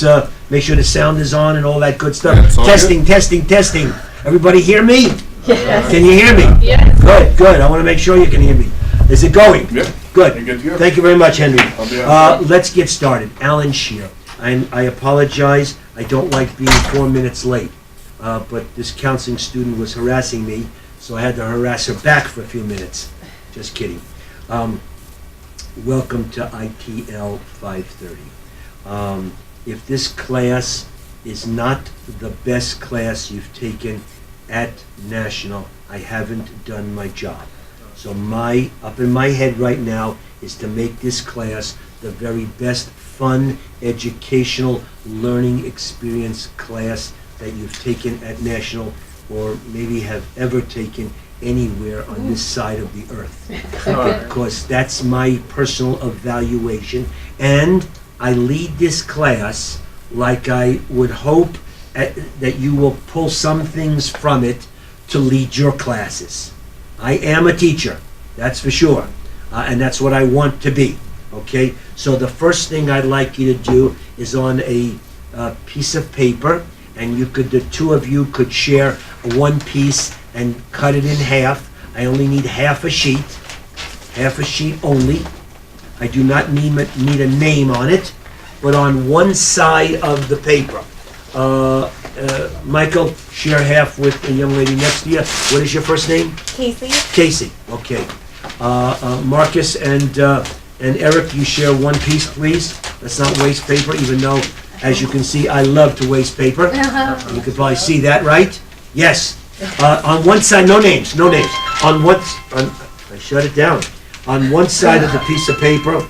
let's make sure the sound is on and all that good stuff. Yeah, it's all Testing, testing, testing. Everybody hear me? Yes. Can you hear me? Yes. Good, good. I want to make sure you can hear me. Is it going? Yeah. Good. You're good to go. Thank you very much, Henry. I'll be on. Let's get started. Alan Scher. I apologize. I don't like being 4 minutes late. But this counseling student was harassing me, so I had to harass her back for a few minutes. Just kidding. Welcome to ITL 530. If this class is not the best class you've taken at National, I haven't done my job. So up in my head right now is to make this class the very best fun, educational, learning experience class that you've taken at National, or maybe have ever taken anywhere on this side of the earth. Because that's my personal evaluation, and I lead this class like I would hope that you will pull some things from it to lead your classes. I am a teacher, that's for sure, and that's what I want to be, okay? So the first thing I'd like you to do is on a piece of paper, and the two of you could share one piece and cut it in half. I only need half a sheet only. I do not need a name on it, but on one side of the paper. Michael, share half with the young lady next to you. What is your first name? Casey. Casey, okay. Marcus and Eric, you share one piece, please. Let's not waste paper, even though, as you can see, I love to waste paper. You can probably see that, right? Yes. On one side, no names. I shut it down. On one side of the piece of paper,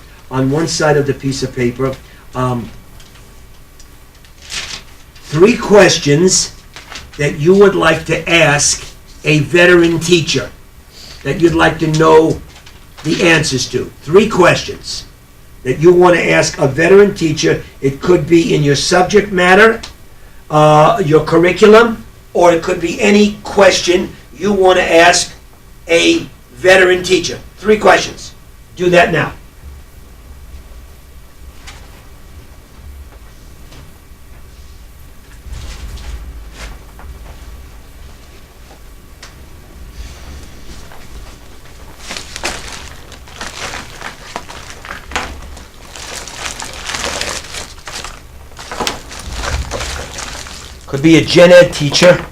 3 questions that you would like to ask a veteran teacher, that you'd like to know the answers to. 3 questions that you want to ask a veteran teacher. It could be in your subject matter, your curriculum, or it could be any question you want to ask a veteran teacher. 3 questions. Do that now. Could be a gen ed teacher.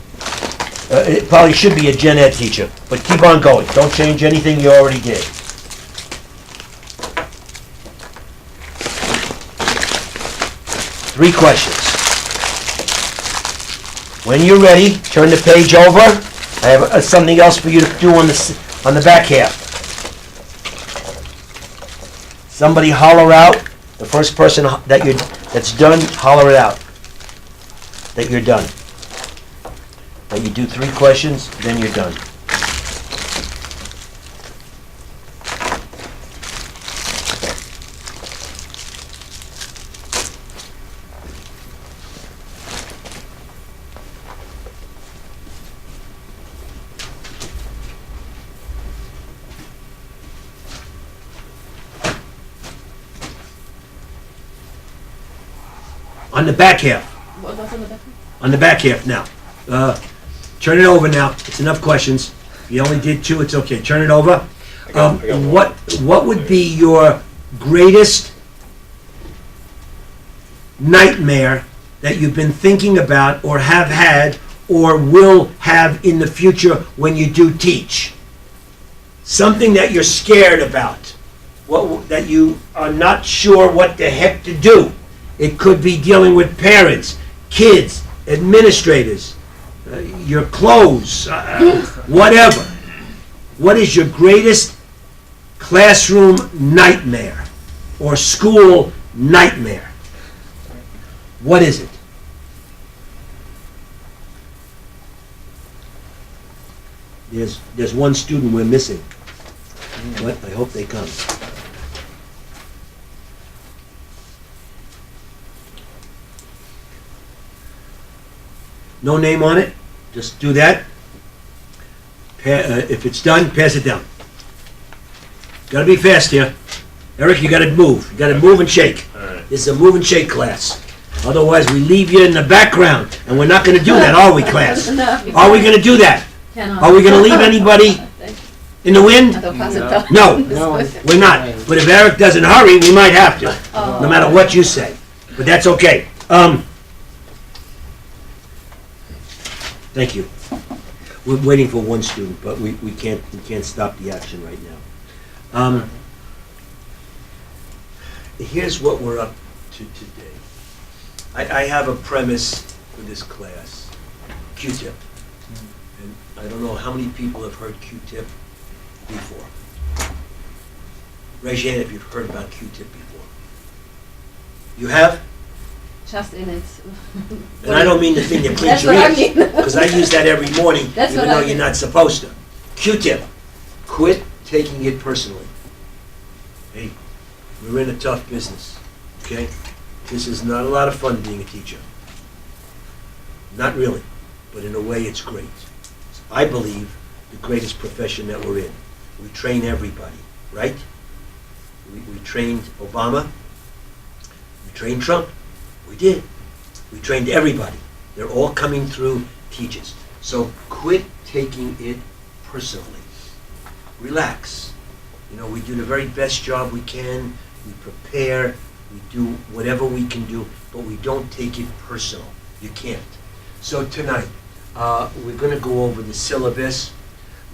It probably should be a gen ed teacher, but keep on going. Don't change anything you already did. Three questions. When you're ready, turn the page over. I have something else for you to do on the back half. Somebody holler out. The first person that's done, holler it out. That you're done. That you do 3 questions, then you're done. On the back half. What was on the back? On the back half now. Turn it over now. It's enough questions. If you only did 2, it's okay. Turn it over. I got one. What would be your greatest nightmare that you've been thinking about, or have had, or will have in the future when you do teach? Something that you're scared about, that you are not sure what the heck to do. It could be dealing with parents, kids, administrators, your clothes, whatever. What is your greatest classroom nightmare or school nightmare? What is it? There's one student we're missing. But I hope they come. No name on it. Just do that. If it's done, pass it down. Gotta be fast here. Eric, you gotta move. You gotta move and shake. All right. This is a move and shake class. Otherwise, we leave you in the background, and we're not gonna do that, are we, class? No. Are we gonna do that? Cannot. Are we gonna leave anybody in the wind? A dopósito. No. No. We're not. But if Eric doesn't hurry, we might have to, Oh. no matter what you say. But that's okay. Thank you. We're waiting for one student, but we can't stop the action right now. Here's what we're up to today. I have a premise for this class, Q-tip. And I don't know how many people have heard Q-tip before. Raise your hand if you've heard about Q-tip before. You have? Just in its. And I don't mean the thing that cleans That's your what I ears, mean. because I use that every morning, That's even what though I you're mean. not supposed to. Q-tip, quit taking it personally. Hey, we're in a tough business, okay? This is not a lot of fun being a teacher. Not really, but in a way it's great. I believe the greatest profession that we're in. We train everybody, right? We trained Obama, we trained Trump, we did. We trained everybody. They're all coming through teachers. So quit taking it personally. Relax. You know, we do the very best job we can. We prepare. We do whatever we can do, but we don't take it personal. You can't. So tonight, we're going to go over the syllabus.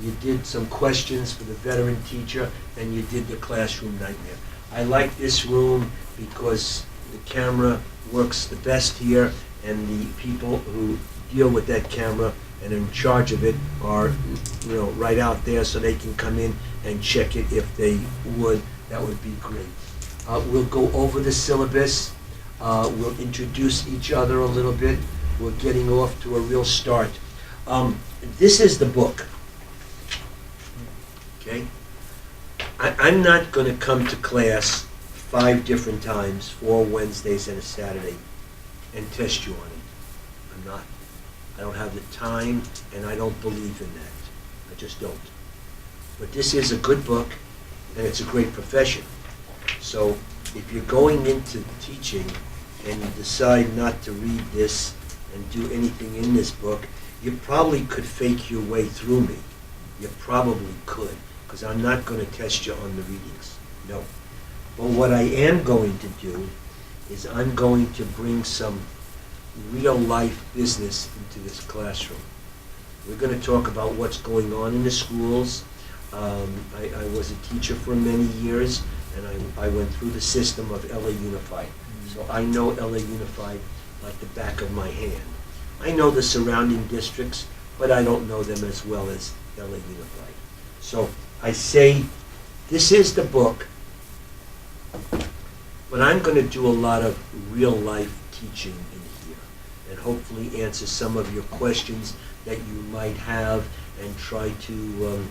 You did some questions for the veteran teacher, and you did the classroom nightmare. I like this room because the camera works the best here, and the people who deal with that camera and are in charge of it are, you know, right out there, so they can come in and check it if they would. That would be great. We'll go over the syllabus. We'll introduce each other a little bit. We're getting off to a real start. This is the book. Okay? I'm not going to come to class 5 different times, 4 Wednesdays and a Saturday, and test you on it. I'm not. I don't have the time, and I don't believe in that. I just don't. But this is a good book, and it's a great profession. So if you're going into teaching and you decide not to read this and do anything in this book, you probably could fake your way through me. You probably could, because I'm not going to test you on the readings. No. But what I am going to do is I'm going to bring some real-life business into this classroom. We're going to talk about what's going on in the schools. I was a teacher for many years, and I went through the system of LA Unified. So I know LA Unified like the back of my hand. I know the surrounding districts, but I don't know them as well as LA Unified. So I say, this is the book, but I'm going to do a lot of real-life teaching in here, and hopefully answer some of your questions that you might have, and try to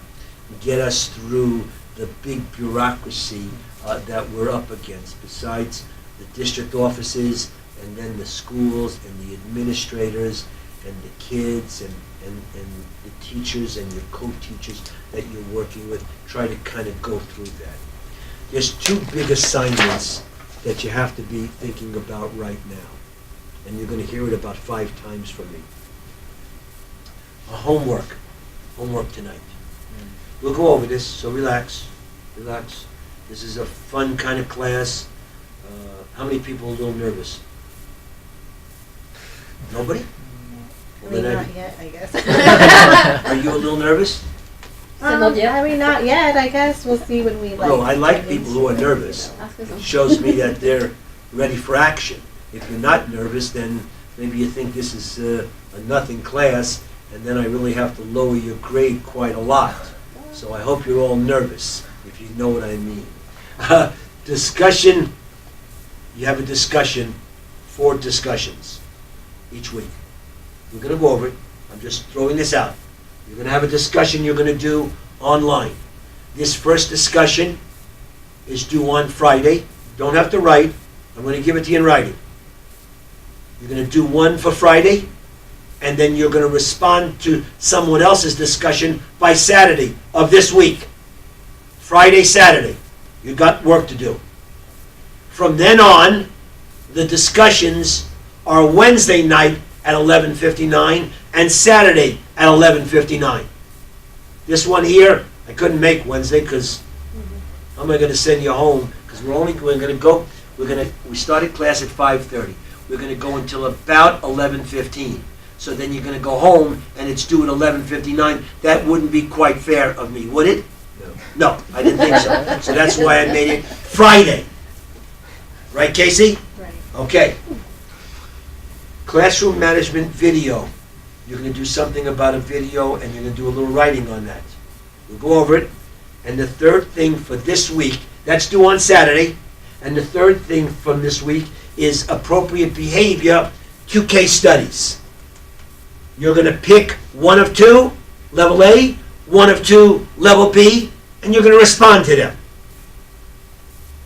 get us through the big bureaucracy that we're up against, besides the district offices, and then the schools, and the administrators, and the kids, and the teachers, and your co-teachers that you're working with. Try to kind of go through that. There's 2 big assignments that you have to be thinking about right now, and you're going to hear it about 5 times from me. Homework tonight. We'll go over this, so relax. This is a fun kind of class. How many people are a little nervous? Nobody? I mean, not yet, I guess. Are you a little nervous? Not yet? I mean, not yet, I guess. We'll see when we like. No, I like get people into who are it. nervous. Ask us It some. shows me that they're ready for action. If you're not nervous, then maybe you think this is a nothing class, and then I really have to lower your grade quite a lot. So I hope you're all nervous, if you know what I mean. Discussion, you have a discussion, 4 discussions each week. We're going to go over it. I'm just throwing this out. You're going to have a discussion you're going to do online. This first discussion is due on Friday. Don't have to write. I'm going to give it to you in writing. You're going to do one for Friday, and then you're going to respond to someone else's discussion by Saturday of this week. Friday, Saturday. You've got work to do. From then on, the discussions are Wednesday night at 11:59 and Saturday at 11:59. This one here, I couldn't make Wednesday because how am I going to send you home? Because we started class at 5:30. We're going to go until about 11:15. So then you're going to go home and it's due at 11:59. That wouldn't be quite fair of me, would it? No, I didn't think so. So that's why I made it Friday. Right, Casey? Right. Okay. Classroom management video. You're going to do something about a video and you're going to do a little writing on that. We'll go over it. And the third thing for this week, that's due on Saturday. And the third thing from this week is appropriate behavior, 2 case studies. You're going to pick one of two, level A, one of two, level B, and you're going to respond to them.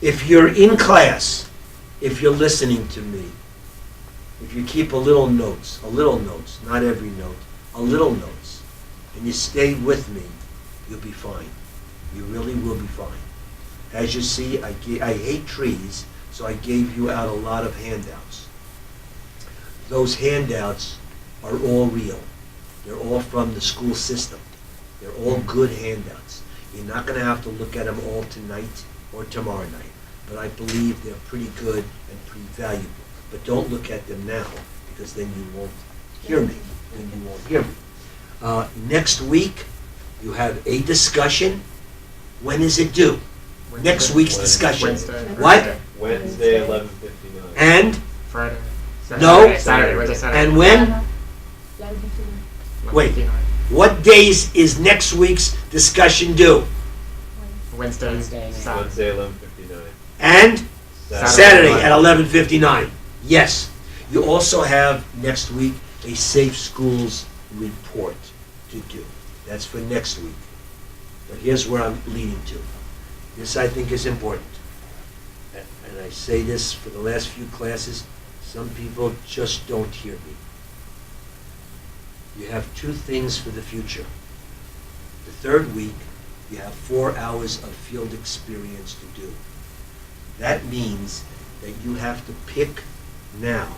If you're in class, if you're listening to me, if you keep a little notes, not every note, a little notes, and you stay with me, you'll be fine. You really will be fine. As you see, I hate trees, so I gave you out a lot of handouts. Those handouts are all real. They're all from the school system. They're all good handouts. You're not going to have to look at them all tonight or tomorrow night, but I believe they're pretty good and pretty valuable. But don't look at them now, because then you won't hear me. Next week, you have a discussion. When is it due? Next week's discussion. Wednesday. What? Wednesday, 11:59. And? Friday. No. Saturday. Wednesday, Saturday. And when? 11:59. Wait. What days is next week's discussion due? Wednesday. Wednesday, Saturday. Wednesday, 11:59. And? Saturday. Saturday at 11:59. Yes. You also have next week a Safe Schools report to do. That's for next week. But here's where I'm leading to. This I think is important. And I say this for the last few classes. Some people just don't hear me. You have 2 things for the future. The third week, you have 4 hours of field experience to do. That means that you have to pick now,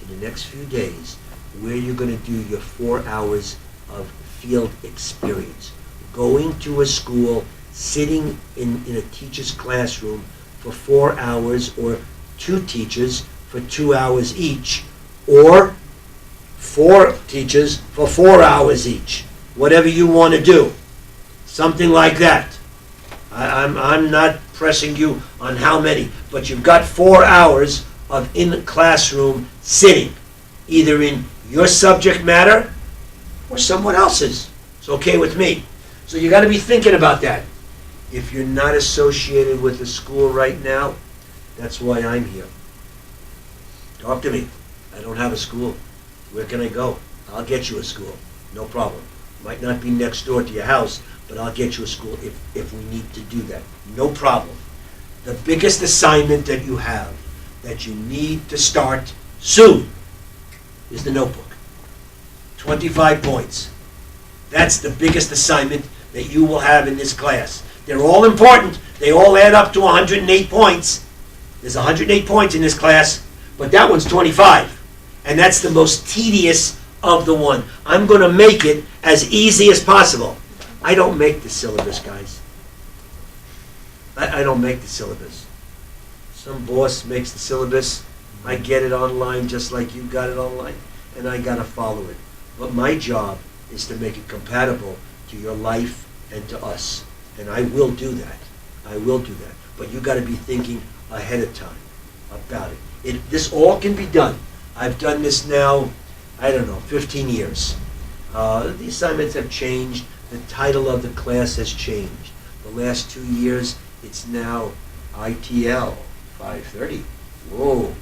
in the next few days, where you're going to do your 4 hours of field experience. Going to a school, sitting in a teacher's classroom for 4 hours, or 2 teachers for 2 hours each, or 4 teachers for 4 hours each. Whatever you want to do. Something like that. I'm not pressing you on how many, but you've got 4 hours of in the classroom sitting, either in your subject matter or someone else's. It's okay with me. So you got to be thinking about that. If you're not associated with the school right now, that's why I'm here. Talk to me. I don't have a school. Where can I go? I'll get you a school. No problem. Might not be next door to your house, but I'll get you a school if we need to do that. No problem. The biggest assignment that you have, that you need to start soon, is the notebook. 25 points. That's the biggest assignment that you will have in this class. They're all important. They all add up to 108 points. There's 108 points in this class, but that one's 25. And that's the most tedious of the one. I'm going to make it as easy as possible. I don't make the syllabus, guys. I don't make the syllabus. Some boss makes the syllabus. I get it online just like you got it online, and I got to follow it. But my job is to make it compatible to your life and to us. And I will do that. I will do that. But you got to be thinking ahead of time about it. This all can be done. I've done this now, 15 years. The assignments have changed. The title of the class has changed. The last 2 years, it's now ITL 530. Whoa,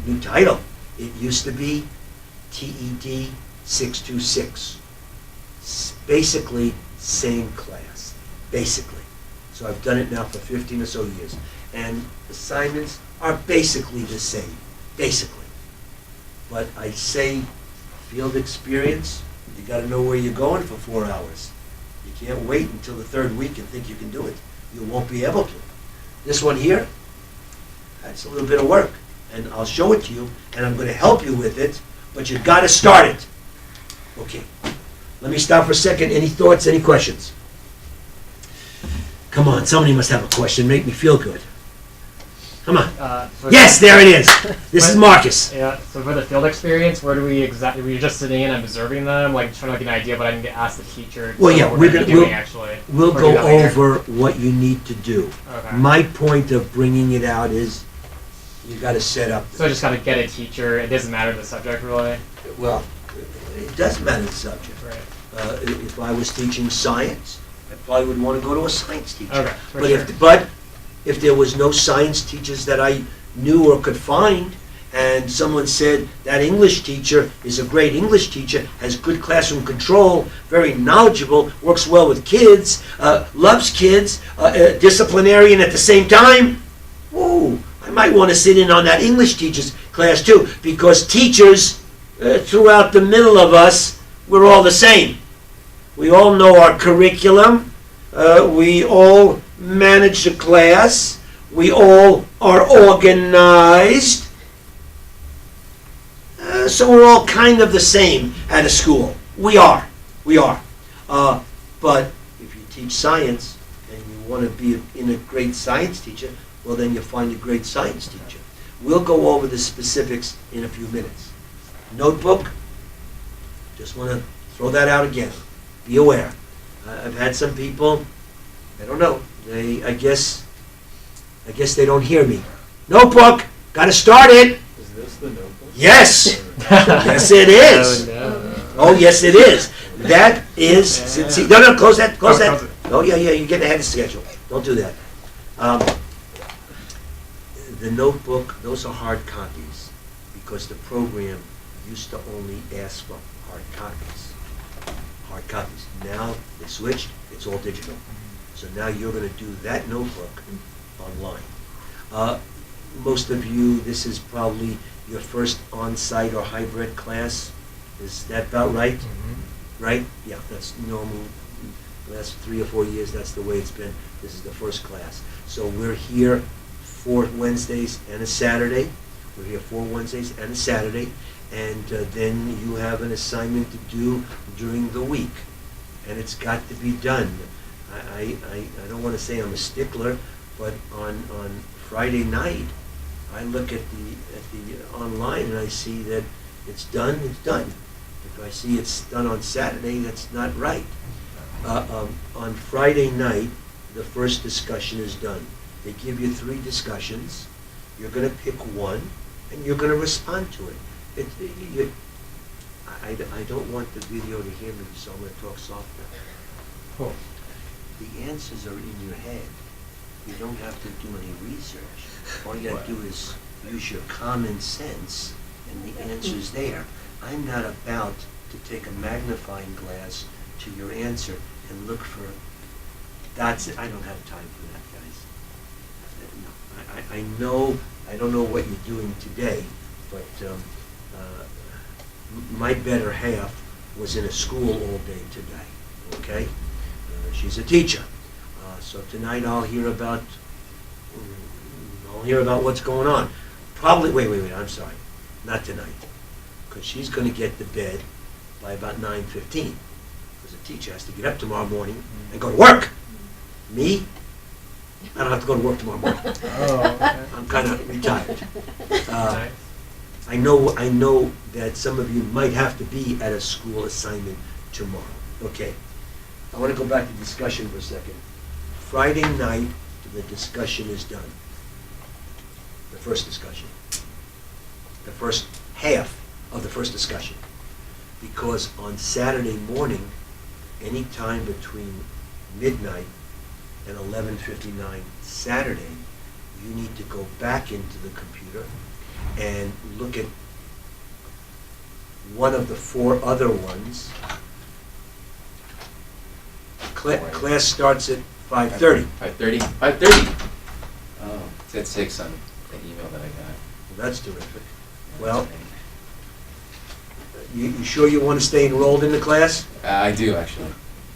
new title. It used to be TED 626. Basically, same class. Basically. So I've done it now for 15 or so years. And assignments are basically the same. Basically. But I say field experience, you got to know where you're going for 4 hours. You can't wait until the third week and think you can do it. You won't be able to. This one here, that's a little bit of work. and I'll show it to you, and I'm gonna help you with it, but you've gotta start it. Okay, let me stop for a second. Any thoughts, any questions? Come on, somebody must have a question, make me feel good. Come on. Yes, there it is. This is Marcus. Yeah, so for the field experience, where do we exactly, were you just sitting in and observing them, like trying to get an idea, but I didn't get asked the teacher? Well, so yeah, what we're gonna gonna- be doing we'll- actually. We'll Or do go that later? over what you need to do. Okay. My point of bringing it out is, you gotta set up. So I just gotta get a teacher, it doesn't matter the subject really? Well, it does matter the subject. Right. If I was teaching science, I probably would want to go to a science teacher. Okay, for But sure. if there was no science teachers that I knew or could find, and someone said that English teacher is a great English teacher, has good classroom control, very knowledgeable, works well with kids, loves kids, disciplinarian at the same time, ooh, I might want to sit in on that English teacher's class too, because teachers throughout the middle of us, we're all the same. We all know our curriculum. We all manage the class. We all are organized. So we're all kind of the same at a school. We are. But if you teach science and you want to be a great science teacher, well, then you find a great science teacher. We'll go over the specifics in a few minutes. Notebook, just want to throw that out again. Be aware. I've had some people, I don't know, I guess they don't hear me. Notebook, got to start it. Is this the notebook? Yes, yes it is. Oh, no. Oh, yes it is. That is, Yeah. no, close that. Close it. Oh, yeah, you're getting ahead of schedule. Don't do that. The notebook, those are hard copies, because the program used to only ask for hard copies. Hard copies. Now, they switched, it's all digital. So now you're going to do that notebook online. Most of you, this is probably your first on-site or hybrid class. Is that about right? Right? Yeah, that's normal. The last 3 or 4 years, that's the way it's been. This is the first class. So we're here 4 Wednesdays and a Saturday. We're here 4 Wednesdays and a Saturday. And then you have an assignment to do during the week. And it's got to be done. I don't want to say I'm a stickler, but on Friday night, I look at the online and I see that it's done, it's done. If I see it's done on Saturday, that's not right. On Friday night, the first discussion is done. They give you 3 discussions. You're going to pick one, and you're going to respond to it. I don't want the video to hear me, so I'm going to talk softer. Cool. The answers are in your head. You don't have to do any research. All you have to do is use your common sense, and the answer's there. I'm not about to take a magnifying glass to your answer and look for dots. I don't have time for that, guys. No. I know, I don't know what you're doing today, but my better half was in a school all day today, okay? She's a teacher. So tonight I'll hear about what's going on. Probably, wait, I'm sorry. Not tonight. Because she's going to get to bed by about 9:15. Because a teacher has to get up tomorrow morning and go to work. Me, I don't have to go to work tomorrow morning. Oh, okay. I'm kind of retired. Nice. I know that some of you might have to be at a school assignment tomorrow. Okay. I want to go back to discussion for a second. Friday night, the discussion is done. The first discussion. The first half of the first discussion. Because on Saturday morning, any time between midnight and 11:59 Saturday, you need to go back into the computer and look at one of the 4 other ones. Class starts at 5:30. 5:30? 5:30? Oh, it's at 6 on the email that I got. Well, that's terrific. Well, you sure you want to stay enrolled in the class? I do, actually,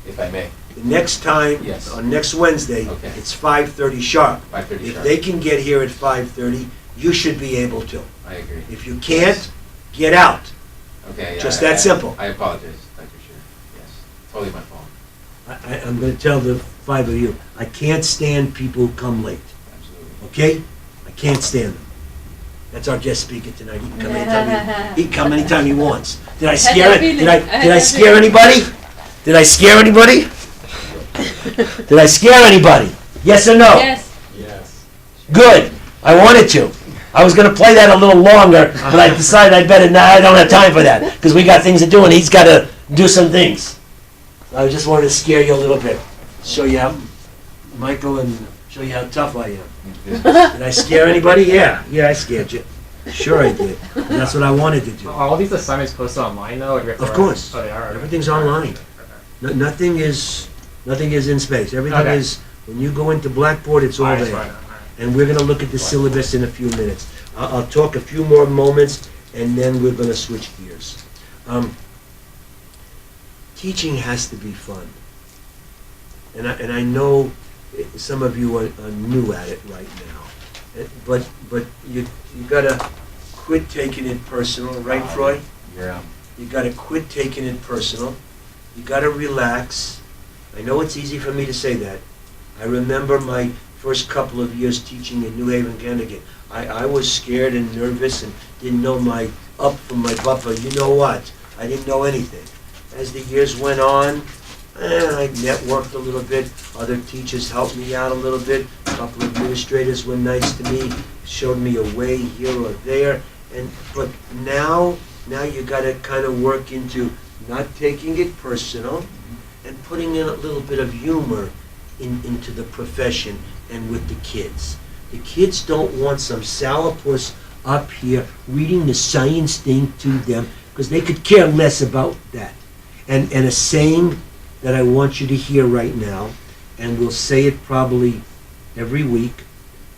if I may. The next time, Yes. on next Wednesday, Okay. it's 5:30 sharp. 5:30 If sharp. they can get here at 5:30, you should be able to. I agree. If you can't, get out. Okay, yeah, Just that simple. I apologize, Dr. Scher. Yes, totally my fault. I'm going to tell the 5 of you, I can't stand people who come late. Absolutely. Okay? I can't stand them. That's our guest speaker tonight. He can come anytime he can come anytime he wants. Did I scare that it? feeling. Did I I had did I that scare feeling. anybody? Did I scare anybody? Did I scare anybody? Yes or no? Yes. Yes. Good. I wanted to. I was going to play that a little longer, but I decided I better not. I don't have time for that because we got things to do and he's got to do some things. I just wanted to scare you a little bit, show you how, Michael, and show you how tough I am. Did I scare anybody? Yeah, I scared you. Sure I did. And that's what I wanted to do. Are all these assignments posted online though? Or do we have to Of write- course. Oh, they are. okay. Everything's online. Okay. Nothing is in space. Everything Okay. is, when you go into Blackboard, it's all Alright, there. fine, alright. And we're going to look at the syllabus in a few minutes. I'll talk a few more moments, and then we're going to switch gears. Teaching has to be fun. And I know some of you are new at it right now. But you got to quit taking it personal, right, Freud? Yeah. You got to quit taking it personal. You got to relax. I know it's easy for me to say that. I remember my first couple of years teaching in New Haven, Connecticut. I was scared and nervous and didn't know my up from my buffer. You know what? I didn't know anything. As the years went on, I networked a little bit. Other teachers helped me out a little bit. A couple of administrators were nice to me, showed me a way here or there. But now you got to kind of work into not taking it personal and putting in a little bit of humor into the profession and with the kids. The kids don't want some sourpuss up here reading the science thing to them because they could care less about that. And a saying that I want you to hear right now, and we'll say it probably every week,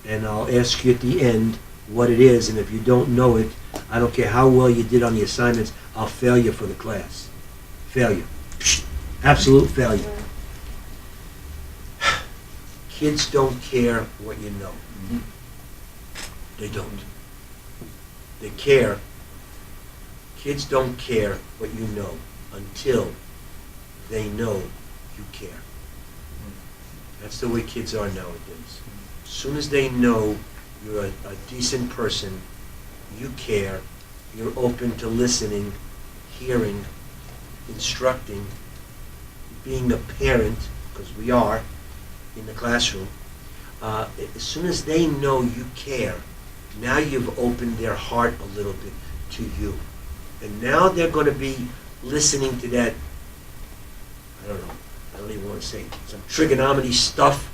and I'll ask you at the end what it is, and if you don't know it, I don't care how well you did on the assignments, I'll fail you for the class. Failure. Absolute failure. Kids don't care what you know. They don't. They care. Kids don't care what you know until they know you care. That's the way kids are nowadays. As soon as they know you're a decent person, you care, you're open to listening, hearing, instructing, being a parent, because we are in the classroom, as soon as they know you care, now you've opened their heart a little bit to you. And now they're going to be listening to that, I don't even want to say, some trigonometry stuff,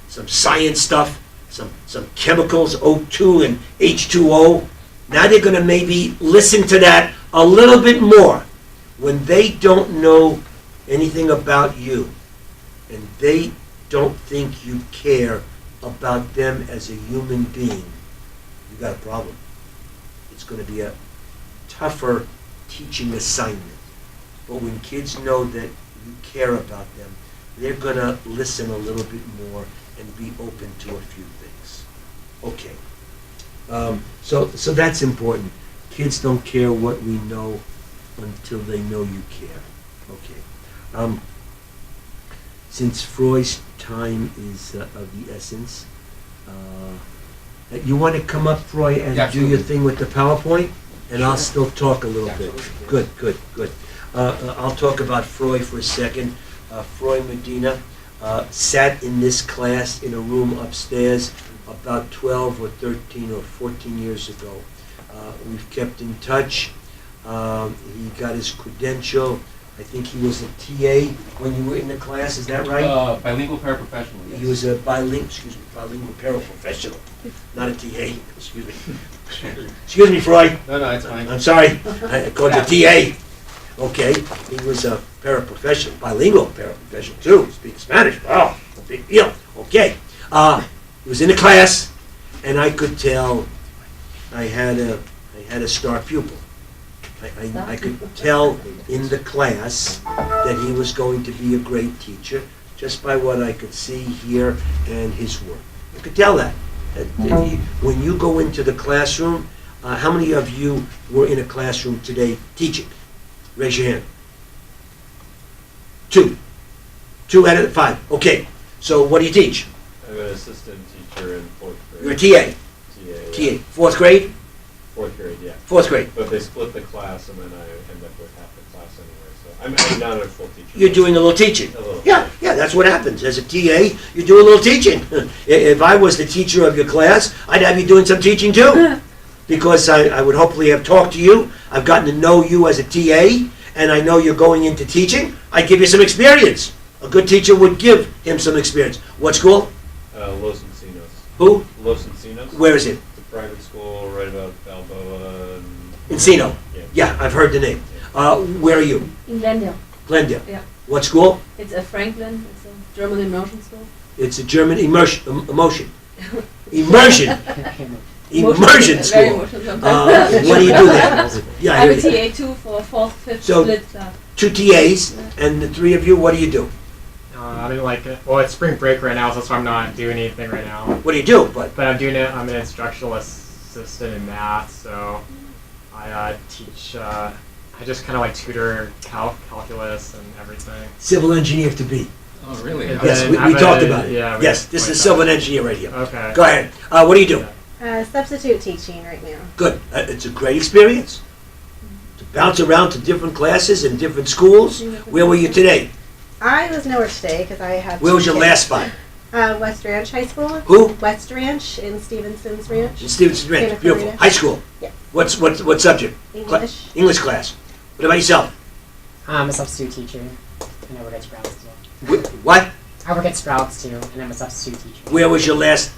some science stuff, some chemicals, O2 and H2O. Now they're going to maybe listen to that a little bit more when they don't know anything about you and they don't think you care about them as a human being. You got a problem. It's going to be a tougher teaching assignment. But when kids know that you care about them, they're going to listen a little bit more and be open to a few things. Okay. So that's important. Kids don't care what we know until they know you care. Okay. Since Freud's time is of the essence, you want to come up, Freud, and Yeah, do your absolutely. thing with the PowerPoint? And I'll still talk a little Yeah, bit. absolutely. Good. I'll talk about Freud for a second. Freud Medina sat in this class in a room upstairs about 12 or 13 or 14 years ago. We've kept in touch. He got his credential. I think he was a TA when you were in the class, is that right? Bilingual paraprofessional, yes. He was a bilingual paraprofessional, not a TA, excuse me. Excuse me, Freud. No, it's fine. I'm sorry, I called you TA. Okay, he was a paraprofessional, bilingual paraprofessional too, speaks Spanish, wow, big deal. Okay, he was in the class, and I could tell I had a star pupil. I could tell in the class that he was going to be a great teacher just by what I could see, hear, and his work. I could tell that. When you go into the classroom, how many of you were in a classroom today teaching? Raise your hand. 2. 2 out of 5. Okay. So what do you teach? I'm an assistant teacher in 4th grade. You're a TA. TA. TA. 4th grade? 4th grade, yeah. 4th grade. But they split the class, and then I end up with half the class anyway. So I'm not a full teacher. You're doing a little teaching. A little. Yeah, that's what happens. As a TA, you do a little teaching. If I was the teacher of your class, I'd have you doing some teaching too. Because I would hopefully have talked to you. I've gotten to know you as a TA, and I know you're going into teaching. I'd give you some experience. A good teacher would give him some experience. What school? Los Encinos. Who? Los Encinos. Where is it? It's a private school right about Balboa. Encino. Yeah. Yeah, I've heard the name. Where are you? In Glendale. Glendale. Yeah. What school? It's a Franklin. It's a German immersion school. It's a German immersion. Immersion. Immersion Very school. emotional sometimes. What do you do there? Yeah, I I'm hear a you. TA2 for 4th, 5th So- split class. 2 TAs, and the 3 of you, what do you do? I mean, like, well, it's spring break right now, so that's why I'm not doing anything right now. What do you do? But But I'm doing it. I'm an instructional assistant in math, so I teach. I just kind of like tutor calculus and everything. civil engineer to be. Oh, really? And Yes, then we I'm talked a- about it. yeah, we Yes, this is talked a civil about it. engineer right here. Okay. Go ahead. What do you do? Substitute teaching right now. Good. It's a great experience. To bounce around to different classes and different schools. Where were you today? I was nowhere today because I have. Where 2 was your kids. last spot? West Ranch High School. Who? West Ranch in Stevenson's Ranch. In Stevenson Ranch. Santa Beautiful. Clarita. High school. Yeah. What subject? English. English class. What about yourself? I'm a substitute teacher, and I work at Sprouts too. What? I work at Sprouts too, and I'm a substitute teacher. Where was your last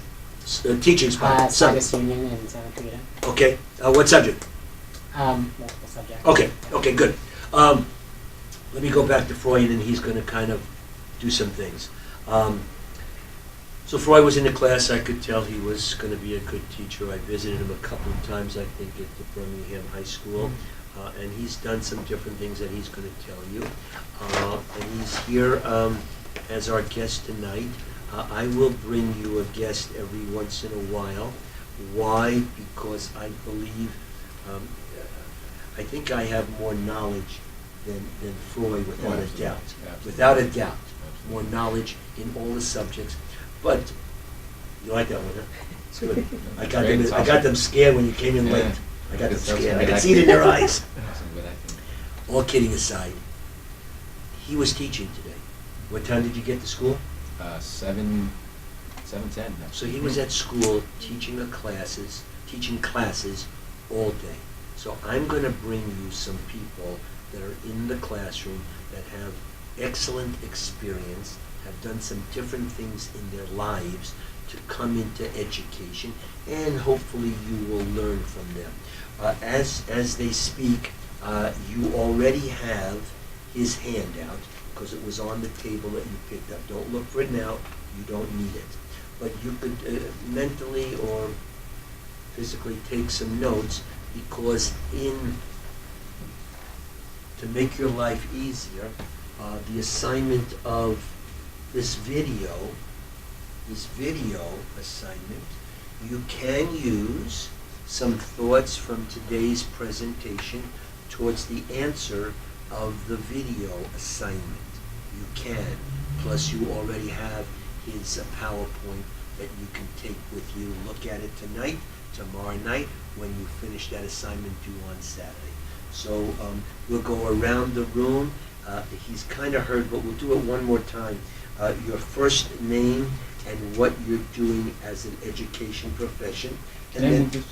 teaching spot? Saugus Union in Santa Clarita. Okay. What subject? Multiple subjects. Okay, good. Let me go back to Freud, and he's going to kind of do some things. So Freud was in the class. I could tell he was going to be a good teacher. I visited him a couple of times, I think, at the Birmingham High School. And he's done some different things that he's going to tell you. And he's here as our guest tonight. I will bring you a guest every once in a while. Why? Because I believe, I think I have more knowledge than Freud, without a doubt. Without a doubt. More knowledge in all the subjects. But, you like that one, huh? It's good. I got them scared when you came in late. I got them scared. I could see it in their eyes. All kidding aside, he was teaching today. What time did you get to school? 7:10. So he was at school teaching classes all day. So I'm going to bring you some people that are in the classroom that have excellent experience, have done some different things in their lives to come into education, and hopefully you will learn from them. As they speak, you already have his handout because it was on the table that you picked up. Don't look for it now. You don't need it. But you could mentally or physically take some notes, because to make your life easier, the assignment of this video assignment, you can use some thoughts from today's presentation towards the answer of the video assignment. You can. Plus you already have his PowerPoint that you can take with you. Look at it tonight, tomorrow night, when you finish that assignment due on Saturday. So we'll go around the room. He's kind of heard, but we'll do it one more time. Your first name and what you're doing as an education profession. And then,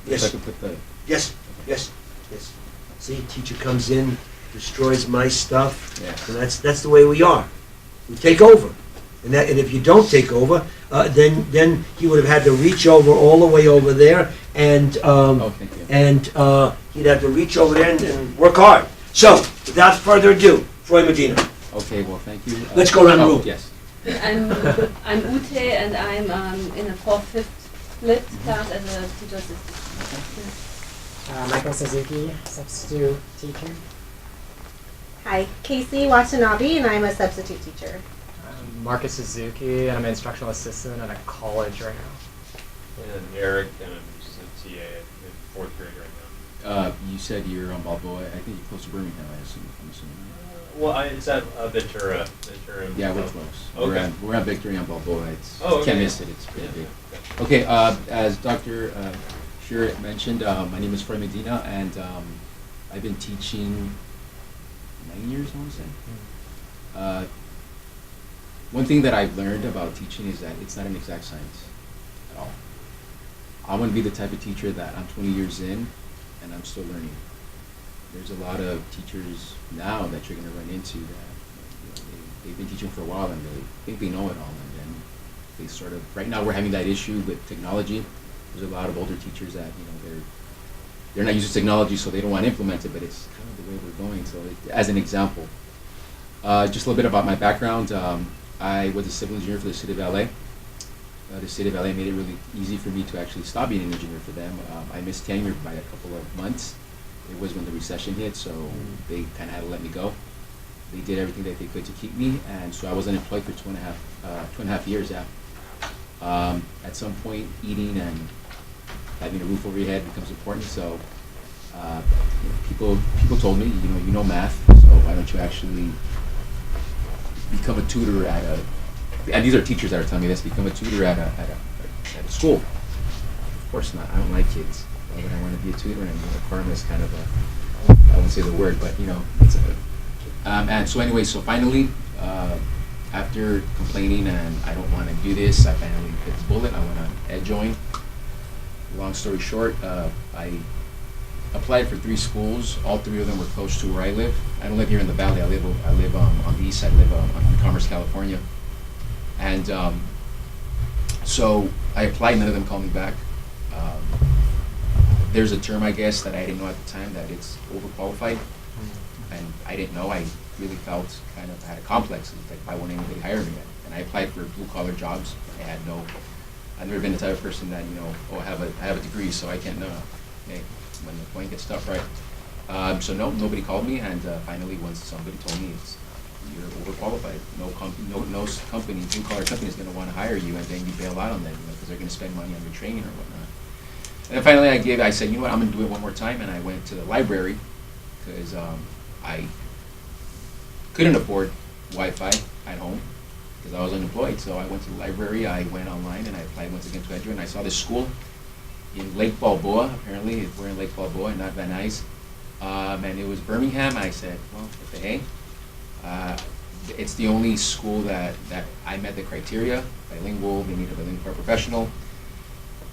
yes. Yes. See, teacher comes in, destroys my stuff, Yes. and that's the way we are. We take over. And if you don't take over, then he would have had to reach over all the way over there, and Thank you. he'd have to reach over there and work hard. So, without further ado, Freud Medina. Okay, well, thank you. Let's go around the room. Yes. I'm Ute, and I'm in a 4th, 5th split class as a teacher assistant. Michael Suzuki, substitute teacher. Hi, Casey Watanabe, and I'm a substitute teacher. Marcus Suzuki, and I'm an instructional assistant at a college right now. And Eric, and I'm just a TA in fourth grade right now. You said you're on Balboa. I think you're close to Birmingham, I'm assuming. Well, it's at Ventura. Ventura. Yeah, we're close. Okay. We're at Victory on Balboa. It's Oh, okay. can't miss it. It's pretty Yeah, big. gotcha. Okay, as Dr. Scher mentioned, my name is Fred Medina, and I've been teaching 9 years, I want to say. One thing that I've learned about teaching is that it's not an exact science at all. I want to be the type of teacher that I'm 20 years in, and I'm still learning. There's a lot of teachers now that you're going to run into that they've been teaching for a while and they think they know it all, and then they sort of, right now we're having that issue with technology. There's a lot of older teachers that they're not using technology, so they don't want to implement it, but it's kind of the way we're going. So as an example, just a little bit about my background. I was a civil engineer for the city of LA. The city of LA made it really easy for me to actually stop being an engineer for them. I missed tenure by a couple of months. It was when the recession hit, so they kind of had to let me go. They did everything that they could to keep me, and so I was unemployed for 2.5 years. Yeah. At some point, eating and having a roof over your head becomes important. So people told me, you know math, so why don't you actually become a tutor at a, and these are teachers that are telling me this, become a tutor at a school. Of course not. I don't like kids. Why would I want to be a tutor? And Karma is kind of I won't say the word, but it's and so anyway, so finally, after complaining and I don't want to do this, I finally bit the bullet. I went on EdJoin. Long story short, I applied for 3 schools. All 3 of them were close to where I live. I don't live here in the valley. I live on the east side. I live on Commerce, California. And so I applied. None of them called me back. There's a term, I guess, that I didn't know at the time, that it's overqualified. And I didn't know. I really felt kind of had a complex. It's like, why won't anybody hire me? And I applied for blue-collar jobs. I've never been the type of person that, I have a degree, so I can't know. Hey, when the point gets tough, right? So no, nobody called me, and finally, once somebody told me you're overqualified, no company, blue-collar company is going to want to hire you, and then you bail out on them, because they're going to spend money on your training or whatnot. And then finally, I said, I'm going to do it one more time, and I went to the library because I couldn't afford Wi-Fi at home because I was unemployed. So I went to the library, I went online, and I applied once again to EdJoin, and I saw this school in Lake Balboa. Apparently, we're in Lake Balboa and not Van Nuys. And it was Birmingham. I said, well, what the hey? It's the only school that I met the criteria, bilingual, they need a bilingual professional.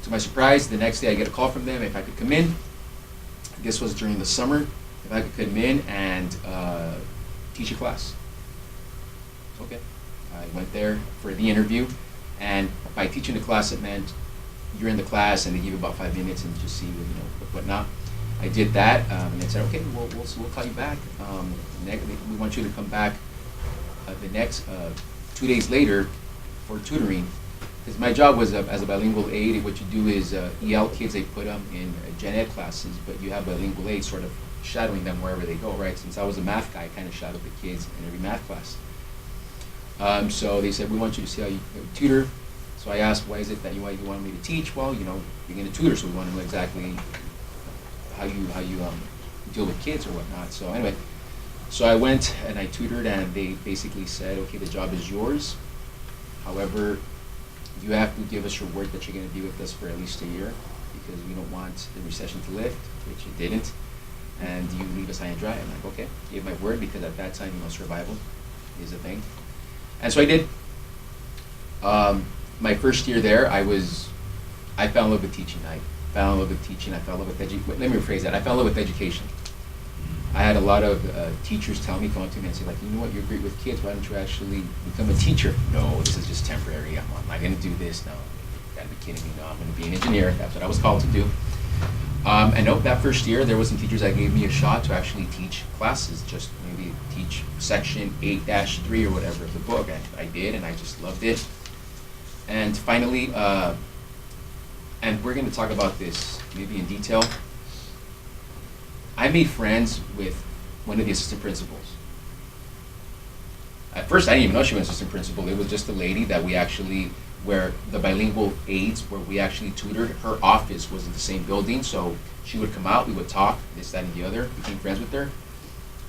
To my surprise, the next day I get a call from them if I could come in. This was during the summer. If I could come in and teach a class. Okay. I went there for the interview, and by teaching the class, it meant you're in the class and they give you about 5 minutes and just see whatnot. I did that, and they said, okay, we'll call you back. We want you to come back the next 2 days later for tutoring. Because my job was as a bilingual aide. What you do is EL kids, they put them in gen ed classes, but you have bilingual aides sort of shadowing them wherever they go, right? Since I was a math guy, I kind of shadowed the kids in every math class. So they said, we want you to see how you tutor. So I asked, why is it that you want me to teach? Well, you're going to tutor, so we want to know exactly how you deal with kids or whatnot. So anyway, so I went and I tutored, and they basically said, okay, the job is yours. However, you have to give us your word that you're going to be with us for at least a year, because we don't want the recession to lift, which it didn't, and you leave us high and dry. I'm like, okay, gave my word, because at that time, survival is a thing. And so I did. My first year there, I fell in love with teaching. I fell in love with teaching. I fell in love with education. Let me rephrase that. I fell in love with education. I had a lot of teachers come up to me and say, like, you know what, you're great with kids. Why don't you actually become a teacher? No, this is just temporary. I'm not going to do this. No, you gotta be kidding me. No, I'm going to be an engineer. That's what I was called to do. And no, that first year, there were some teachers that gave me a shot to actually teach classes, just maybe teach section 8-3 or whatever of the book. I did, and I just loved it. And finally, and we're going to talk about this maybe in detail, I made friends with one of the assistant principals. At first, I didn't even know she was an assistant principal. It was just a lady that we actually where the bilingual aides, where we actually tutored, her office was in the same building, so she would come out, we would talk, this, that, and the other, became friends with her.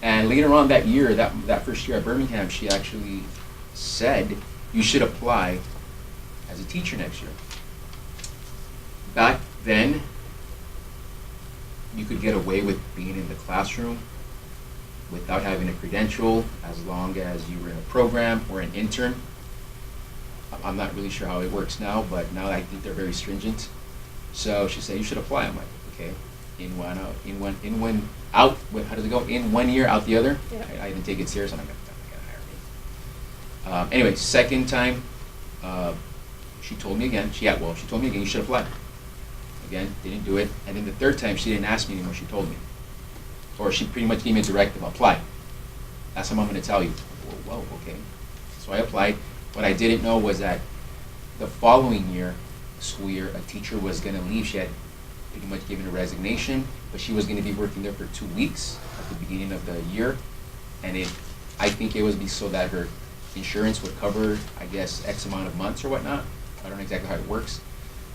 And later on that year, that first year at Birmingham, she actually said, you should apply as a teacher next year. Back then, you could get away with being in the classroom without having a credential, as long as you were in a program or an intern. I'm not really sure how it works now, but now I think they're very stringent. So she said, you should apply. I'm like, okay. In one out. How does it go? In 1 year, out the other. Yeah. I didn't take it serious. I'm like, they're not gonna hire me. Anyway, second time, she told me again. She told me again, you should apply. Again, didn't do it. And then the third time, she didn't ask me anymore. She told me, or she pretty much gave me a directive: apply. That's what I'm going to tell you. Whoa, okay. So I applied. What I didn't know was that the following year, school year, a teacher was going to leave. She had pretty much given a resignation, but she was going to be working there for 2 weeks at the beginning of the year. And I think it was so that her insurance would cover, I guess, X amount of months or whatnot. I don't know exactly how it works,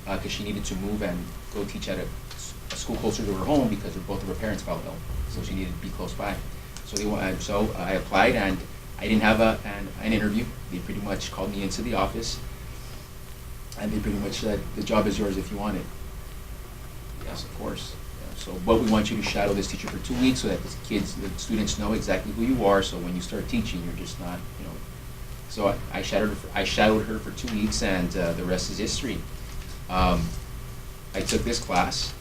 because she needed to move and go teach at a school closer to her home because both of her parents fell ill. So she needed to be close by. So I applied, and I didn't have an interview. They pretty much called me into the office, and they pretty much said, the job is yours if you want it. Yes, of course. Yeah, so, but we want you to shadow this teacher for 2 weeks so that the students know exactly who you are, so when you start teaching, you're just not, So I shadowed her for 2 weeks, and the rest is history. I took this class,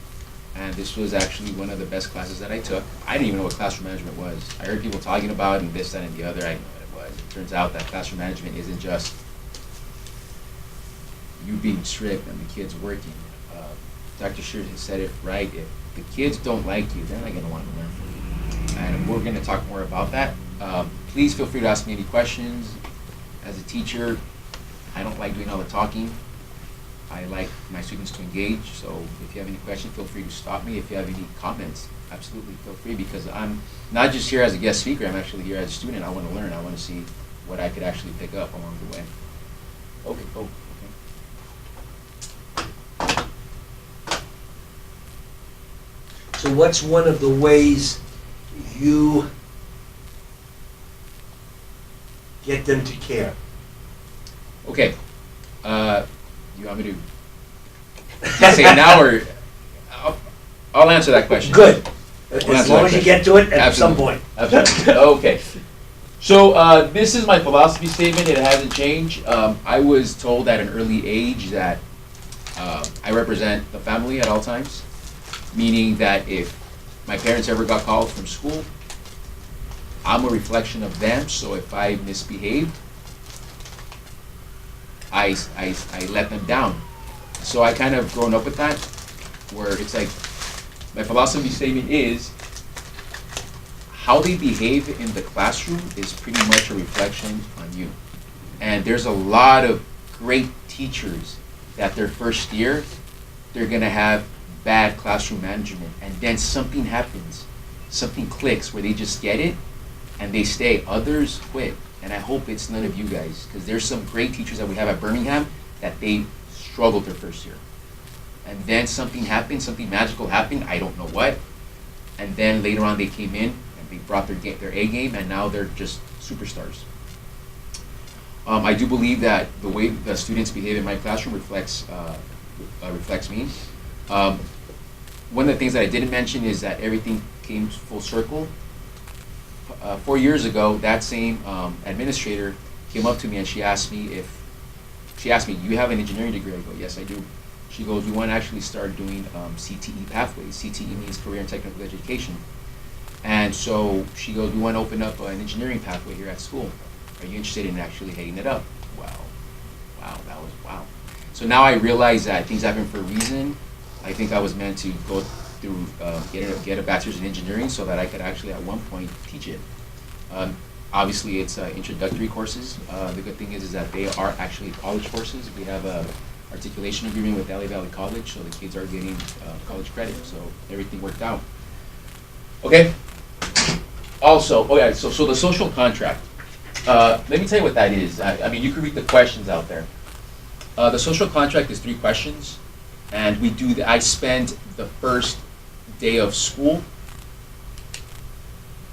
and this was actually one of the best classes that I took. I didn't even know what classroom management was. I heard people talking about it and this, that, and the other. I didn't know what it was. It turns out that classroom management isn't just you being strict and the kids working. Dr. Scher has said it right. If the kids don't like you, they're not going to want to learn from you. And we're going to talk more about that. Please feel free to ask me any questions. As a teacher, I don't like doing all the talking. I like my students to engage, so if you have any questions, feel free to stop me. If you have any comments, absolutely feel free, because I'm not just here as a guest speaker, I'm actually here as a student. I want to learn. I want to see what I could actually pick up along the way. Okay, okay. So what's one of the ways you get them to care? Okay. You want me to say it now, or I'll answer that question. Good. Well, As long as you get to it at some Absolutely. point. Absolutely. Okay. So this is my philosophy statement. It hasn't changed. I was told at an early age that I represent the family at all times, meaning that if my parents ever got called from school, I'm a reflection of them. So if I misbehaved, I let them down. So I kind of grown up with that, where it's like my philosophy statement is how they behave in the classroom is pretty much a reflection on you. And there's a lot of great teachers that their first year, they're gonna have bad classroom management, and then something happens, something clicks where they just get it and they stay. Others quit, and I hope it's none of you guys, because there's some great teachers that we have at Birmingham that they struggled their first year. And then something happened, something magical happened, I don't know what, and then later on they came in and they brought their A game, and now they're just superstars. I do believe that the way the students behave in my classroom reflects me. One of the things that I didn't mention is that everything came full circle. 4 years ago, that same administrator came up to me and she asked me, you have an engineering degree? I go, yes, I do. She goes, we want to actually start doing CTE pathways. CTE means Career and Technical Education. And so she goes, we want to open up an engineering pathway here at school. Are you interested in actually heading it up? Wow, that was wow. So now I realize that things happen for a reason. I think I was meant to go through, get a bachelor's in engineering so that I could actually at one point teach it. Obviously it's introductory courses. The good thing is that they are actually college courses. We have a articulation agreement with LA Valley College, so the kids are getting college credit, so everything worked out. Okay, also, so the social contract. Let me tell you what that is. I mean, you can read the questions out there. The social contract is 3 questions, and we do. I spend the first day of school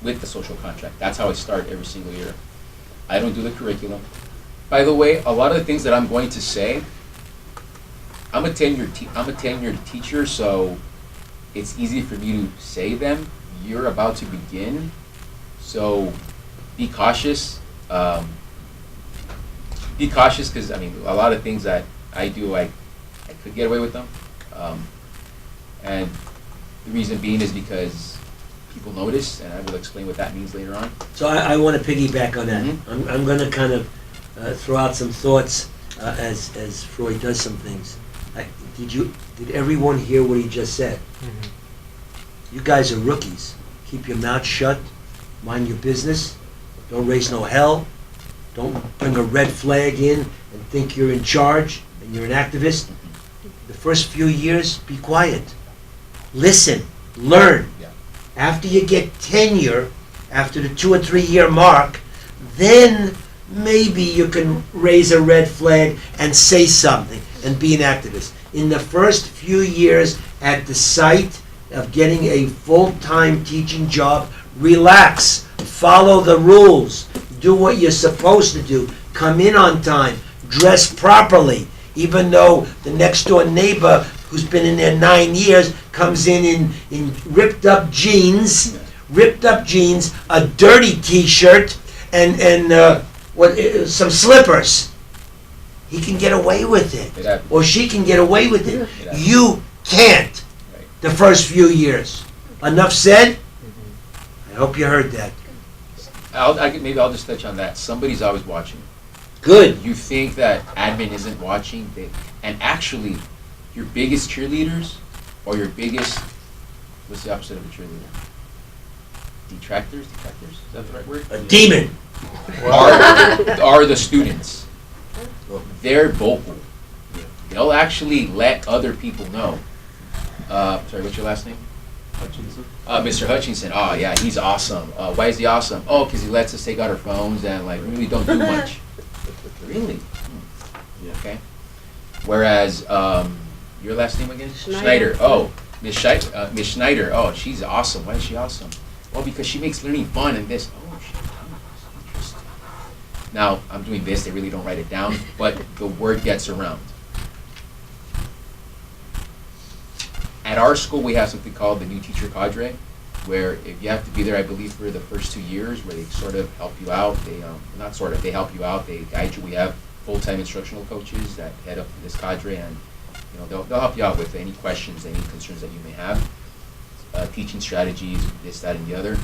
with the social contract. That's how I start every single year. I don't do the curriculum. By the way, a lot of the things that I'm going to say, I'm a tenured teacher, so it's easy for me to say them. You're about to begin, so be cautious. Be cautious, because I mean, a lot of things that I do, I could get away with them, and the reason being is because people notice, and I will explain what that means later on. So I want to piggyback on that. Mhm. I'm going to kind of throw out some thoughts as Freud does some things. Did everyone hear what he just said? You guys are rookies. Keep your mouth shut. Mind your business. Don't raise no hell. Don't bring a red flag in and think you're in charge and you're an activist. The first few years, be quiet. Listen. Learn. Yeah. After you get tenure, after the 2 or 3 year mark, then maybe you can raise a red flag and say something and be an activist. In the first few years at the site of getting a full-time teaching job, relax, follow the rules, do what you're supposed to do, come in on time, dress properly, even though the next door neighbor who's been in there 9 years comes in ripped up jeans, a dirty t-shirt, and some slippers. He can get away with it, or she can get away with it. You can't. Right. The first few years. Enough said? I hope you heard that. Maybe I'll just touch on that. Somebody's always watching. Good. You think that admin isn't watching, and actually, your biggest cheerleaders, or your biggest, what's the opposite of a cheerleader? Detractors? Is that the right word? A demon. Are the students. They're vocal. They'll actually let other people know. Sorry, what's your last name? Hutchinson? Mr. Hutchinson. Oh, yeah, he's awesome. Why is he awesome? Oh, because he lets us take out our phones and like really don't do much. Really? Yeah. Okay. Whereas, your last name again? Schneider. Oh, Miss Schneider. Oh, she's awesome. Why is she awesome? Well, because she makes learning fun and this. Oh, shit. Interesting. Now, I'm doing this. They really don't write it down, but the word gets around. At our school, we have something called the new teacher cadre, where if you have to be there, I believe, for the first 2 years, where they sort of help you out. They they help you out. They guide you. We have full-time instructional coaches that head up this cadre, and they'll help you out with any questions, any concerns that you may have, teaching strategies, this, that, and the other.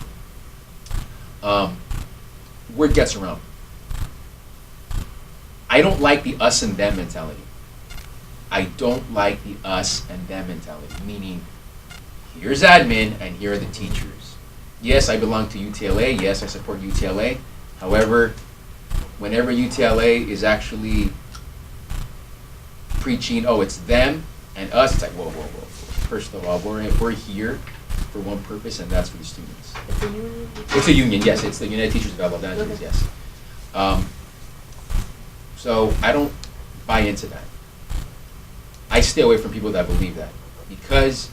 Word gets around. I don't like the us and them mentality. I don't like the us and them mentality, meaning here's admin and here are the teachers. Yes, I belong to UTLA. Yes, I support UTLA. However, whenever UTLA is actually preaching, oh, it's them and us, it's like, whoa. First of all, we're here for one purpose, and that's for the students. It's a union. It's a union, yes. It's the United Teachers of Los Angeles, Okay. yes. So I don't buy into that. I stay away from people that believe that, because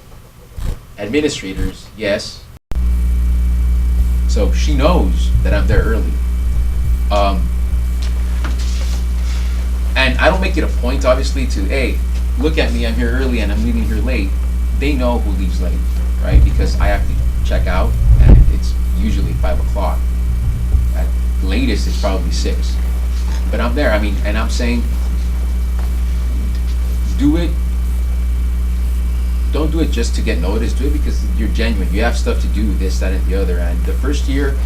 administrators, yes. So she knows that I'm there early. And I don't make it a point, obviously, to, hey, look at me, I'm here early and I'm leaving here late. They know who leaves late, right? Because I have to check out, and it's usually 5 o'clock. At latest, it's probably 6. But I'm there, and I'm saying, do it. Don't do it just to get noticed. Do it because you're genuine. You have stuff to do, this, that, and the other. And the first year,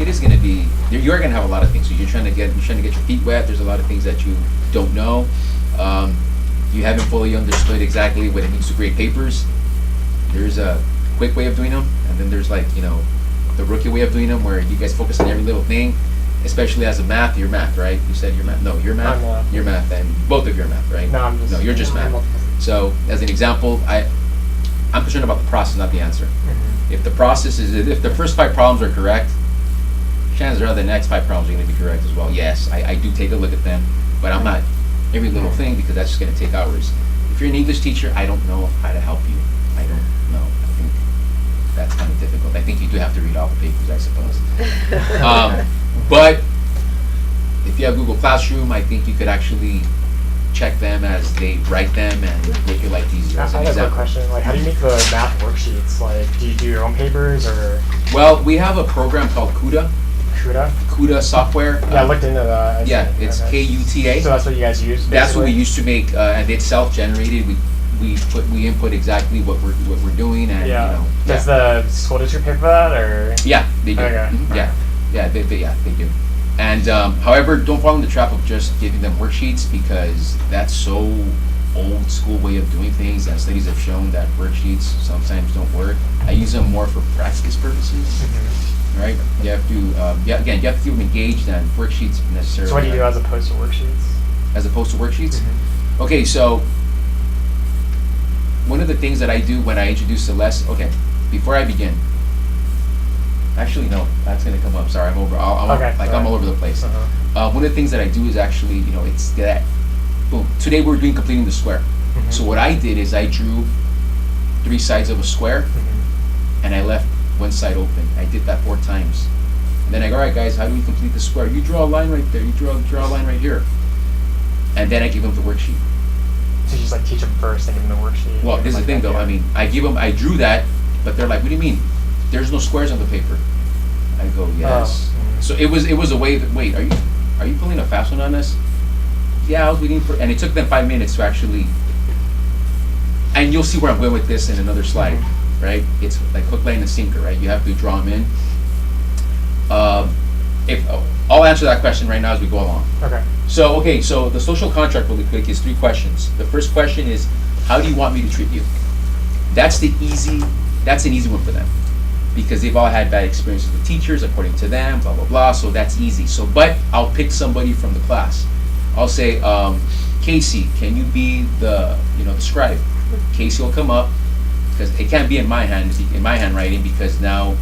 it is going to be. You're going to have a lot of things. So you're trying to get your feet wet. There's a lot of things that you don't know. You haven't fully understood exactly what it means to grade papers. There's a quick way of doing them, and then there's the rookie way of doing them, where you guys focus on every little thing. Especially as a math, your math, right? You said your math. No, your math. Your math, and both of your math, right? No, you're just math. So, as an example, I'm concerned about the process, not the answer. If the process if the first 5 problems are correct, chances are the next 5 problems are going to be correct as well. Yes, I do take a look at them, but I'm not every little thing, because that's just going to take hours. If you're an English teacher, I don't know how to help you. I don't know. I think that's kind of difficult. I think you do have to read all the papers, I suppose. But if you have Google Classroom, I think you could actually check them as they write them and make your life easier. I As an have a example. question. Like, how do you make the math worksheets? Like, do you do your own papers or Well, we have a program called CUDA, CUDA? CUDA software. Yeah, I looked into that. Yeah, it's KUTA. So that's what you guys use? That's what we basically? used to make, and it's self-generated. We input exactly what we're doing, and Yeah. you know. Does yeah. the school district pay for that, or? Yeah, they do. Okay. Mhm, yeah, they do. And however, don't fall in the trap of just giving them worksheets, because that's so old school way of doing things, and studies have shown that worksheets sometimes don't work. I use them more for practice purposes, Mhm. right? You have to, you have to keep them engaged, and worksheets necessarily. So what do you do as opposed to worksheets? As opposed to worksheets? Mhm. Okay, so one of the things that I do when I introduce Celeste, okay, before I begin, actually no, that's gonna come up. Sorry, I'm Okay, I'm all over the place. Uh-huh. One of the things that I do is actually, you know, it's that. Boom. Today we're doing completing the square. Mhm. So what I did is I drew 3 sides of a square, Mhm. and I left one side open. I did that 4 times. And then I go, all right, guys, how do we complete the square? You draw a line right there. You draw a line right here. And then I give them the worksheet. So you just like teach them first and give them the worksheet? Well, this is the like thing that, though. yeah. I mean, I drew that, but they're like, what do you mean? There's no squares on the paper. I go, yes. Oh. So it was a way that, wait, are you pulling a fast one on us? Yeah, I was waiting for, and it took them 5 minutes to actually, and you'll see where I'm going with this in another slide, right? It's like hook, line, and sinker, right? You have to draw them in. I'll answer that question right now as we go along. Okay. So the social contract really quick is 3 questions. The first question is, how do you want me to treat you? That's an easy one for them, because they've all had bad experiences with teachers according to them, blah, blah, blah, so that's easy. So, but I'll pick somebody from the class. I'll say, Casey, can you be the scribe? Casey will come up, because it can't be in my handwriting, because now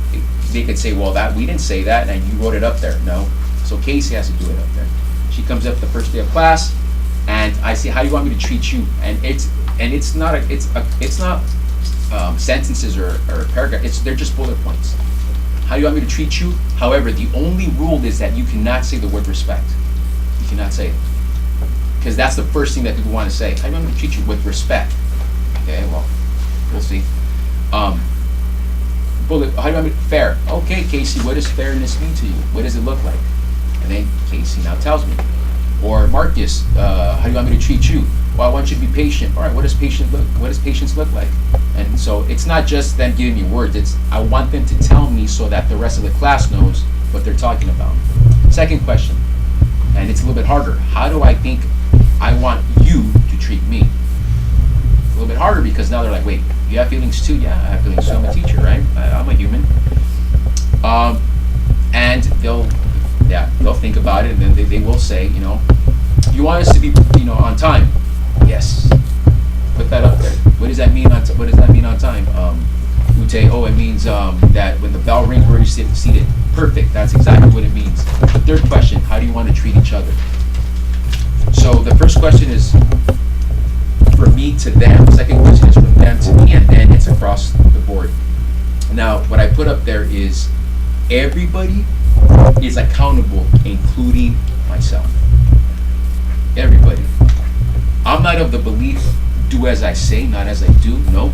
they could say, well, that we didn't say that, and you wrote it up there. No, so Casey has to do it up there. She comes up the first day of class, and I say, how do you want me to treat you? And it's not sentences or a paragraph. They're just bullet points. How do you want me to treat you? However, the only rule is that you cannot say the word respect. You cannot say it, because that's the first thing that people want to say. How do you want me to treat you with respect? Okay, well, we'll see. Bullet. How do you want me to, fair? Okay, Casey, what does fairness mean to you? What does it look like? And then Casey now tells me. Or Marcus, how do you want me to treat you? Well, I want you to be patient. All right, what does patience look like? And so it's not just them giving me words. It's I want them to tell me so that the rest of the class knows what they're talking about. Second question, and it's a little bit harder. How do I think I want you to treat me? A little bit harder, because now they're like, wait, you have feelings too? Yeah, I have feelings too. I'm a teacher, right? I'm a human. And they'll think about it, and then they will say, you want us to be, on time? Yes. Put that up there. What does that mean on time? Ute, it means that when the bell rings, we're seated. Perfect. That's exactly what it means. The third question: how do you want to treat each other? So the first question is from me to them. The second question is from them to me, and then it's across the board. Now, what I put up there is everybody is accountable, including myself. Everybody. I'm not of the belief, do as I say, not as I do. No.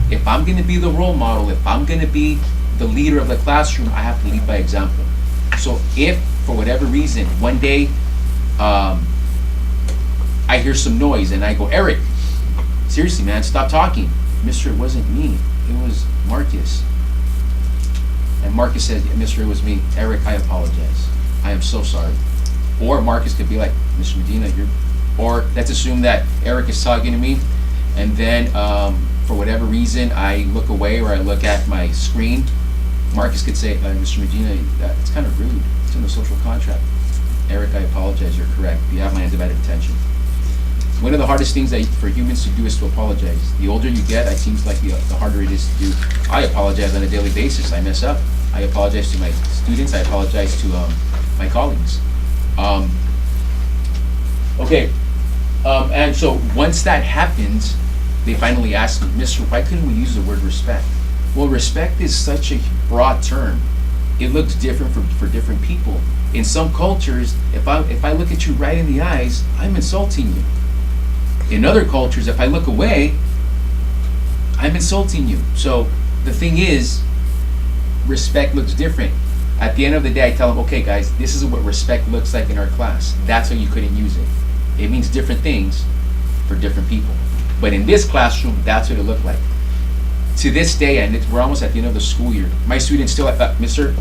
If I'm going to be the role model, if I'm going to be the leader of the classroom, I have to lead by example. So if, for whatever reason, one day I hear some noise and I go, Eric, seriously, man, stop talking. Mister, it wasn't me. It was Marcus. And Marcus says, yeah, Mister, it was me. Eric, I apologize. I am so sorry. Or Marcus could be like, Mr. Medina, or let's assume that Eric is talking to me, and then for whatever reason I look away or I look at my screen. Marcus could say, Mr. Medina, it's kind of rude. It's in the social contract. Eric, I apologize. You're correct. You have my undivided attention. One of the hardest things for humans to do is to apologize. The older you get, it seems like the harder it is to do. I apologize on a daily basis. I mess up. I apologize to my students. I apologize to my colleagues. Okay, And so once that happens, they finally asked me, Mister, why couldn't we use the word respect? Well, respect is such a broad term. It looks different for different people. In some cultures, if I look at you right in the eyes, I'm insulting you. In other cultures, if I look away, I'm insulting you. So the thing is, respect looks different. At the end of the day, I tell them, okay guys, this is what respect looks like in our class. That's how you couldn't use it. It means different things for different people. But in this classroom, that's what it looked like. To this day, and we're almost at the end of the school year, my students still, Mister,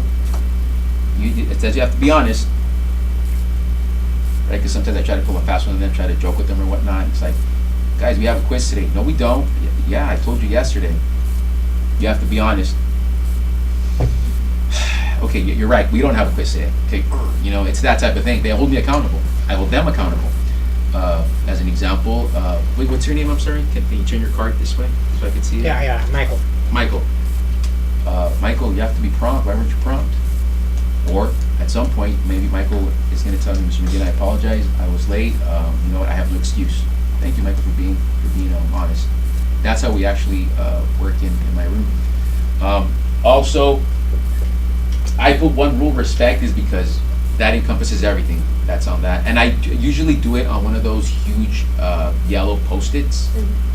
it says you have to be honest, right? Because sometimes I try to pull a fast one on them, try to joke with them or whatnot. It's like, guys, we have a quiz today. No, we don't. Yeah, I told you yesterday. You have to be honest. Okay, you're right. We don't have a quiz today. Okay, it's that type of thing. They hold me accountable. I hold them accountable. As an example, wait, what's your name? I'm sorry. Can you turn your card this way so I can see it? Yeah, Michael. Michael. Michael, you have to be prompt. Why weren't you prompt? Or at some point, maybe Michael is going to tell me, Mr. Medina, I apologize. I was late. You know what? I have no excuse. Thank you, Michael, for being honest. That's how we actually work in my room. Also, I put one rule: respect is because that encompasses everything that's on that. And I usually do it on one of those huge yellow Post-its,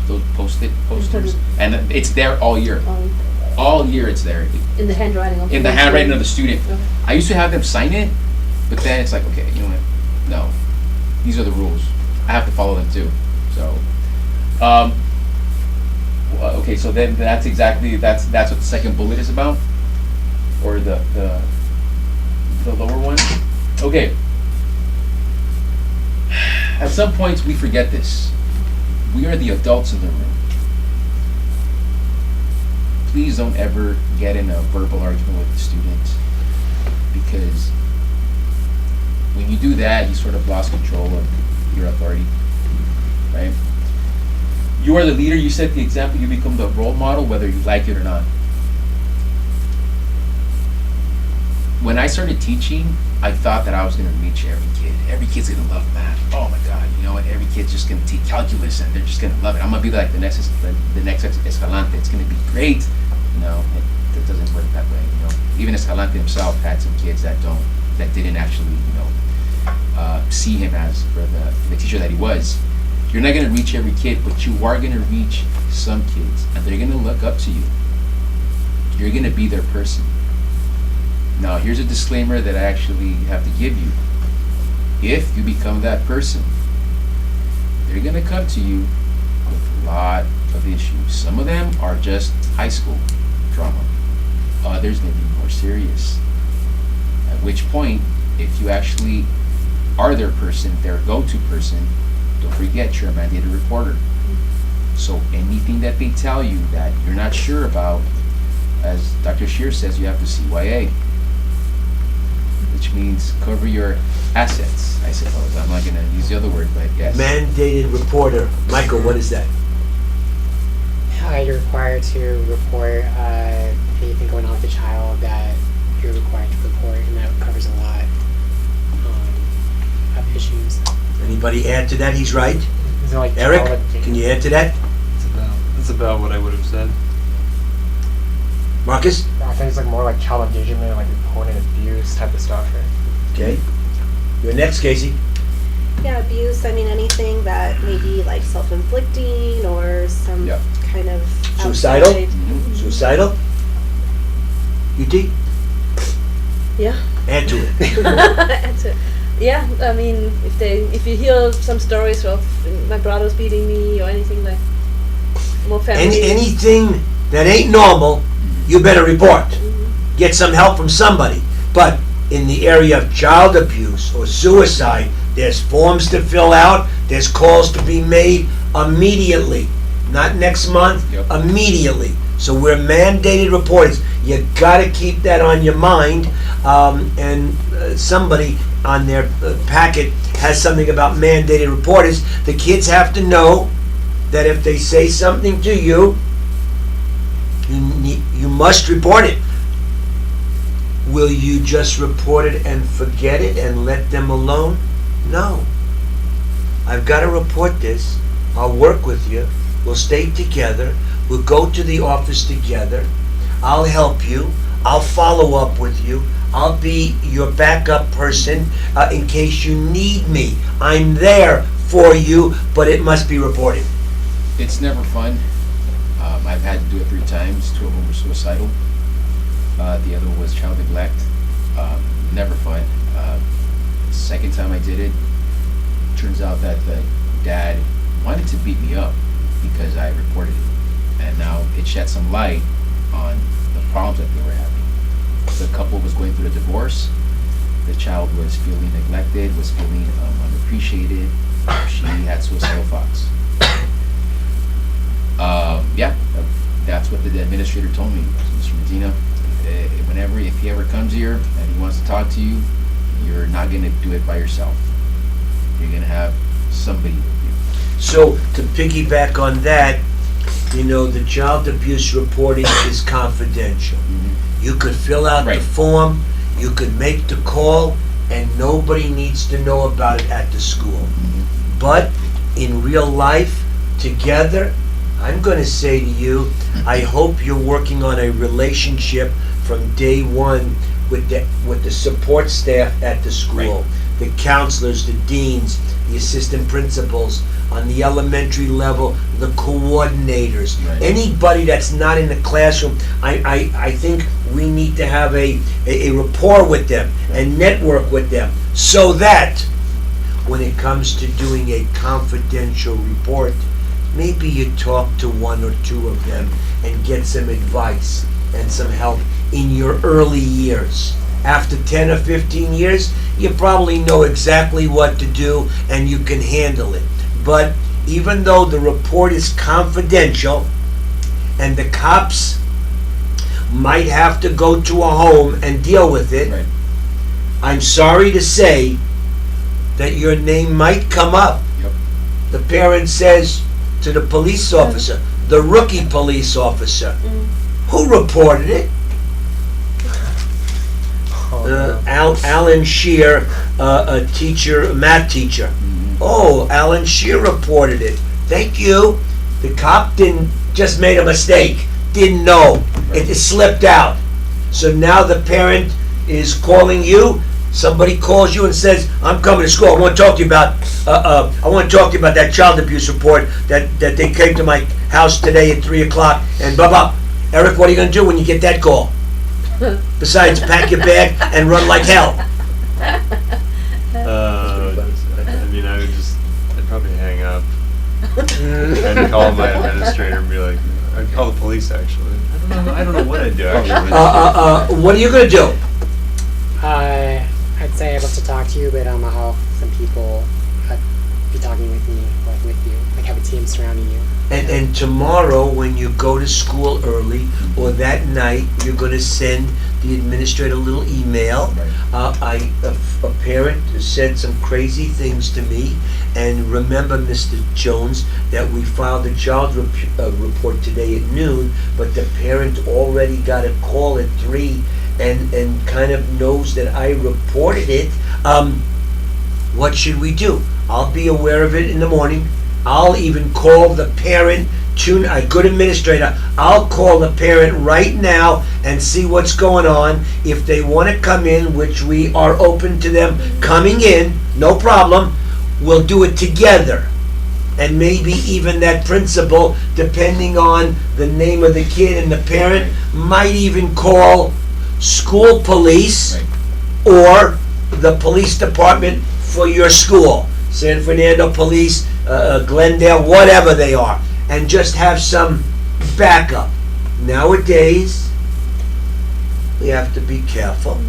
those Post-it posters. And it's there all year. All year it's there. In the handwriting of In the handwriting of the student. Okay. I used to have them sign it, but then it's like, okay, you know what? No. These are the rules. I have to follow them too. So, okay, so then that's what the second bullet is about? Or the lower one? Okay. At some points we forget this. We are the adults in the room. Please don't ever get in a verbal argument with the student, because when you do that, you sort of lost control of your authority, right? You are the leader, you set the example, you become the role model, whether you like it or not. When I started teaching, I thought that I was going to reach every kid. Every kid's going to love math. Oh my God, you know what? Every kid's just going to take calculus and they're just going to love it. I'm going to be like the next Escalante. It's going to be great. No, it doesn't work that way. You know, even Escalante himself had some kids that didn't actually, see him as for the teacher that he was. You're not going to reach every kid, but you are going to reach some kids, and they're going to look up to you. You're going to be their person. Now, here's a disclaimer that I actually have to give you. If you become that person, they're going to come to you with a lot of issues. Some of them are just high school drama. Others may be more serious. At which point, if you actually are their person, their go-to person, don't forget you're a mandated reporter. So anything that they tell you that you're not sure about, as Dr. Scher says, you have to CYA, which means cover your assets, I suppose. I'm not going to use the other word, but yes. Mandated reporter. Michael, what is that? You're required to report anything going on with the child that you're required to report, and that covers a lot of issues. Anybody add to that? He's right. Is it like Eric, can you add to that? That's about what I would have said. Marcus? I think it's like more like child engagement, like reporting abuse type of stuff, right? Okay. You're next, Casey. Yeah, abuse, I mean anything that may be like self-inflicting or some kind of Suicidal? outside- Suicidal? UT? Yeah. Add to it. Add to it. Yeah, I mean, if you hear some stories of my brother's beating me or anything like more family. Anything that ain't normal, you better report. Get some help from somebody. But in the area of child abuse or suicide, there's forms to fill out, there's calls to be made immediately. Not next month, immediately. So we're mandated reporters. You gotta keep that on your mind. And somebody on their packet has something about mandated reporters. The kids have to know that if they say something to you, you must report it. Will you just report it and forget it and let them alone? No. I've got to report this. I'll work with you. We'll stay together. We'll go to the office together. I'll help you. I'll follow up with you. I'll be your backup person in case you need me. I'm there for you, but it must be reported. It's never fun. I've had to do it 3 times. 2 of them were suicidal. The other was child neglect. Never fun. Second time I did it, turns out that the dad wanted to beat me up because I reported it. And now it shed some light on the problems that they were having. The couple was going through a divorce. The child was feeling neglected, was feeling unappreciated. She had suicidal thoughts. Yeah, that's what the administrator told me. Mr. Medina, if he ever comes here and he wants to talk to you, you're not going to do it by yourself. You're going to have somebody with you. So to piggyback on that, the child abuse reporting is confidential. Mm-hmm. You could fill out Right. the form, you could make the call, and nobody needs to know about it at the school. Mm-hmm. But in real life, together, I'm going to say to you, I hope you're working on a relationship from day one with the support staff at the school, the counselors, the deans, the assistant principals, on the elementary level, the coordinators, Right. anybody that's not in the classroom. I think we need to have a rapport with them and network with them so that when it comes to doing a confidential report, maybe you talk to 1 or 2 of them and get some advice and some help in your early years. After 10 or 15 years, you probably know exactly what to do and you can handle it. But even though the report is confidential and the cops might have to go to a home and deal with it, Right. I'm sorry to say that your name might come up. Yep. The parent says to the police officer, the rookie police officer, who reported it? Alan Scher, a teacher, a math teacher. Mm-hmm. Oh, Alan Scher reported it. Thank you. The cop didn't, just made a mistake. Didn't know. It slipped out. So now the parent is calling you. Somebody calls you and says, I'm coming to school. I want to talk to you about that child abuse report that they came to my house today at 3 o'clock and blah blah. Eric, what are you going to do when you get that call? Besides pack your bag and run like hell. I'd probably hang up and call my administrator and be like, I'd call the police actually. I don't know what I'd do actually. What are you going to do? I'd say I'd love to talk to you, but I don't know how some people be talking with me, like with you, like have a team surrounding you. And tomorrow, when you go to school early, or that night, you're going to send the administrator a little email. Right. A parent said some crazy things to me, and remember, Mr. Jones, that we filed a child report today at noon, but the parent already got a call at 3 and kind of knows that I reported it. What should we do? I'll be aware of it in the morning. I'll even call the parent, a good administrator. I'll call the parent right now and see what's going on. If they want to come in, which we are open to them coming in, no problem, we'll do it together. And maybe even that principal, depending on the name of the kid and the parent, might even call school police or the police department for your school. San Fernando Police, Glendale, whatever they are, and just have some backup. Nowadays, we have to be careful,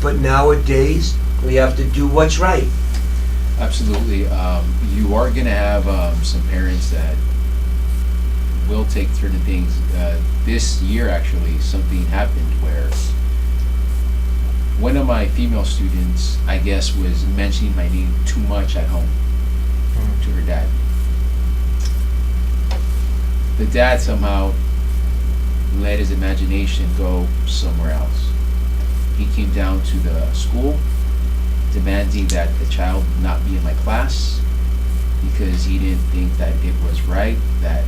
but nowadays, we have to do what's right. Absolutely. You are going to have some parents that will take certain things. This year, actually, something happened where one of my female students, I guess, was mentioning my name too much at home to her dad. The dad somehow let his imagination go somewhere else. He came down to the school demanding that the child not be in my class, because he didn't think that it was right that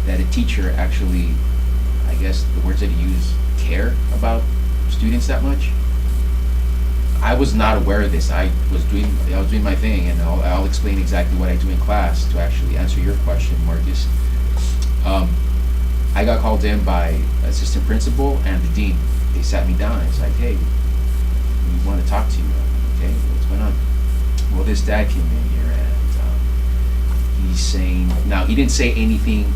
that a teacher actually, I guess the words that he used, care about students that much. I was not aware of this. I was doing my thing, and I'll explain exactly what I do in class to actually answer your question, Marcus. I got called in by assistant principal and the dean. They sat me down and it's like, hey, we want to talk to you. Okay, what's going on? Well, this dad came in here and he's saying, now he didn't say anything.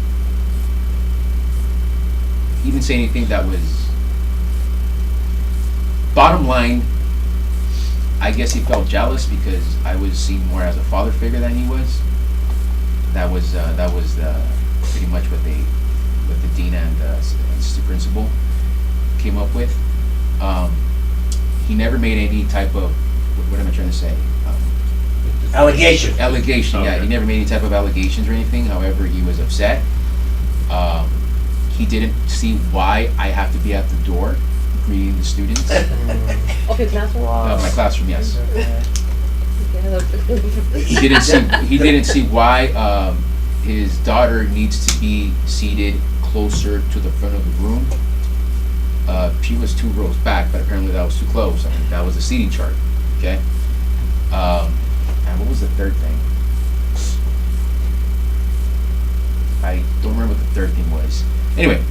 He didn't say anything that was, bottom line, I guess he felt jealous because I was seen more as a father figure than he was. That was pretty much what the dean and assistant principal came up with. He never made any type of, what am I trying to say? Allegation. Allegation, yeah. Okay. He never made any type of allegations or anything. However, he was upset. He didn't see why I have to be at the door greeting the students. Of your classroom? My classroom, yes. Okay. He didn't see why his daughter needs to be seated closer to the front of the room. She was 2 rows back, but apparently that was too close. I mean, that was the seating chart. Okay. And what was the third thing? I don't remember what the third thing was. Anyway,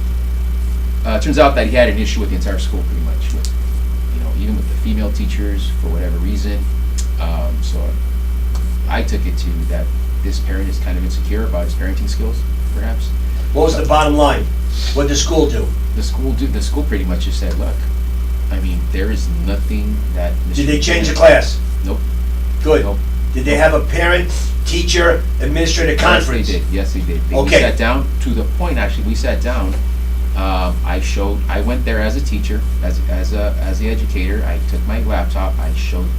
it turns out that he had an issue with the entire school, pretty much, with, even with the female teachers for whatever reason. So I took it to that this parent is kind of insecure about his parenting skills, perhaps. What was the bottom line? What did the school do? The school pretty much just said, look, I mean, there is nothing that. Did they change the class? Nope. Good. Nope. Did they have a parent, teacher, administrator conference? Yes, they did. We Okay. sat down, to the point, actually, we sat down. I went there as a teacher, as the educator. I took my laptop, I showed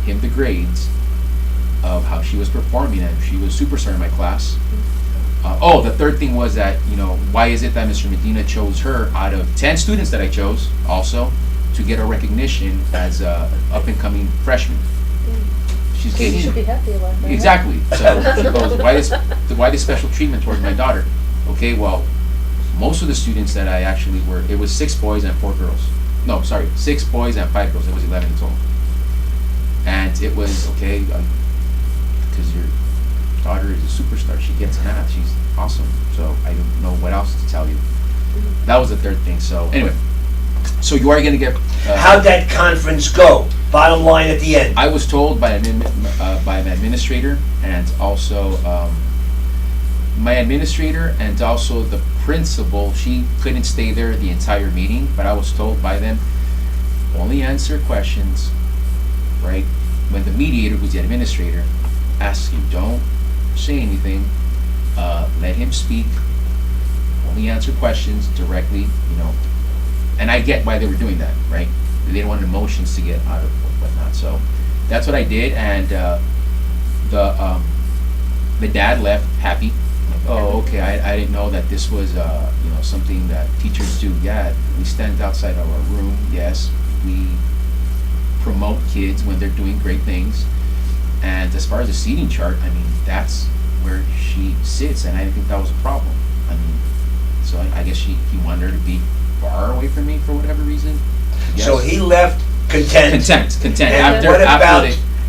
him the grades of how she was performing, and she was superstar in my class. The third thing was that, why is it that Mr. Medina chose her out of 10 students that I chose also to get a recognition as a up-and-coming freshman? She's You getting should be happy about that. exactly. So she goes, why this special treatment towards my daughter? Okay, well, most of the students that I actually it was 6 boys and 4 girls. No, sorry, 6 boys and 5 girls. It was 11 in total. And it was okay because your daughter is a superstar. She gets math. She's awesome. So I don't know what else to tell you. That was the third thing. So anyway, so you are going to get. How'd that conference go? Bottom line at the end. I was told by an administrator and also my administrator and also the principal. She couldn't stay there the entire meeting, but I was told by them, only answer questions, right? When the mediator, who's the administrator, asks you, don't say anything, let him speak, only answer questions directly, and I get why they were doing that, right? They didn't want emotions to get out of whatnot. So that's what I did, and the dad left happy. Like, oh, okay, I didn't know that this was something that teachers do. Yeah, we stand outside of our room. Yes, we promote kids when they're doing great things. And as far as the seating chart, I mean, that's where she sits, and I didn't think that was a problem. I mean, so I guess he wanted her to be far away from me for whatever reason. Yes. So he left content. Content.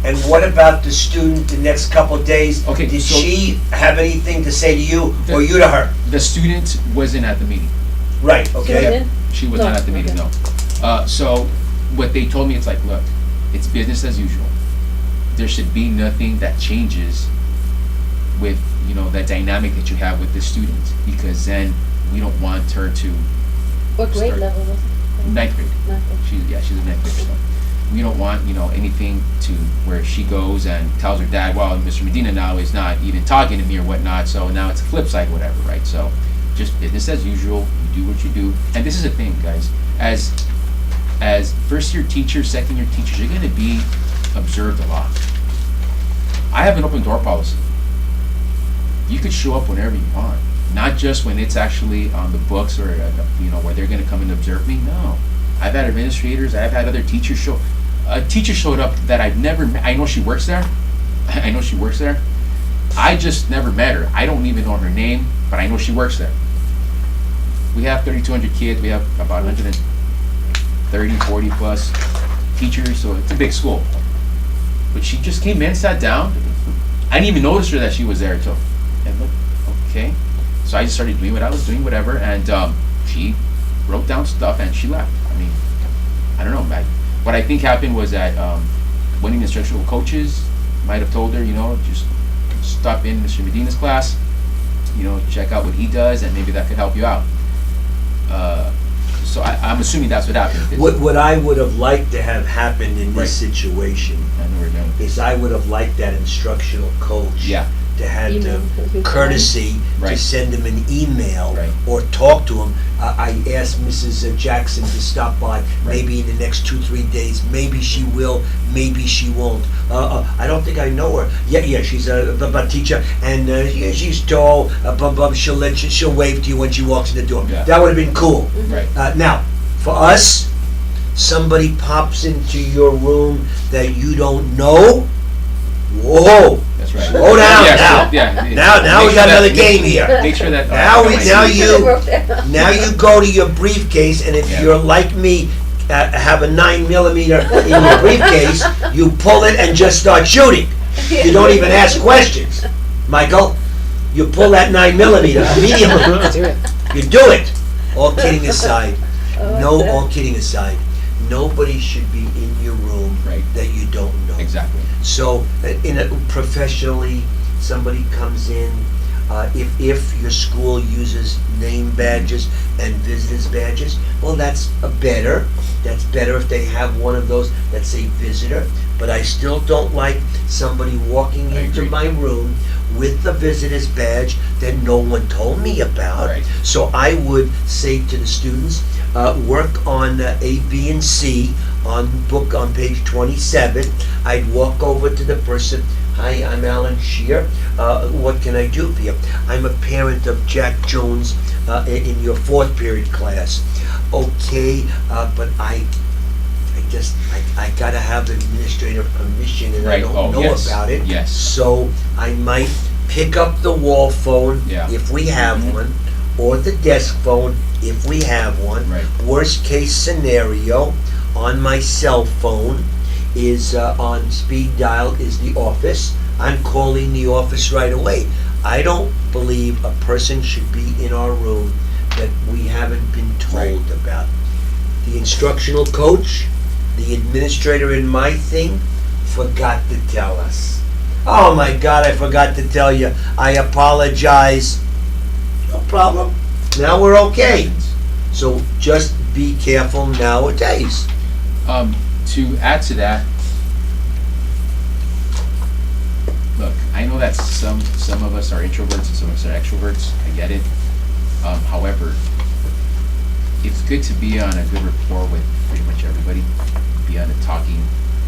And what about the student the next couple of days? Okay, Did so- she have anything to say to you or you to her? The student wasn't at the meeting. Right, She okay. was in? She was No, not at the meeting, okay. no. So what they told me, it's like, look, it's business as usual. There should be nothing that changes with, that dynamic that you have with the student, because then we don't want her to What grade Start. level was it? 9th grade. Ninth grade. She's a 9th grader, so we don't want, anything to where she goes and tells her dad, well, Mr. Medina now is not even talking to me or whatnot, so now it's a flip side, whatever, right? So just business as usual, you do what you do. And this is the thing, guys, as first year teachers, second year teachers, you're gonna be observed a lot. I have an open door policy. You could show up whenever you want, not just when it's actually on the books or where they're going to come and observe me. No, I've had administrators, I've had other teachers show. a teacher showed up that I've never met. I know she works there. I know she works there. I just never met her. I don't even know her name, but I know she works there. We have 3,200 kids. We have about 130, 40 plus teachers, so it's a big school. But she just came in, sat down. I didn't even notice her that she was there until, and look, okay. So I just started doing what I was doing, whatever, and she wrote down stuff and she left. I mean, I don't know. What I think happened was that one of the instructional coaches might have told her, just stop in Mr. Medina's class, check out what he does, and maybe that could help you out. So I'm assuming that's what happened. What I would have liked to have happened in this situation I know where you're going. is I would have liked that instructional coach Yeah. to have Email. the courtesy to Right. send him an email Right. or talk to him. I asked Mrs. Jackson to stop by maybe in the next 2-3 days. Maybe she will, maybe she won't. I don't think I know her. Yeah, she's a teacher, and she's tall. She'll wave to you when she walks in the door. Yeah. That would have been cool. Right. Now, for us, somebody pops into your room that you don't know. Whoa! That's right. Slow down Yeah, now. so, yeah. Now Make we sure got that- another make- game here. Make sure that. Now we- now you- Wrote that. Now you go to your briefcase, and if Yeah. you're like me, have a 9mm in your briefcase, you pull it and just start shooting. You don't even ask questions. Michael, you pull that 9mm immediately. Let's do it. You do it. All kidding aside, Oh, all kidding aside, nobody should be in your room Right. that you don't know. Exactly. So, professionally, somebody comes in, if your school uses name badges and visitors badges, well, that's better. That's better if they have one of those that say visitor. But I still don't like somebody walking I into agree. my room with the visitor's badge that no one told me about. Right. So I would say to the students, work on A, B, and C on page 27. I'd walk over to the person. Hi, I'm Alan Scher. What can I do for you? I'm a parent of Jack Jones in your 4th period class. Okay, but I gotta have administrative permission, and I Right. don't Oh, know yes. about it. Yes. So I might pick up the wall phone Yeah. if we have Mhm. one, or the desk phone if we have one. Right. Worst case scenario, on my cell phone is on speed dial is the office. I'm calling the office right away. I don't believe a person should be in our room that we haven't been told about. The instructional coach, the administrator in my thing, forgot to tell us. Oh my God, I forgot to tell you. I apologize. No problem. Now we're okay. So just be careful nowadays. To add to that, look, I know that some of us are introverts and some of us are extroverts. I get it. However, it's good to be on a good rapport with pretty much everybody. Be on a talking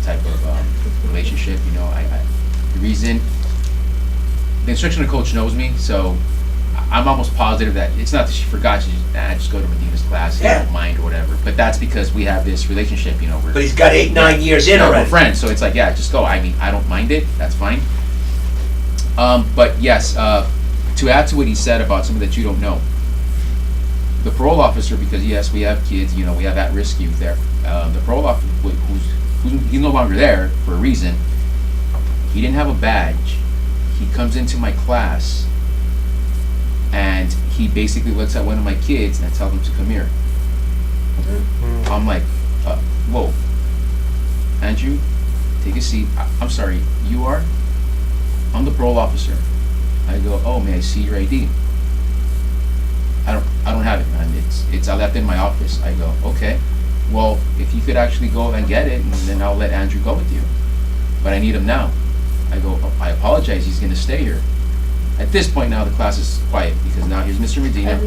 type of relationship. The reason the instructional coach knows me, so I'm almost positive that it's not that she forgot. She just go to Medina's class. Yeah. I don't mind or whatever. But that's because we have this relationship. We're But he's got 8-9 years in we're already. friends, so it's like, yeah, just go. I mean, I don't mind it. That's fine. But yes, to add to what he said about something that you don't know, the parole officer, because yes, we have kids, we have at-risk youth there. The parole officer, he's no longer there for a reason. He didn't have a badge. He comes into my class, and he basically looks at one of my kids and tells him to come here. I'm like, whoa, Andrew, take a seat. I'm sorry, you are? I'm the parole officer. I go, oh, may I see your ID? I don't have it, man. I left it in my office. I go, okay. Well, if you could actually go and get it, and then I'll let Andrew go with you. But I need him now. I go, oh, I apologize. He's gonna stay here. At this point now, the class is quiet because now here's Mr. Medina.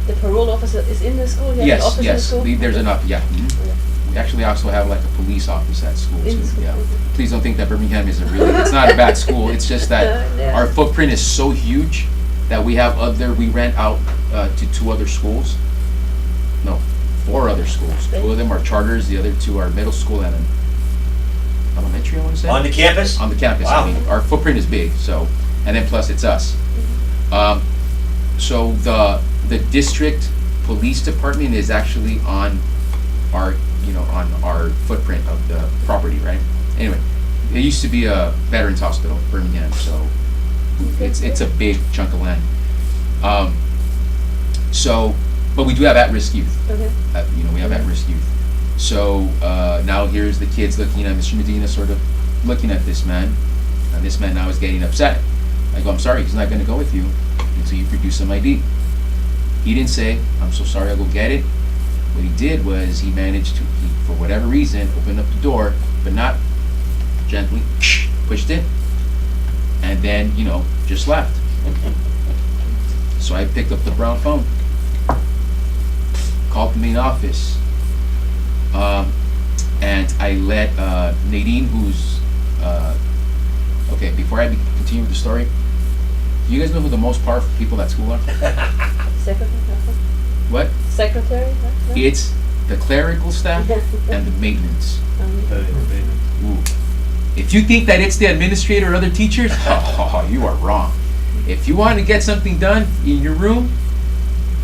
The parole officer is in the school? You have an office in the Yes. school? There's enough. Yeah. Mhm. We actually also have like a police office at school In too. school, Yeah. okay. Please don't think that Birmingham is it's not a bad school. It's just that Yeah. our footprint is so huge that we rent out to 2 other schools. No, 4 other schools. 2 of them are charters. The other 2 are middle school and Elementary, I want to say. On the campus? On the campus. Wow. I mean, our footprint is big, so, and then plus it's us. So the district police department is actually on our, on our footprint of the property, right? Anyway, it used to be a veterans hospital, Birmingham, so it's a big chunk of land. But we do have at-risk youth. Okay. We have at-risk youth. So now here's the kids looking at Mr. Medina, sort of looking at this man, and this man now is getting upset. I go, I'm sorry, he's not going to go with you until you produce some ID. He didn't say, I'm so sorry, I'll go get it. What he did was he managed to, for whatever reason, open up the door, but not gently, pushed it, and then, just left. So I picked up the brown phone, called the main office, and I let Nadine, who's, okay, before I continue with the story, you guys know who the most powerful people at school are? Secretary? What? Secretary? No? It's the clerical staff and the maintenance. Ooh. If you think that it's the administrator or other teachers, you are wrong. If you want to get something done in your room,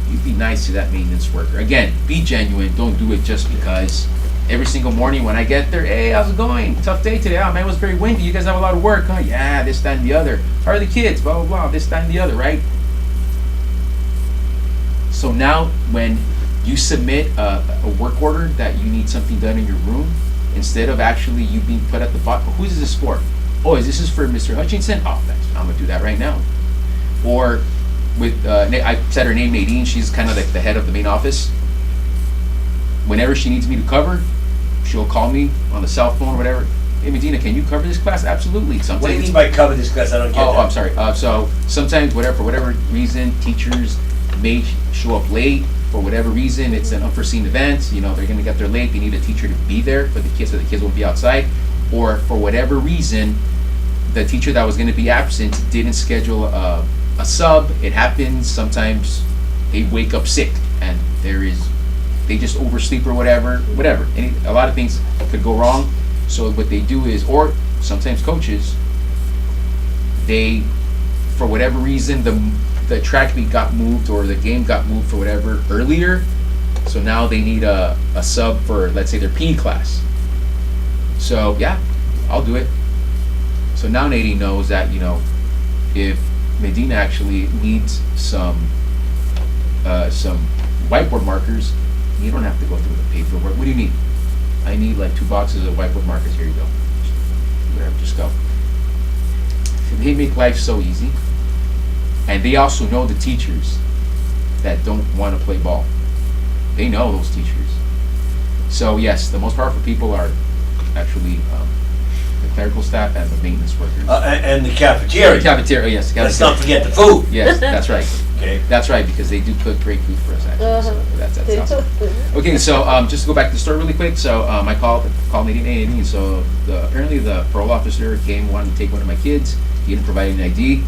you be nice to that maintenance worker. Again, be genuine. Don't do it just because. Every single morning when I get there, hey, how's it going? Tough day today. Oh, man, it was very windy. You guys have a lot of work, huh? Yeah, this, that, and the other. How are the kids? Blah, blah, blah. This, that, and the other, right? So now when you submit a work order that you need something done in your room, instead of actually you being put at the bottom, who's this for? Oh, is this for Mr. Hutchinson? Oh, thanks. I'm going to do that right now. Or with, I said her name, Nadine. She's kind of like the head of the main office. Whenever she needs me to cover, she'll call me on the cell phone or whatever. Hey, Medina, can you cover this class? Absolutely. Sometimes. What do you mean by cover this class? I don't get that. Oh, I'm sorry. So sometimes, for whatever reason, teachers may show up late for whatever reason. It's an unforeseen event. They're going to get there late. They need a teacher to be there for the kids, so the kids won't be outside. Or for whatever reason, the teacher that was going to be absent didn't schedule a sub. It happens. Sometimes they wake up sick, and they just oversleep or whatever. A lot of things could go wrong. So what they do is, or sometimes coaches, they, for whatever reason, the track meet got moved or the game got moved for whatever earlier. So now they need a sub for, let's say, their PE class. So yeah, I'll do it. So now Nadine knows that, if Medina actually needs some whiteboard markers, you don't have to go through the paperwork. What do you need? I need like 2 boxes of whiteboard markers. Here you go. Whatever, just go. They make life so easy. And they also know the teachers that don't want to play ball. They know those teachers. So yes, the most powerful people are actually the clerical staff and the maintenance workers. And the cafeteria. The cafeteria, yes. The Let's cafeteria. not forget the food. Yes, that's right. Okay. That's right, because they do cook great food for us, actually. So that's awesome. Okay, so just to go back to the story really quick. So I called Nadine. So apparently the parole officer wanted to take one of my kids. He didn't provide an ID.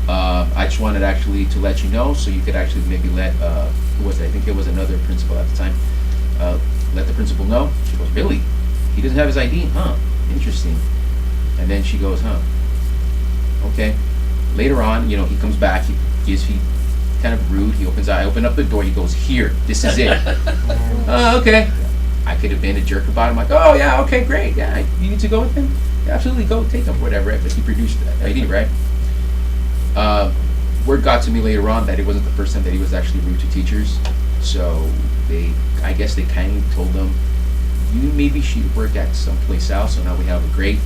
I just wanted actually to let you know, so you could actually maybe let who was it? I think it was another principal at the time. Let the principal know. She goes, really? He doesn't have his ID? Huh? Interesting. And then she goes, huh? Okay. Later on, he comes back. He kind of rude. He opens. I open up the door. He goes, here. This is it. Okay. I could have been a jerk about it. I'm like, oh yeah, okay, great. Yeah, you need to go with him. Yeah, absolutely, go take him, whatever. Right? But he produced that ID, right? Word got to me later on that it wasn't the first time that he was actually rude to teachers. So I guess they kind of told him, you maybe should work at someplace else. So now we have a great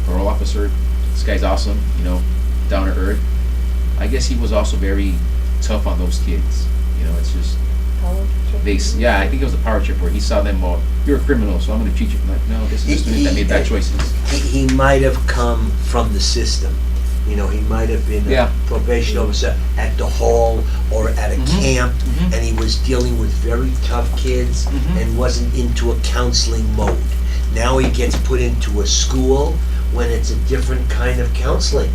parole officer. This guy's awesome, down to earth. I guess he was also very tough on those kids. It's just I think it was a power trip where he saw them, well, you're a criminal, so I'm going to treat you. I'm like, no, this is a student that made bad choices. He might have come from the system. He might have been a probation officer at the hall or at a camp, and he was dealing with very tough kids and wasn't into a counseling mode. Now he gets put into a school when it's a different kind of counseling.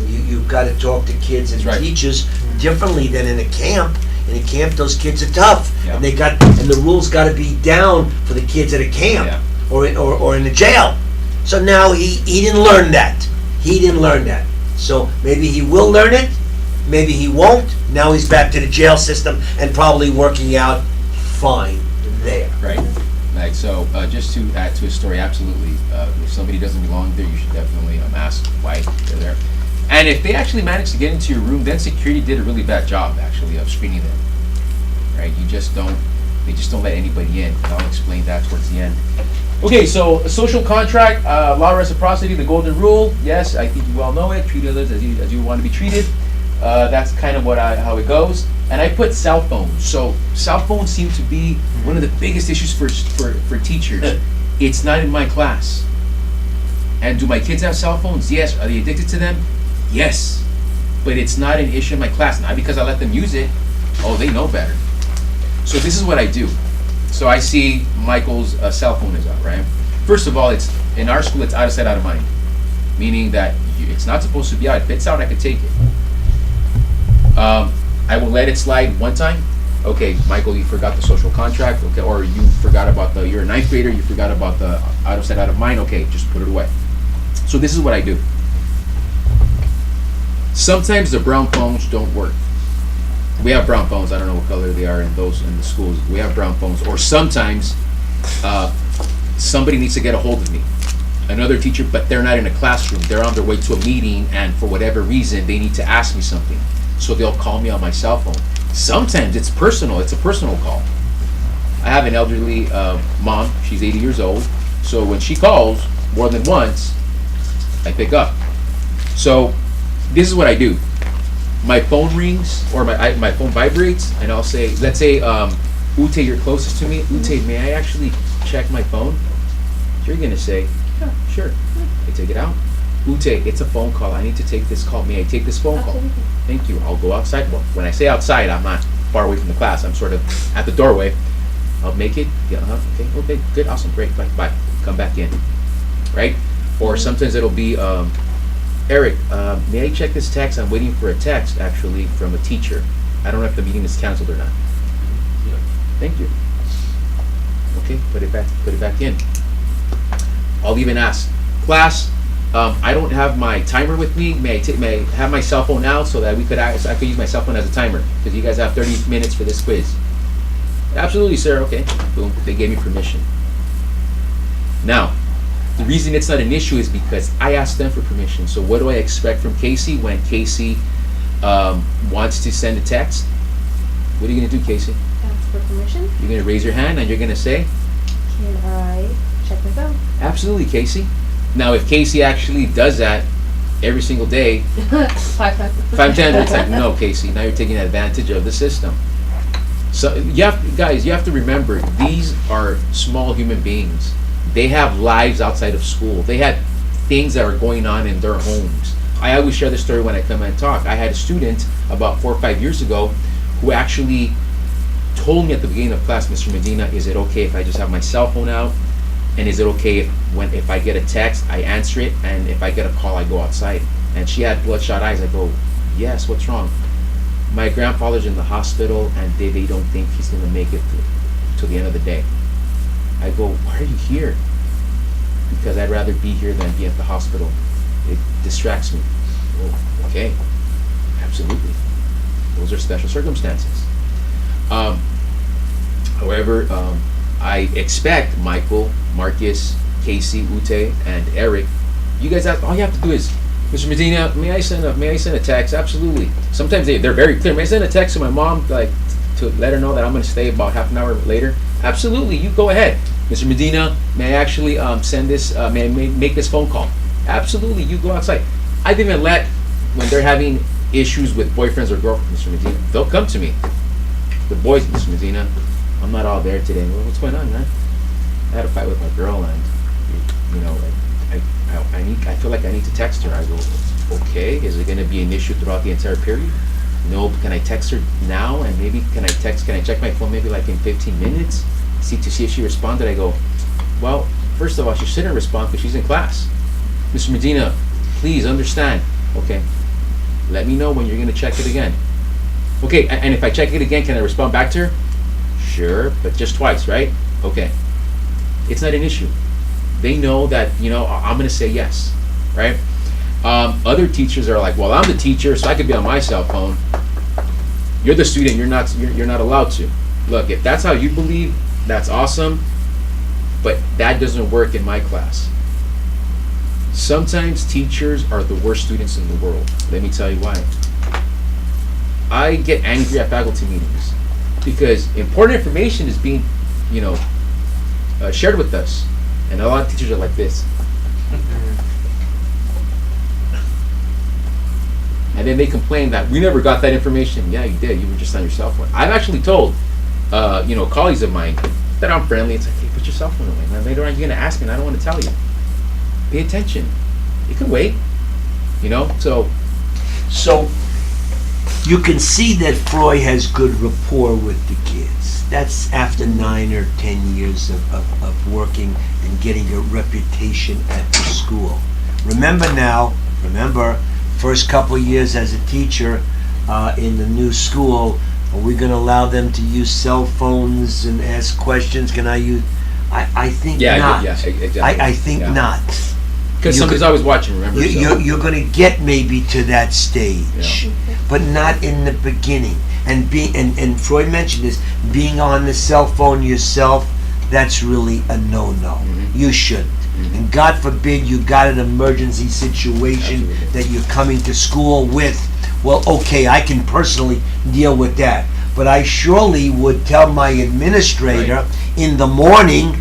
You've got to talk to kids and teachers differently than in a camp. In a camp, those kids are tough, and the rules got to be down for the kids at a camp or in a jail. So now he didn't learn that. He didn't learn that. So maybe he will learn it, maybe he won't. Now he's back to the jail system and probably working out fine there. Right. Like, so just to add to his story, absolutely. If somebody doesn't belong there, you should definitely ask why they're there. And if they actually manage to get into your room, then security did a really bad job, actually, of screening them. Right? They just don't let anybody in. And I'll explain that towards the end. Okay, so a social contract, law of reciprocity, the golden rule. Yes, I think you all know it. Treat others as you want to be treated. That's kind of how it goes. And I put cell phones. So cell phones seem to be one of the biggest issues for teachers. It's not in my class. And do my kids have cell phones? Yes. Are they addicted to them? Yes. But it's not an issue in my class. Not because I let them use it. Oh, they know better. So this is what I do. So I see Michael's cell phone is out, right? First of all, it's in our school, it's out of sight, out of mind. Meaning that it's not supposed to be out. If it's out, I can take it. I will let it slide one time. Okay, Michael, you forgot the social contract. Okay, or you forgot about you're a ninth grader, you forgot about the out of sight, out of mind. Okay, just put it away. So this is what I do. Sometimes the brown phones don't work. We have brown phones. I don't know what color they are in the schools. We have brown phones. Or sometimes somebody needs to get a hold of me. Another teacher, but they're not in a classroom. They're on their way to a meeting, and for whatever reason, they need to ask me something. So they'll call me on my cell phone. Sometimes it's personal. It's a personal call. I have an elderly mom. She's 80 years old. So when she calls more than once, I pick up. So this is what I do. My phone rings, or my phone vibrates, and I'll say, let's say, Ute, you're closest to me. Ute, may I actually check my phone? You're gonna say, yeah, sure. I take it out. Ute, it's a phone call. I need to take this call. May I take this phone call? Thank you. I'll go outside. Well, when I say outside, I'm not far away from the class. I'm sort of at the doorway. I'll make it. Yeah, okay, good, awesome, great, bye. Come back in, right? Or sometimes it'll be, Eric, may I check this text? I'm waiting for a text, actually, from a teacher. I don't know if the meeting is canceled or not. Yeah. Thank you. Okay, put it back in. I'll even ask, class, I don't have my timer with me. May I have my cell phone out so that I could use my cell phone as a timer, because you guys have 30 minutes for this quiz. Absolutely, sir. Okay, boom, they gave me permission. Now, the reason it's not an issue is because I asked them for permission. So what do I expect from Casey when Casey wants to send a text? What are you going to do, Casey? Ask for permission. You're going to raise your hand and you're going to say, Can I check my phone? absolutely, Casey. Now, if Casey actually does that every single day, 5 times. 5 times, it's like, no, Casey, now you're taking advantage of the system. So, you have to remember, these are small human beings. They have lives outside of school. They had things that are going on in their homes. I always share this story when I come and talk. I had a student about 4 or 5 years ago who actually told me at the beginning of class, Mr. Medina, is it okay if I just have my cell phone out? And is it okay if I get a text, I answer it, and if I get a call, I go outside? And she had bloodshot eyes. I go, yes, what's wrong? My grandfather's in the hospital, and they don't think he's going to make it to the end of the day. I go, why are you here? Because I'd rather be here than be at the hospital. It distracts me. Oh, okay, absolutely. Those are special circumstances. However, I expect Michael, Marcus, Casey, Ute, and Eric. You guys all you have to do is, Mr. Medina, may I send a text? Absolutely. Sometimes they're very clear. May I send a text to my mom, like, to let her know that I'm going to stay about half an hour later? Absolutely. You go ahead. Mr. Medina, may I actually send this? May I make this phone call? Absolutely. You go outside. I've even let, when they're having issues with boyfriends or girlfriends, Mr. Medina, they'll come to me. The boys, Mr. Medina, I'm not all there today. Well, what's going on, man? I had a fight with my girl, and I feel like I need to text her. I go, okay. Is it going to be an issue throughout the entire period? No. Can I text her now? And maybe can I check my phone maybe like in 15 minutes? To see if she responded. I go, well, first of all, she shouldn't respond because she's in class. Mr. Medina, please understand. Okay. Let me know when you're going to check it again. Okay. And if I check it again, can I respond back to her? Sure, but just twice, right? Okay. It's not an issue. They know that, I'm going to say yes, right? Other teachers are like, well, I'm the teacher, so I could be on my cell phone. You're the student, you're not allowed to. Look, if that's how you believe, that's awesome, but that doesn't work in my class. Sometimes teachers are the worst students in the world. Let me tell you why. I get angry at faculty meetings because important information is being, shared with us, and a lot of teachers are like this. And then they complain that we never got that information. Yeah, you did. You were just on your cell phone. I've actually told, colleagues of mine that I'm friendly. It's like, hey, put your cell phone away, man. Later on, you're gonna ask me, and I don't want to tell you. Pay attention. You can wait. So you can see that Freud has good rapport with the kids. That's after 9 or 10 years of working and getting a reputation at the school. Remember, first couple years as a teacher in the new school, are we going to allow them to use cell phones and ask questions? Can I use? I think not. Yeah, exactly. I think not. Because somebody's always watching, remember? You're going to get maybe to that stage, but not in the beginning. And Freud mentioned this, being on the cell phone yourself, that's really a no-no. Mm-hmm. You shouldn't. Mm-hmm. And God forbid you got an emergency situation Absolutely. that you're coming to school with. Well, okay, I can personally deal with that. But I surely would tell my administrator in the morning,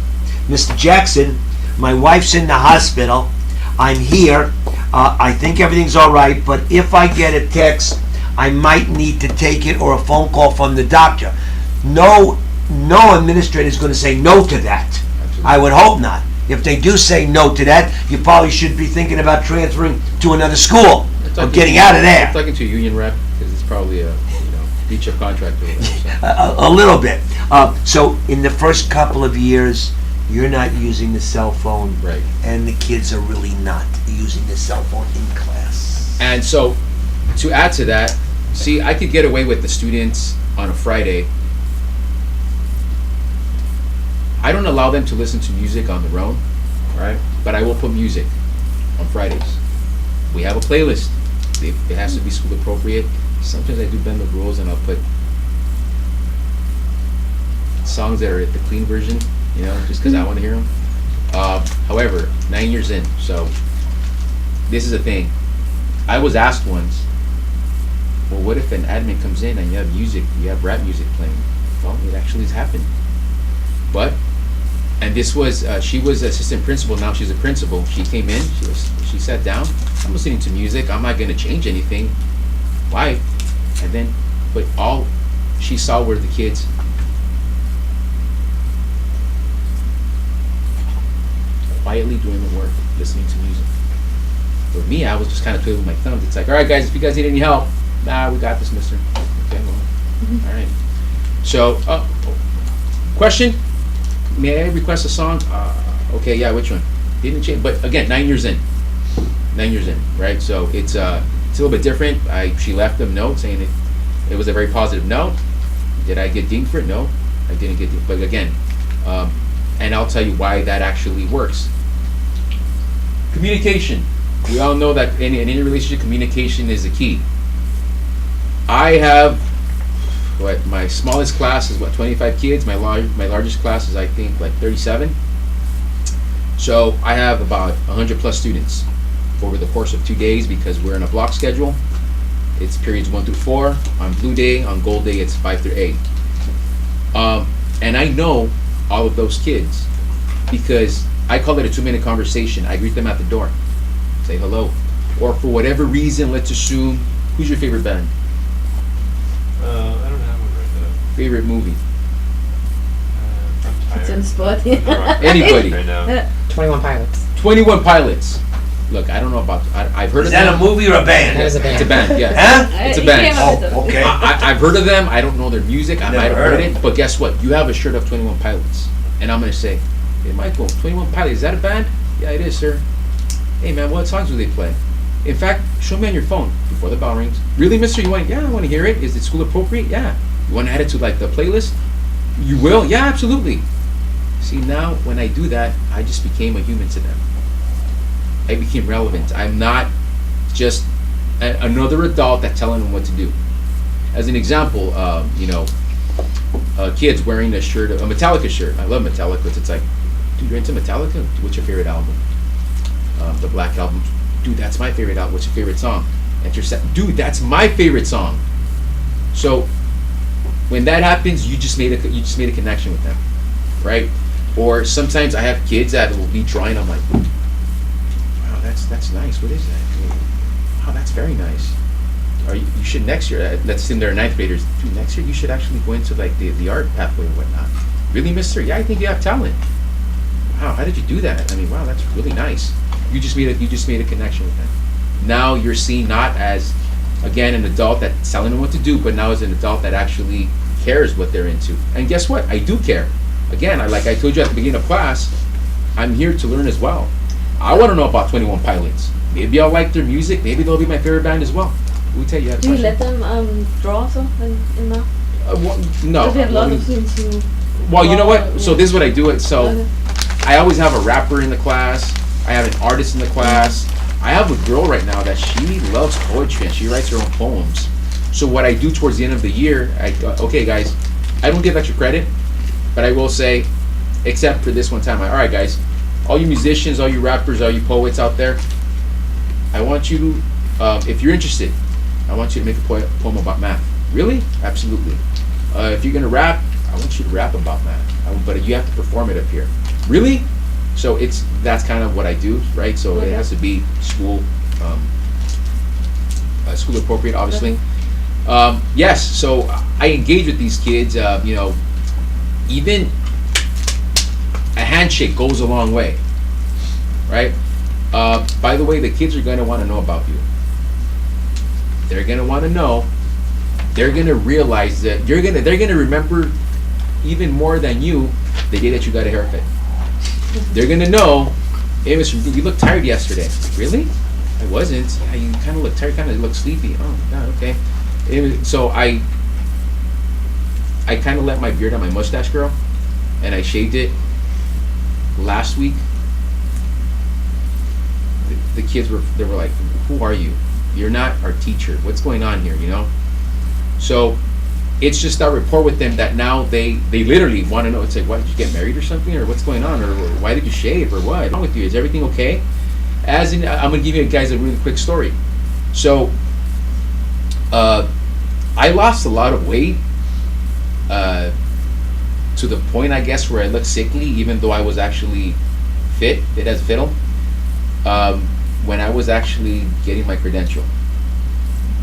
Mr. Jackson, my wife's in the hospital, I'm here, I think everything's all right, but if I get a text, I might need to take it, or a phone call from the doctor. No administrator is going to say no to that. Absolutely. I would hope not. If they do say no to that, you probably should be thinking about transferring to another school or getting out of there. Talking to a union rep, because it's probably a breach of contract or whatever. A little bit. So in the first couple of years, you're not using the cell phone, Right. and the kids are really not using the cell phone in class. And so, to add to that, see, I could get away with the students on a Friday. I don't allow them to listen to music on their own, right? But I will put music on Fridays. We have a playlist. It has to be school appropriate. Sometimes I do bend the rules and I'll put songs that are the clean version, just because I want to hear them. However, 9 years in, so this is the thing. I was asked once, well, what if an admin comes in and you have rap music playing? Well, it actually has happened. But, and this was, she was assistant principal, now she's a principal. She came in, she sat down, I'm listening to music, I'm not going to change anything. Why? And then, but all she saw were the kids quietly doing the work, listening to music. For me, I was just kind of twiddling my thumbs. It's like, all right, guys, if you guys need any help, we got this, mister. Okay, well, all right. So, question? May I request a song? Okay, yeah, which one? Didn't change, but again, 9 years in. 9 years in, right? So it's a little bit different. She left them note saying it was a very positive note. Did I get dinged for it? No, I didn't get dinged. But again, and I'll tell you why that actually works. Communication. We all know that in any relationship, communication is the key. I have my smallest class is 25 kids. My largest class is I think like 37. So I have about 100 plus students over the course of 2 days because we're in a block schedule. It's periods 1 through 4. On blue day, on gold day, it's 5 through 8. And I know all of those kids because I call it a 2-minute conversation. I greet them at the door, say hello, or for whatever reason, let's assume, who's your favorite band? I don't have one right now. Favorite movie? I'm tired. It's in spot. Anybody? Right now. 21 Pilots. 21 Pilots. Look, I don't know about. I've heard Is of that them. a movie or a band? That is a band. It's a band, yes. Huh? It's a He band. came up with Oh, it. okay. I've heard of them. I don't know their music. I Never might have heard heard of it. But guess what? You have a shirt of 21 Pilots. And I'm going to say, hey, Michael, 21 Pilots, is that a band? Yeah, it is, sir. Hey, man, what songs do they play? In fact, show me on your phone before the bell rings. Really, mister? You want? Yeah, I want to hear it. Is it school appropriate? Yeah. You want to add it to like the playlist? You will? Yeah, absolutely. See, now when I do that, I just became a human to them. I became relevant. I'm not just another adult that's telling them what to do. As an example, kids wearing a shirt, a Metallica shirt. I love Metallica. It's like, dude, you're into Metallica? What's your favorite album? The Black Album. Dude, that's my favorite album. What's your favorite song? Enter set. Dude, that's my favorite song. So when that happens, you just made a connection with them, right? Or sometimes I have kids that will be drawing. I'm like, wow, that's nice. What is that? Wow, that's very nice. Or you should next year. Let's assume they're ninth graders. Dude, next year you should actually go into like the art pathway and whatnot. Really, mister? Yeah, I think you have talent. Wow, how did you do that? I mean, wow, that's really nice. You just made a connection with them. Now you're seen not as, again, an adult that's telling them what to do, but now as an adult that actually cares what they're into. And guess what? I do care. Again, like I told you at the beginning of class, I'm here to learn as well. I want to know about 21 Pilots. Maybe I'll like their music. Maybe they'll be my favorite band as well. We tell you had a Do you question. let them draw so in math? No. Because we have a lot of students who. Well, you know what? draw, So yeah. this is what I do. So Okay. I always have a rapper in the class. I have an artist in the class. I have a girl right now that she loves poetry and she writes her own poems. So what I do towards the end of the year, okay guys, I don't give extra credit, but I will say, except for this one time, all right guys, all you musicians, all you rappers, all you poets out there, I want you to, if you're interested, I want you to make a poem about math. Really? Absolutely. If you're gonna rap, I want you to rap about math, but you have to perform it up here. Really? So that's kind of what I do, right? So it has to be school appropriate, obviously. Yes, so I engage with these kids. Even a handshake goes a long way, right? By the way, the kids are going to want to know about you. They're going to want to know. They're going to realize that they're going to remember even more than you the day that you got a haircut. They're going to know, hey, Mr. You looked tired yesterday. Really? I wasn't. Yeah, you kind of look tired, kind of look sleepy. Oh, my God, okay. So I kind of let my beard and my mustache grow, and I shaved it last week. The kids were like, who are you? You're not our teacher. What's going on here, you know? So it's just that rapport with them that now they literally want to know. It's like, why did you get married or something? Or what's going on? Or why did you shave? Or what? What's wrong with you? Is everything okay? I'm going to give you guys a really quick story. So I lost a lot of weight to the point, I guess, where I looked sickly, even though I was actually fit as a fiddle, when I was actually getting my credential.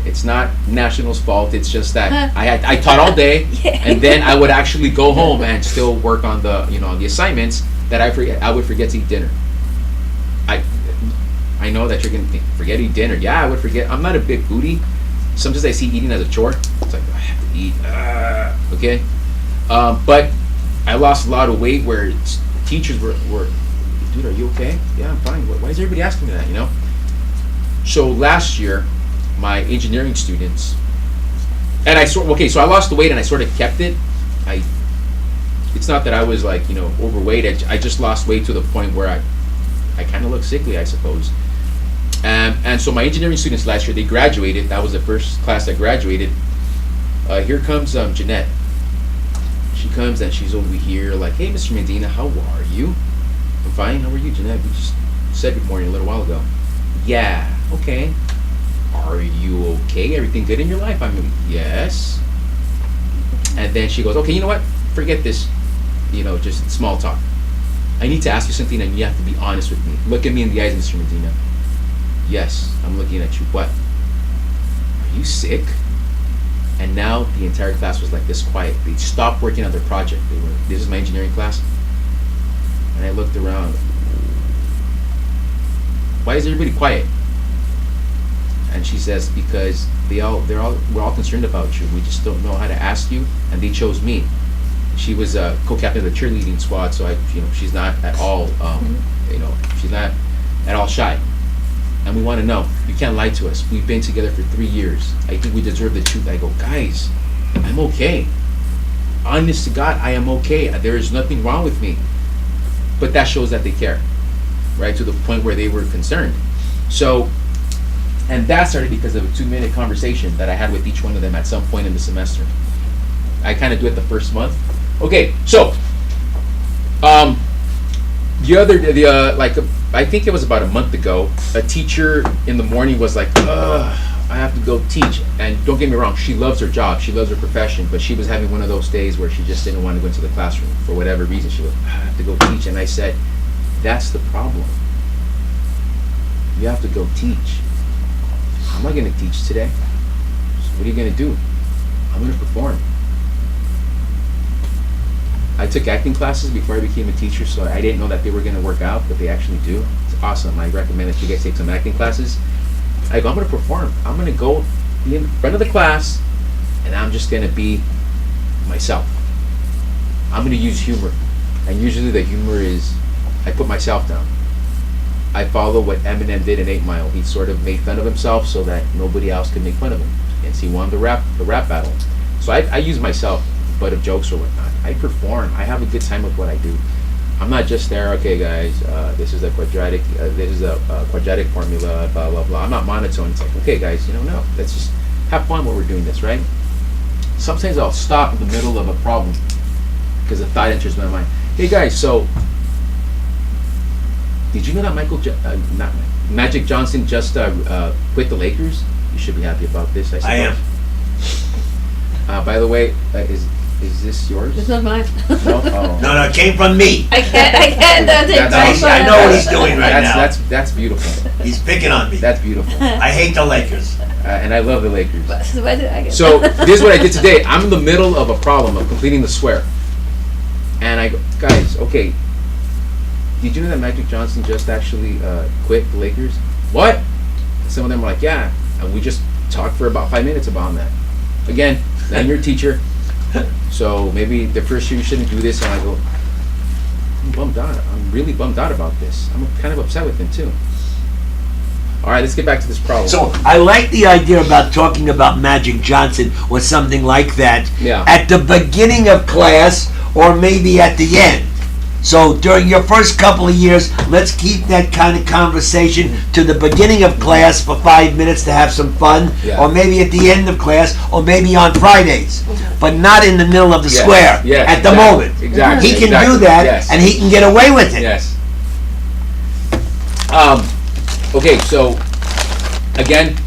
It's not National's fault. It's just that I taught all day, and then I would actually go home and still work on the the assignments that I would forget to eat dinner. I know that you're gonna think, forget to eat dinner. Yeah, I would forget. I'm not a big foodie. Sometimes I see eating as a chore. It's like, I have to eat. Okay, but I lost a lot of weight where teachers were, dude, are you okay? Yeah, I'm fine. Why is everybody asking me that? You know. So last year, my engineering students, and so I lost the weight and I sort of kept it. It's not that I was like overweight. I just lost weight to the point where I kind of look sickly, I suppose. And so my engineering students last year, they graduated. That was the first class that graduated. Here comes Jeanette. She comes and she's over here like, hey, Mr. Medina, how are you? I'm fine. How are you, Jeanette? We just said good morning a little while ago. Yeah. Okay. Are you okay? Everything good in your life? I mean, yes. And then she goes, okay, you know what? Forget this, just small talk. I need to ask you something and you have to be honest with me. Look at me in the eyes, Mr. Medina. Yes, I'm looking at you. What? Are you sick? And now the entire class was like this quiet. They stopped working on their project. This is my engineering class. And I looked around. Why is everybody quiet? And she says, because we're all concerned about you. We just don't know how to ask you, and they chose me. She was co-captain of the cheerleading squad, so she's not at all, she's not at all shy. And we want to know. You can't lie to us. We've been together for 3 years. I think we deserve the truth. I go, guys, I'm okay. Honest to God, I am okay. There is nothing wrong with me. but that shows that they care, right? To the point where they were concerned. So, and that started because of a 2-minute conversation that I had with each one of them at some point in the semester. I kind of do it the first month. Okay, so I think it was about a month ago, a teacher in the morning was like, ugh, I have to go teach. And don't get me wrong, she loves her job, she loves her profession, but she was having one of those days where she just didn't want to go into the classroom for whatever reason. She was, I have to go teach. And I said, that's the problem. You have to go teach. I'm not going to teach today. So what are you going to do? I'm going to perform. I took acting classes before I became a teacher, so I didn't know that they were going to work out, but they actually do. It's awesome. I recommend that you guys take some acting classes. I go, I'm going to perform. I'm going to go be in front of the class, and I'm just going to be myself. I'm going to use humor. And usually the humor is, I put myself down. I follow what Eminem did in 8 Mile. He sort of made fun of himself so that nobody else could make fun of him. And so he won the rap battle. So I use myself, butt of jokes or whatnot. I perform. I have a good time with what I do. I'm not just there, okay guys, this is a quadratic formula, blah, blah, blah. I'm not monotone. It's like, okay guys, no, let's just have fun while we're doing this, right? Sometimes I'll stop in the middle of a problem because a thought enters my mind. Hey guys, so did you know that Magic Johnson just quit the Lakers? You should be happy about this, I suppose. I am. By the way, is this yours? It's not mine. No? Oh. No, it came from me. I can't take That's- my I know what he's doing right now. That's beautiful. He's picking on me. That's beautiful. I hate the Lakers. And I love the Lakers. Why did I get So this is what I did today. I'm in the middle of a problem of completing the square. And I go, guys, okay, did you know that Magic Johnson just actually quit the Lakers? What? Some of them were like, yeah. And we just talked for about 5 minutes about that. Again, I'm your teacher. So maybe the first year you shouldn't do this. And I go, I'm bummed out. I'm really bummed out about this. I'm kind of upset with him too. All right, let's get back to this problem. So I like the idea about talking about Magic Johnson or something like that Yeah. at the beginning of class or maybe at the end. So during your first couple of years, let's keep that kind of conversation to the beginning of class for 5 minutes to have some fun, Yeah. or maybe at the end of class, or maybe on Fridays, but not in the middle of the Yes, square yes, at the exactly, moment. exactly, He can exactly, do that, yes. and he can get away with it. Yes. Okay, so again,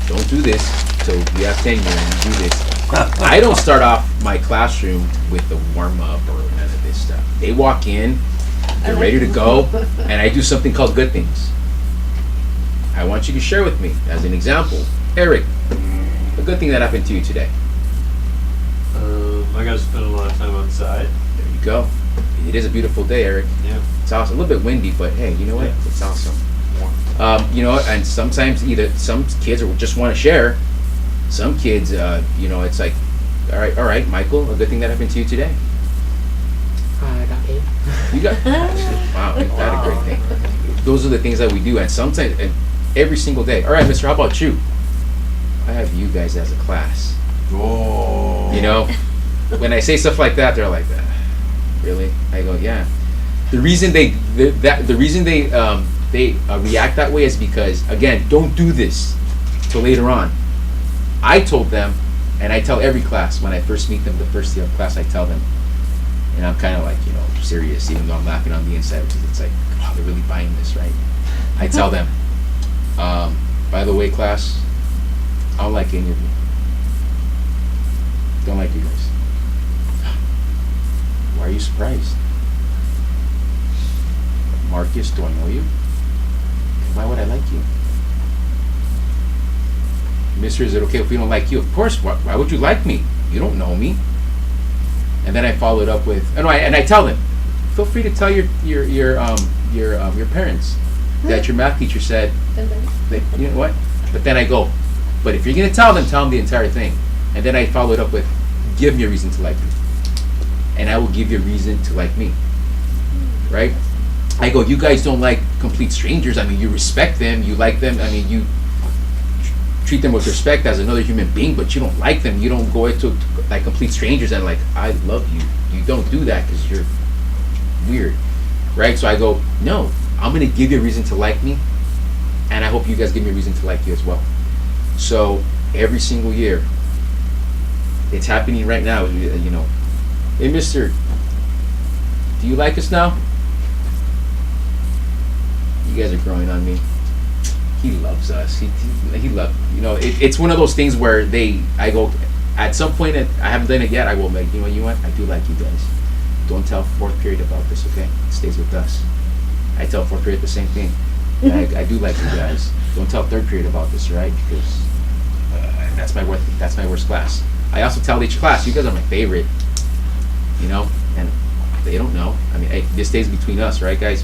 don't do this. So you have tenure and you do this. I don't start off my classroom with the warm up or none of this stuff. They walk in, they're ready to go, and I do something called good things. I want you to share with me, as an example, Eric, a good thing that happened to you today. I got to spend a lot of time outside. There you go. It is a beautiful day, Eric. Yeah. It's awesome. A little bit windy, but hey, you know what? Yeah. It's awesome. And sometimes either some kids just want to share. Some kids, it's like, all right, Michael, a good thing that happened to you today. I got paid. You got, wow, you had a great thing. Those are the things that we do, and sometimes, and every single day. All right, mister, how about you? I have you guys as a class. Oh. When I say stuff like that, they're like, really? I go, yeah. The reason they react that way is because, again, don't do this till later on. I told them, and I tell every class when I first meet them, the first day of class, I tell them, and I'm kind of like, serious, even though I'm laughing on the inside, because it's like, wow, they're really buying this, right? I tell them, by the way, class, I don't like any of you. Don't like you guys. Why are you surprised? Marcus, do I know you? Why would I like you? Mister, is it okay if we don't like you? Of course. Why would you like me? You don't know me. And then I followed up with, and I tell them, feel free to tell your parents that your math teacher said, you know what? But then I go, but if you're gonna tell them the entire thing. And then I followed up with, give me a reason to like me, and I will give you a reason to like me. Right? I go, you guys don't like complete strangers. I mean, you respect them, you like them. I mean, you treat them with respect as another human being, but you don't like them. You don't go into like complete strangers and like, I love you. You don't do that because you're weird. right? So I go, no, I'm gonna give you a reason to like me, and I hope you guys give me a reason to like you as well. So every single year, it's happening right now. You know, hey, Mister, do you like us now? You guys are growing on me. He loves us. He loves. You know, it's one of those things where I go, at some point, I haven't done it yet. I will make, you know what? I do like you guys. Don't tell fourth period about this, okay? It stays with us. I tell fourth period the same thing. I do like you guys. Don't tell third period about this, right? Because that's my worst class. I also tell each class, you guys are my favorite. You know, and they don't know. I mean, hey, this stays between us, right, guys?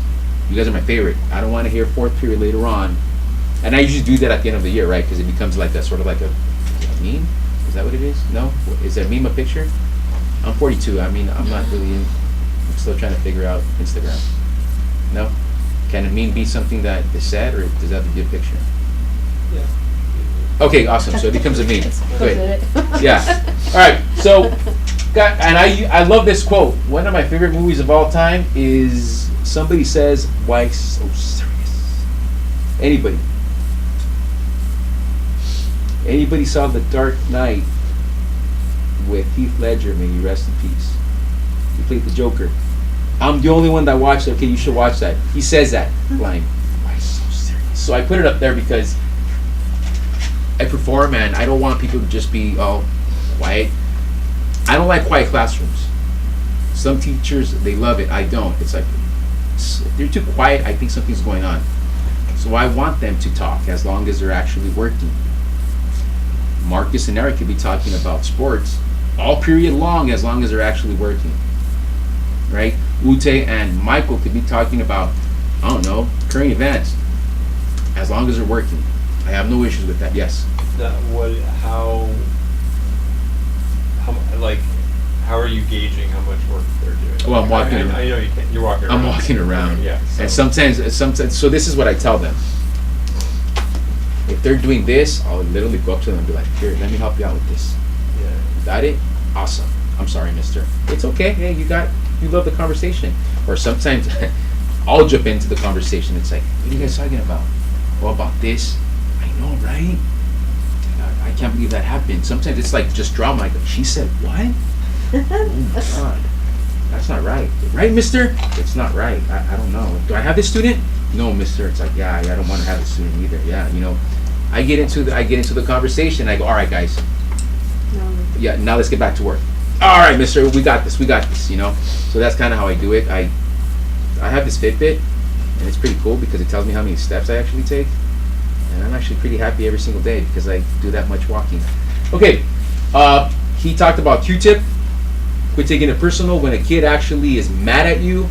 You guys are my favorite. I don't want to hear fourth period later on. And I usually do that at the end of the year, right? Because it becomes like a sort of like a meme. Is that what it is? No? Is that meme a picture? I'm 42. I mean, I'm not really I'm still trying to figure out Instagram. No? Can a meme be something that is said, or does that have to be a picture? Yeah. Okay, awesome. So it becomes a meme. Good. Yeah. All right. So, and I love this quote. One of my favorite movies of all time is somebody says, "Why so serious?" Anybody? Anybody saw The Dark Knight with Heath Ledger? May he rest in peace. He played the Joker. I'm the only one that watched it. Okay, you should watch that. He says that line. Why so serious? So I put it up there because I perform and I don't want people to just be all quiet. I don't like quiet classrooms. Some teachers, they love it. I don't. It's like, if they're too quiet, I think something's going on. So I want them to talk as long as they're actually working. Marcus and Eric could be talking about sports all period long as they're actually working. Right? Ute and Michael could be talking about, I don't know, current events as long as they're working. I have no issues with that. Yes. How are you gauging how much work they're doing? Well, I'm walking around. I know you can't. You're walking around. I'm walking around. Yeah. And sometimes, so this is what I tell them. If they're doing this, I'll literally go up to them and be like, here, let me help you out with this. Yeah. Got it? Awesome. I'm sorry, mister. It's okay. Hey, you love the conversation. Or sometimes I'll jump into the conversation. It's like, what are you guys talking about? Well, about this. I know, right? I can't believe that happened. Sometimes it's like just drama. I go, she said what? Oh my God. That's not right. Right, mister? It's not right. I don't know. Do I have this student? No, mister. It's like, yeah, I don't want to have this student either. Yeah, you know. I get into the conversation. I go, all right, guys. Yeah, now let's get back to work. All right, mister, we got this, you know. So that's kind of how I do it. I have this Fitbit, and it's pretty cool because it tells me how many steps I actually take. And I'm actually pretty happy every single day because I do that much walking. Okay, he talked about Q-tip. Quit taking it personal when a kid actually is mad at you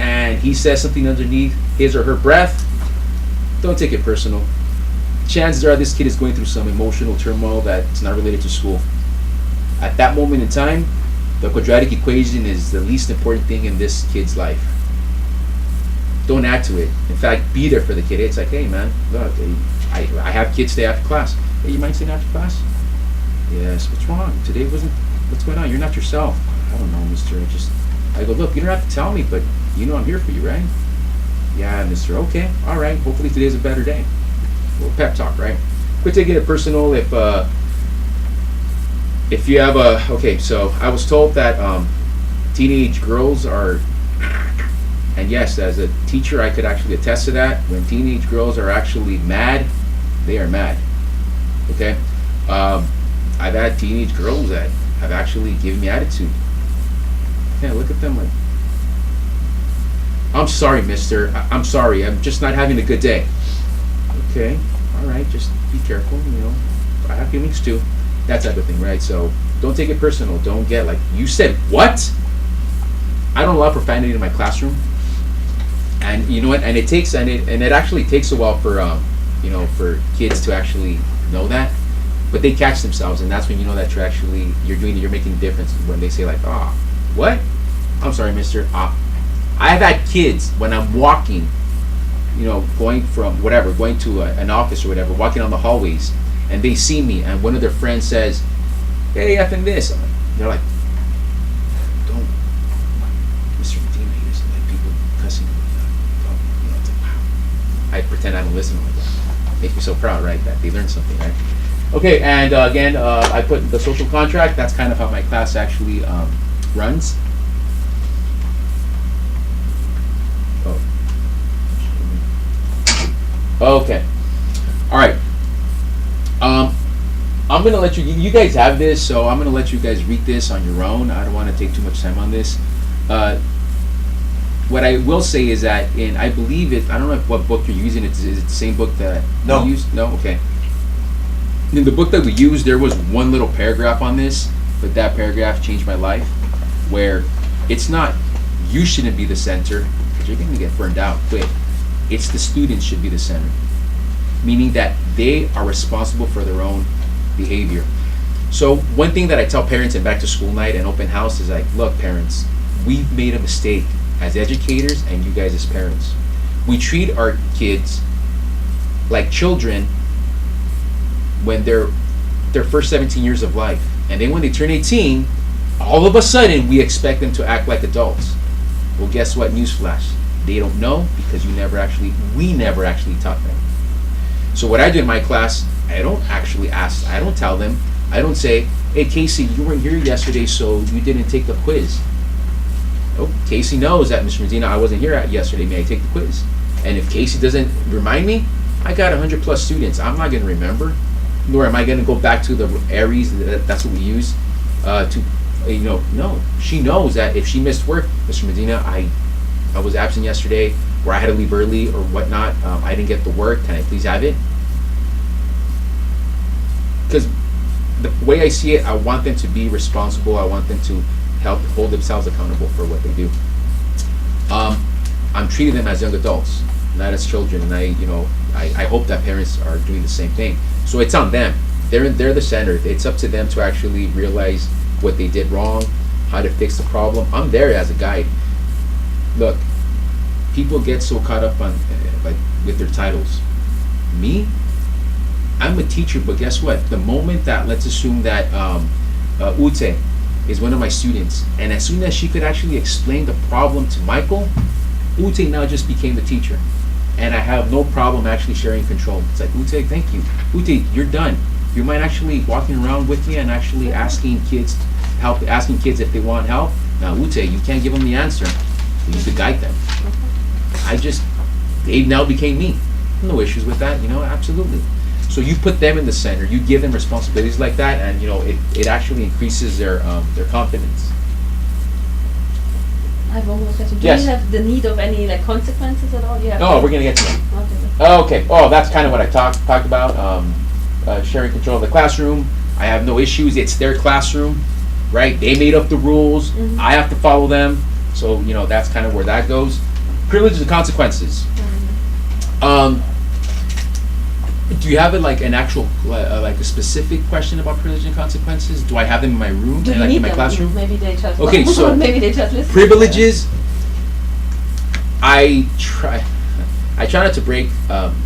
and he says something underneath his or her breath. Don't take it personal. Chances are this kid is going through some emotional turmoil that's not related to school. At that moment in time, the quadratic equation is the least important thing in this kid's life. Don't add to it. In fact, be there for the kid. It's like, hey man, look, I have kids stay after class. Hey, you mind staying after class? Yes, what's wrong? What's going on? You're not yourself. I don't know, mister. I go, look, you don't have to tell me, but you know I'm here for you, right? Yeah, mister. Okay, all right. Hopefully today's a better day. A little pep talk, right? Quit taking it personal if you have okay, so I was told that teenage girls are, and yes, as a teacher I could actually attest to that, when teenage girls are actually mad, they are mad. Okay? I've had teenage girls that have actually given me attitude. Yeah, look at them like, I'm sorry, mister. I'm sorry. I'm just not having a good day. Okay. All right. Just be careful. You know, I have feelings too. That type of thing, right? So don't take it personal. Don't get like, you said what? I don't allow profanity in my classroom. And you know what? And it actually takes a while for for kids to actually know that. But they catch themselves, and that's when you know that you're making a difference. When they say like, what? I'm sorry, mister. I've had kids when I'm walking, going to an office or whatever, walking on the hallways, and they see me, and one of their friends says, hey, F and this. They're like, don't, Mr. Medina, he doesn't like people cussing. I pretend I don't listen like that. Makes me so proud, right? That they learned something, right? Okay, and again, I put the social contract. That's kind of how my class actually runs. Oh. Okay. All right. I'm gonna let you guys have this, so I'm gonna let you guys read this on your own. I don't want to take too much time on this. What I will say is that I believe I don't know what book you're using. Is it the same book that No. you used? No? Okay. In the book that we used, there was one little paragraph on this, but that paragraph changed my life, where it's not, you shouldn't be the center, because you're gonna get burned out quick. It's the students should be the center. Meaning that they are responsible for their own behavior. So one thing that I tell parents in back to school night and open house is like, look parents, we've made a mistake as educators and you guys as parents. We treat our kids like children when they're their first 17 years of life. And then when they turn 18, all of a sudden we expect them to act like adults. Well, guess what? Newsflash. They don't know because we never actually taught them. So what I do in my class, I don't actually ask, I don't tell them, I don't say, hey Casey, you weren't here yesterday so you didn't take the quiz. Oh, Casey knows that, Mr. Medina, I wasn't here yesterday, may I take the quiz? And if Casey doesn't remind me, I got 100 plus students, I'm not gonna remember, nor am I gonna go back to the Aries, that's what we use, no, she knows that if she missed work, Mr. Medina, I was absent yesterday, or I had to leave early or whatnot, I didn't get the work, can I please have it? Because the way I see it, I want them to be responsible, I want them to help hold themselves accountable for what they do. I'm treating them as young adults, not as children, and I hope that parents are doing the same thing. So it's on them. They're the center. It's up to them to actually realize what they did wrong, how to fix the problem. I'm there as a guide. Look, people get so caught up on with their titles. Me, I'm a teacher, but guess what? The moment that, let's assume that Ute is one of my students, and as soon as she could actually explain the problem to Michael, Ute now just became the teacher. And I have no problem actually sharing control. It's like, Ute, thank you. Ute, you're done. You mind actually walking around with me and actually asking kids if they want help? Now, Ute, you can't give them the answer. You need to guide them. They now became me. No issues with that, absolutely. So you put them in the center, you give them responsibilities like that, and it actually increases their confidence. I have one more question. Do Yes. you have the need of any consequences at all? We're gonna get to that. Okay. Okay. Oh, that's kind of what I talked about. Sharing control of the classroom. I have no issues. It's their classroom, right? They made up the rules. Mhm. I have to follow them. So that's kind of where that goes. Privileges and consequences. Do you have an actual a specific question about privileges and consequences? Do I have them in my room Do you in need my them? classroom? Maybe they just Okay, so maybe they just listen. Privileges. I try not to break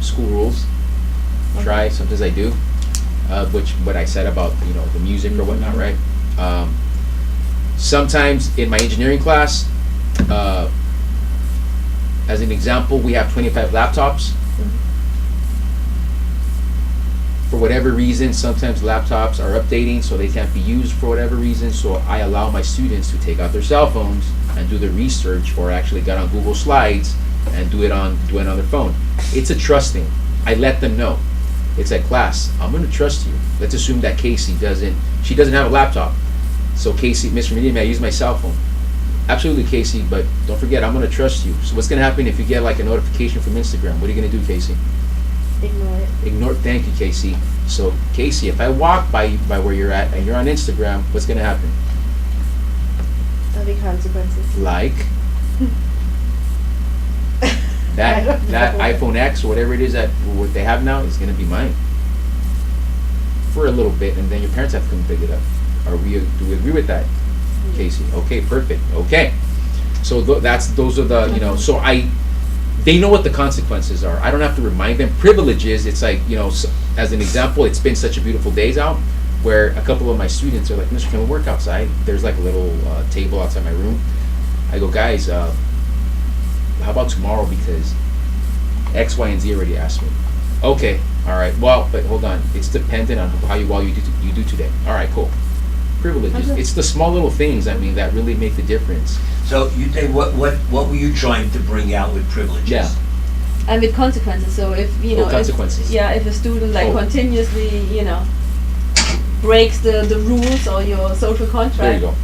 school rules. Try, sometimes I do. Which what I said about the music or whatnot, right? Sometimes in my engineering class, as an example, we have 25 laptops. For whatever reason, sometimes laptops are updating, so they can't be used for whatever reason. So I allow my students to take out their cell phones and do the research, or actually get on Google Slides and do it on their phone. It's a trust thing. I let them know. It's like, class, I'm going to trust you. Let's assume that Casey doesn't have a laptop. So Casey, Mr. Medina, may I use my cell phone? Absolutely, Casey, but don't forget, I'm going to trust you. So what's going to happen if you get a notification from Instagram? What are you going to do, Casey? Ignore it. Thank you, Casey. So Casey, if I walk by where you're at and you're on Instagram, what's going to happen? There'll be consequences. Like I that don't know. iPhone X or whatever it is that what they have now is going to be mine for a little bit, and then your parents have to come pick it up. Do we agree with that, Casey? Okay, perfect. Okay, so those are the So they know what the consequences are. I don't have to remind them. Privileges, it's like, as an example, it's been such a beautiful days out where a couple of my students are like, Mr., can we work outside? There's a little table outside my room. I go, guys, how about tomorrow, because X, Y, and Z already asked me. Okay, all right. Well, but hold on. It's dependent on how well you do today. All right, cool. Privileges. Okay. It's the small little things, I mean, that really make the difference. So you think, what were you trying to bring out with privileges? Yeah. And with consequences. So if consequences. if a student Oh. continuously breaks the rules or your social contract. There you go.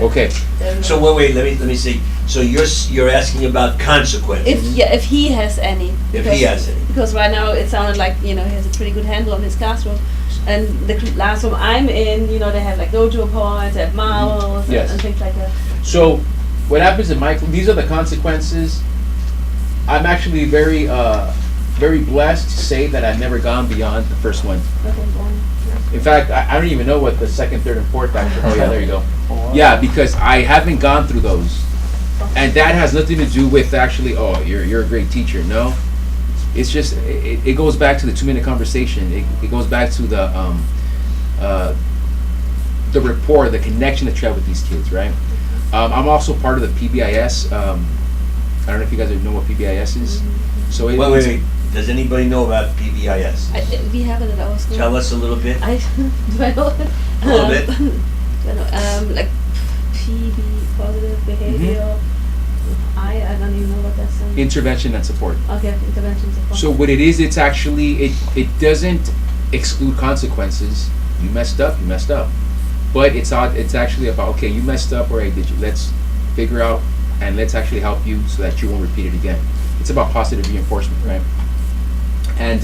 Okay. Then So wait, let me see. So you're asking about consequences. if he has any. If he has any. Because right now it sounded like he has a pretty good handle on his classroom, and the classroom I'm in, they have like dojo points, they have marbles, Yes. and things like that. So, what happens in these are the consequences. I'm actually very, very blessed to say that I've never gone beyond the first one. Okay, one. In fact, I don't even know what the second, third, and fourth actually. Oh yeah, there you go. Yeah, because I haven't gone through those, and that has nothing to do with actually. Oh, you're a great teacher. No, it's just it goes back to the 2-minute conversation. It goes back to the rapport, the connection that you have with these kids, right? I'm also part of the PBIS. I don't know if you guys know what PBIS is. So Wait. Does anybody know about PBIS? We have it at our school. Tell us a little bit. Do I know it? A little bit. Do I know, like PB, positive behavior. I don't even know what that stands. Intervention and support. Okay, intervention support. So what it is, it's actually it doesn't exclude consequences. You messed up, but it's actually about, okay, you messed up, all right, let's figure out and let's actually help you so that you won't repeat it again. It's about positive reinforcement, right? And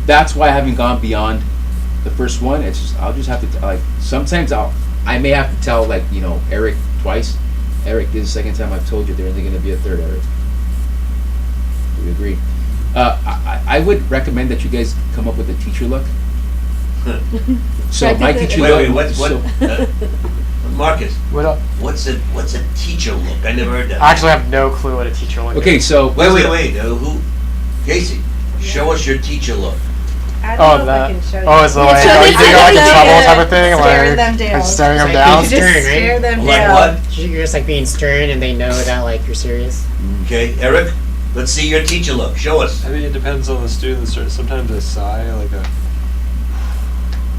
that's why I haven't gone beyond the first one. It's just I'll just have to sometimes I may have to tell Eric twice. Eric, this is the second time I've told you there isn't going to be a third, Eric. We agree. I would recommend that you guys come up with a teacher look. So my teacher look. What? Marcus, What up? what's a teacher look? I never heard that. I actually have no clue what a teacher look Okay, is. so Wait. Who? Casey, show us your teacher look. I Oh, don't know that. if I can show you. Oh, it's the Yeah, like, show oh, me you think you're like in something. trouble type of thing? Staring Like, them down. staring them Like, down? you just Stare them Like down. what? You're just like being stern, and they know that like you're serious. Okay, Eric, let's see your teacher look. Show us. I mean, it depends on the students. Sometimes I sigh,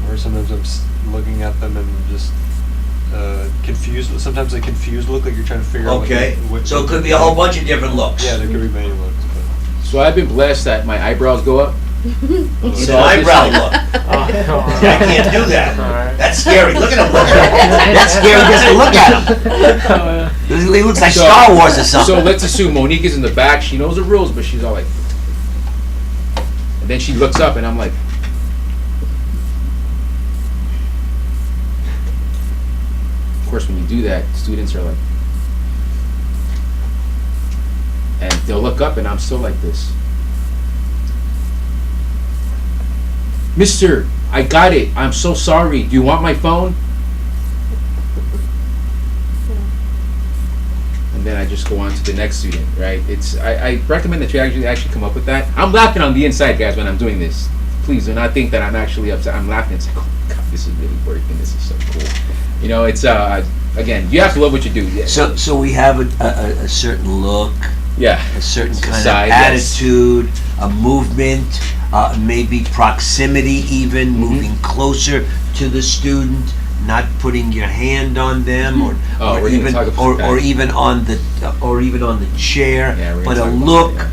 or sometimes I'm looking at them and just confused. Sometimes a confused look, like you're trying to figure out. Okay, so it could be a whole bunch of different looks. Yeah, there could be many looks. So I've been blessed that my eyebrows go up. It's So an I'll just eyebrow like- look. Oh, I can't do that. Alright. That's scary. Look at him. That's scary just to look at him. He looks like So- Star Wars or something. So let's assume Monique is in the back. She knows the rules, but she's all like, and then she looks up, and I'm like, of course, when you do that, students are like, and they'll look up, and I'm still like this. Mister, I got it. I'm so sorry. Do you want my phone? And then I just go on to the next student, right? I recommend that you actually come up with that. I'm laughing on the inside, guys, when I'm doing this. Please do not think that I'm actually upset. I'm laughing. It's like, oh my God, this is really working. This is so cool. It's again, you have to love what you do. Yeah. So we have a certain look, Yeah. a certain kind Side, of yes. attitude, a movement, maybe proximity, even moving closer to the student, not putting your hand on them, or Oh, we're gonna even talk about or that. even on the chair. Yeah, we're But gonna a talk about look, that,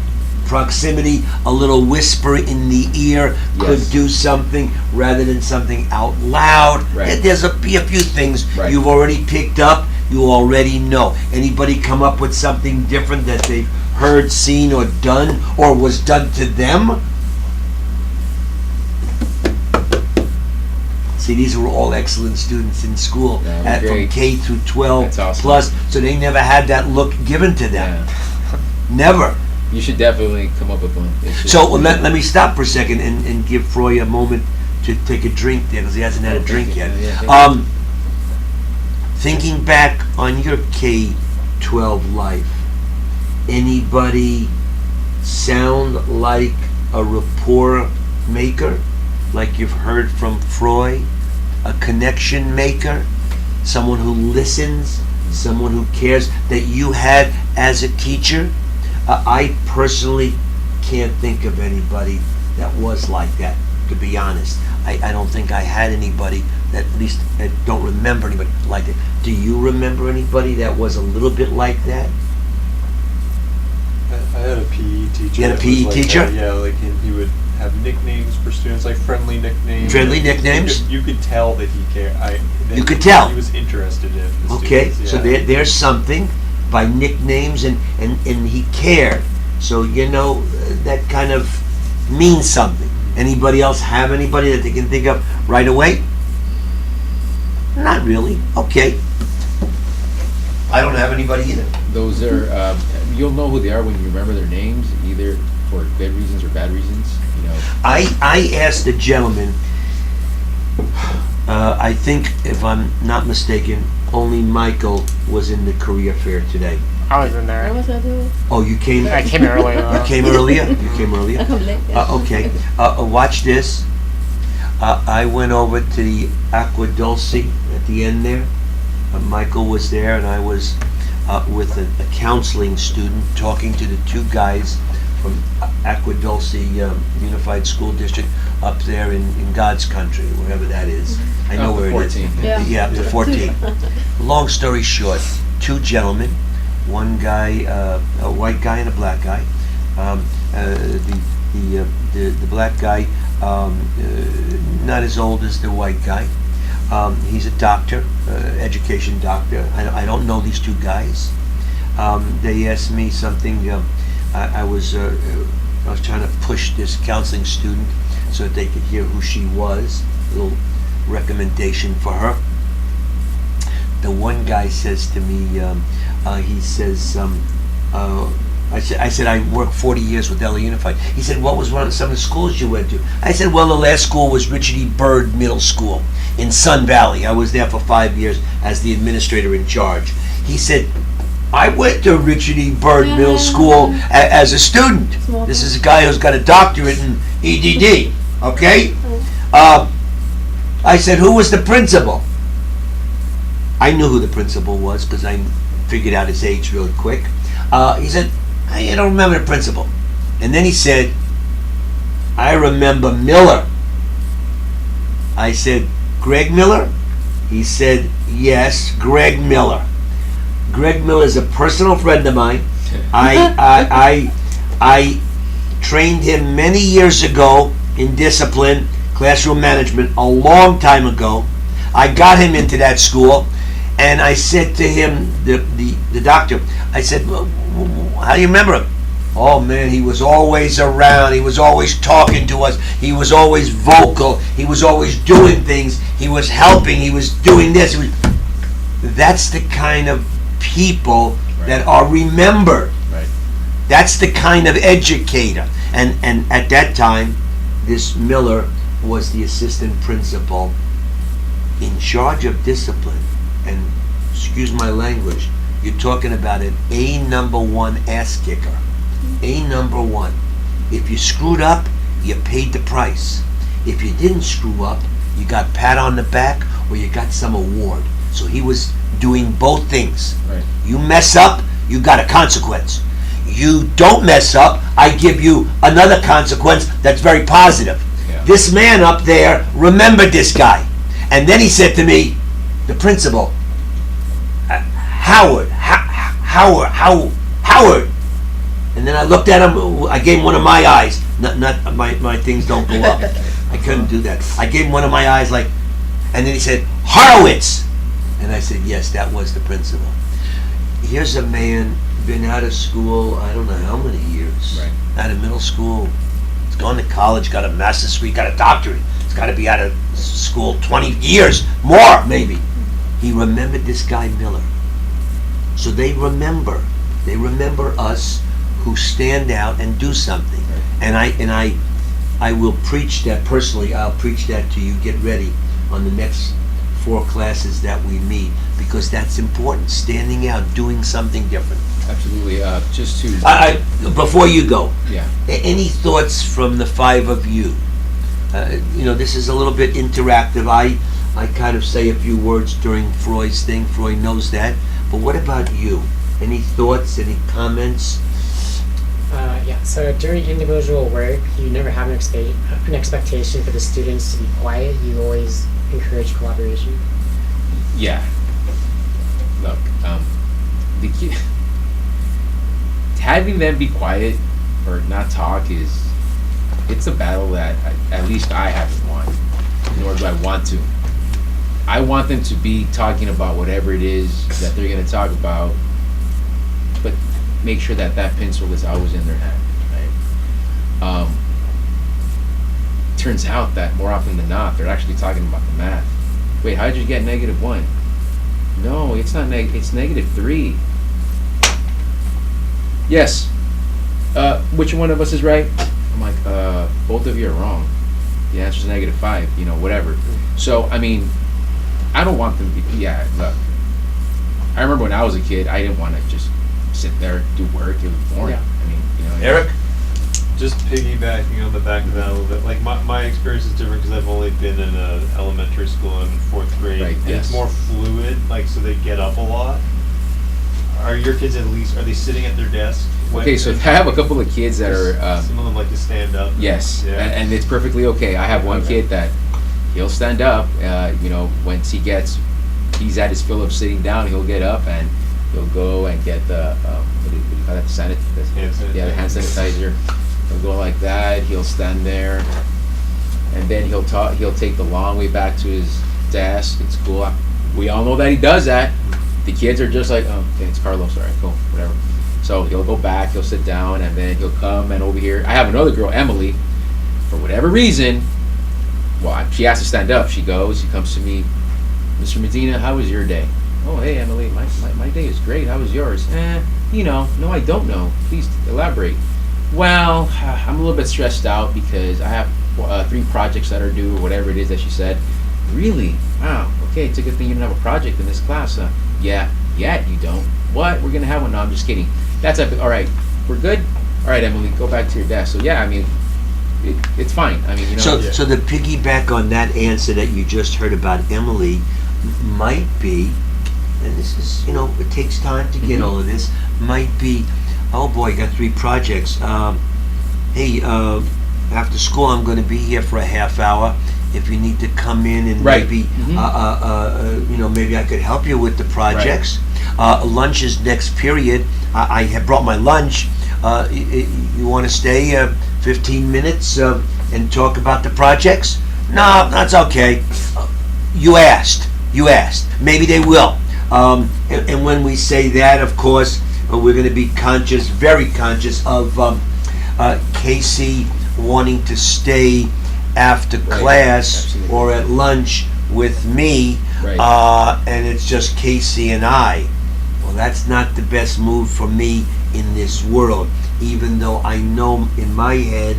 proximity, a little whisper in the ear could Yes. do something rather than something out loud. Right. There's be a few things Right. you've already picked up. You already know. Anybody come up with something different that they've heard, seen, or done, or was done to them? See, these were all excellent students in school, Yeah, from great. K through 12 That's awesome. plus, so they never had that look given to them. Yeah. Never. You should definitely come up with one. It's just- So let me stop for a second and give Froy a moment to take a drink there, because he hasn't had a drink yet. Yeah. Thinking back on your K-12 life, anybody sound like a rapport maker, like you've heard from Froy? A connection maker? Someone who listens? Someone who cares, that you had as a teacher? I personally can't think of anybody that was like that, to be honest. I don't think I had anybody that, at least I don't remember anybody like that. Do you remember anybody that was a little bit like that? I had a PE teacher. You had a that PE was like teacher? that. Yeah, like he would have nicknames for students, like friendly nicknames. Friendly nicknames? You could tell that he cared. You could tell? He was interested in the Okay, students, so yeah. there's something by nicknames, and he cared. So, that kind of means something. Anybody else have anybody that they can think of right away? Not really. Okay. I don't have anybody either. Those are, you'll know who they are when you remember their names, either for good reasons or bad reasons, I asked the gentleman, I think, if I'm not mistaken, only Michael was in the career fair today. I was in I there. was there too. Oh, you came? I came early. You came earlier? You came earlier? I come late. Yeah. Okay. Watch this. I went over to the Aqua Dulce at the end there. Michael was there, and I was with a counseling student talking to the two guys from Aqua Dulce Unified School District up there in God's country, wherever that is. I know where it is. 14. Yeah. Up to 14. Long story short, two gentlemen, one guy, a white guy and a black guy. The black guy, not as old as the white guy. He's a doctor, education doctor. I don't know these two guys. They asked me something. I was trying to push this counseling student so that they could hear who she was. A little recommendation for her. The one guy says to me, he says, I said I worked 40 years with LA Unified. He said, what was some of the schools you went to? I said, well, the last school was Richard E. Byrd Middle School in Sun Valley. I was there for 5 years as the administrator in charge. He said, I went to Richard E. Byrd Middle School as a student. This is a guy who's got a doctorate in EDD, okay? I said, who was the principal? I knew who the principal was because I figured out his age really quick. He said, I don't remember the principal. And then he said, I remember Miller. I said, Greg Miller? He said, yes, Greg Miller. Greg Miller is a personal friend of mine. I trained him many years ago in discipline, classroom management, a long time ago. I got him into that school, and I said to him, the doctor, I said, well, how do you remember him? Oh man, he was always around. He was always talking to us. He was always vocal. He was always doing things. He was helping. He was doing this. That's the kind of people that are remembered. Right. That's the kind of educator. And at that time, this Miller was the assistant principal in charge of discipline. And excuse my language, you're talking about an A#1 ass kicker. A#1. If you screwed up, you paid the price. If you didn't screw up, you got pat on the back or you got some award. So he was doing both things. Right. You mess up, you got a consequence. You don't mess up, I give you another consequence that's very positive. Yeah. This man up there remembered this guy. And then he said to me, the principal, Howard. And then I looked at him, I gave him one of my eyes. Not my things don't go up. I couldn't do that. I gave him one of my eyes and then he said, Horowitz. And I said, yes, that was the principal. Here's a man, been out of school, I don't know how many years. Right. Out of middle school. He's gone to college, got a master's degree, got a doctorate. He's got to be out of school 20 years, more maybe. He remembered this guy Miller. So they remember us who stand out and do something. Right. And I will preach that personally. I'll preach that to you. Get ready on the next 4 classes that we meet, because that's important. Standing out, doing something different. Absolutely. Just to before you go, yeah. Any thoughts from the 5 of you? This is a little bit interactive. I kind of say a few words during Freud's thing. Freud knows that. But what about you? Any thoughts? Any comments? So during individual work, you never have an expectation for the students to be quiet. You always encourage collaboration. Yeah. Look, the key, having them be quiet or not talk it's a battle that at least I haven't won, nor do I want to. I want them to be talking about whatever it is that they're going to talk about, but make sure that pencil is always in their hand, right? Turns out that more often than not, they're actually talking about the math. Wait, how did you get -1? No, it's not it's -3. Yes. Which one of us is right? I'm like, both of you are wrong. The answer's -5, whatever. So, I mean, I don't want them to be, look. I remember when I was a kid, I didn't want to just sit there, do work. It was boring. Yeah. I mean, Eric? Just piggybacking on the back of that a little bit, like my experience is different because I've only been in a elementary school in 4th grade, Right, and yes. it's more fluid, like so they get up a lot. Are your kids are they sitting at their desk? Okay, so I have a couple of kids that are, some of them like to stand up. yes, Yeah. and it's perfectly okay. I have one Okay. kid that he'll stand up, once he's at his fill of sitting down, he'll get up and he'll go and get the, what do you call that, the hand sanitizer. He'll go like that, he'll stand there, and then he'll take the long way back to his desk in school. We all know that he does that. The kids are just like, oh, okay, it's Carlos, all right, cool, whatever. So he'll go back, he'll sit down, and then he'll come and over here. I have another girl, Emily, for whatever reason, she has to stand up. She goes, she comes to me, Mr. Medina, how was your day? Oh, hey, Emily, my day is great. How was yours? No, I don't know. Please elaborate. Well, I'm a little bit stressed out because I have 3 projects that are due, or whatever it is that she said. Really? Wow. Okay, it's a good thing you don't have a project in this class. Yeah, you don't. What? We're gonna have one? No, I'm just kidding. That's epic. All right, we're good. All right, Emily, go back to your desk. So yeah, I mean, it's fine. I mean, So the piggyback on that answer that you just heard about Emily might be, and this is, it takes time to get all of this, might be, oh boy, got 3 projects. Hey, after school I'm going to be here for a half hour. If you need to come in and Right. maybe, maybe I could help you with the projects. Lunch is next period. I have brought my lunch. You want to stay 15 minutes and talk about the projects? No, that's okay. You asked. Maybe they will. And when we say that, of course, we're going to be very conscious of Casey wanting to stay after class Absolutely. or at lunch with me, Right. and it's just Casey and I. Well, that's not the best move for me in this world, even though I know in my head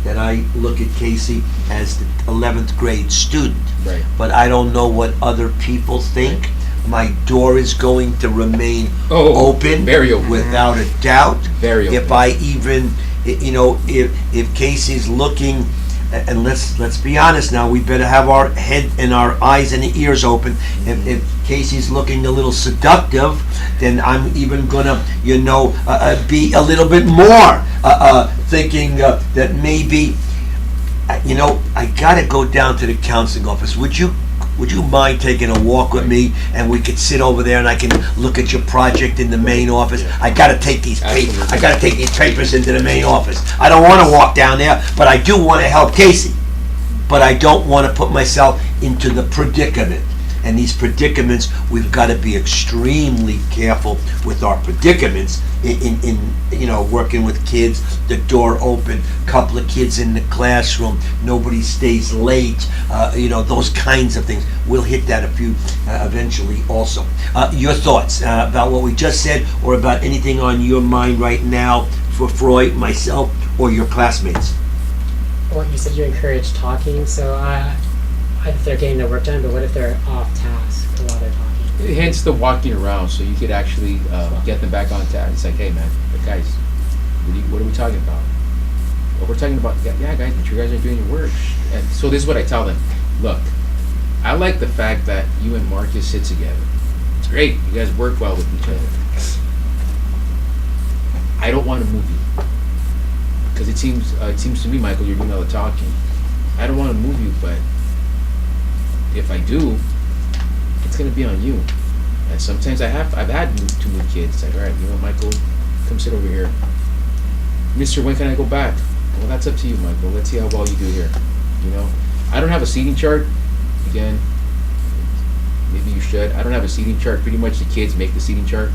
that I look at Casey as the 11th grade student. Right. But I don't know what other people think. My door is going to remain Oh, open, very open. without a doubt. Very If open. I even, if Casey's looking, and let's be honest now, we better have our head and our eyes and ears open. If Casey's looking a little seductive, then I'm even gonna, be a little bit more thinking that maybe, I gotta go down to the counseling office. Would you mind taking a walk with me, and we could sit over there and I can look at your project in the main office? I gotta take these papers into the main office. I don't want to walk down there, but I do want to help Casey. But I don't want to put myself into the predicament. And these predicaments, we've got to be extremely careful with our predicaments in working with kids, the door open, couple of kids in the classroom, nobody stays late, those kinds of things. We'll hit that eventually also. Your thoughts about what we just said, or about anything on your mind right now for Freud, myself, or your classmates? Well, you said you encourage talking, so if they're getting their work done, but what if they're off task while they're talking? Hence the walking around, so you could actually get them back on task. It's like, hey man, but guys, what are we talking about? Well, we're talking about, yeah guys, but you guys aren't doing your work. And so this is what I tell them. Look, I like the fact that you and Marcus sit together. It's great, you guys work well with each other. I don't want to move you. Because it seems to me, Michael, you're doing all the talking. I don't want to move you, but if I do, it's gonna be on you. And sometimes I've had to move kids. It's like, all right, you know, Michael, come sit over here. Mister, when can I go back? Well, that's up to you, Michael. Let's see how well you do here. You know, I don't have a seating chart. Again, maybe you should. I don't have a seating chart. Pretty much the kids make the seating chart.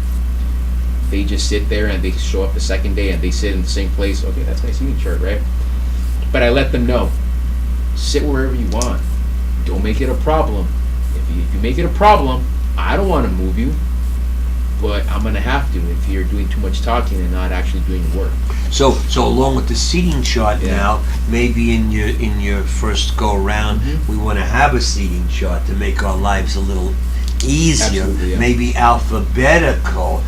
They just sit there and they show up the second day and they sit in the same place. Okay, that's my seating chart, right? But I let them know, sit wherever you want. Don't make it a problem. If you make it a problem, I don't want to move you, but I'm gonna have to if you're doing too much talking and not actually doing the work. So along with the seating chart Yeah. now, maybe in your first go around, we want to have a seating chart to make our lives a little easier. Absolutely, yeah. Maybe alphabetical,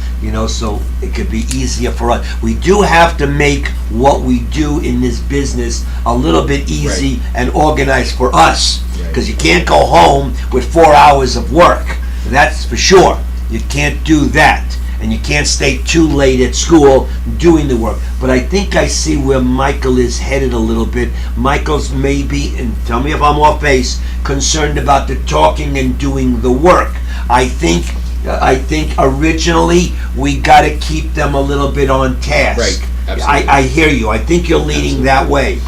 so it could be easier for us. We do have to make what we do in this business a little bit easy and organized for us, because you can't go home with 4 hours of work. That's for sure. You can't do that. And you can't stay too late at school doing the work. But I think I see where Michael is headed a little bit. Michael's maybe, and tell me if I'm off base, concerned about the talking and doing the work. I think originally we got to keep them a little bit on task. Right, absolutely. I hear you. I think you're leaning that way.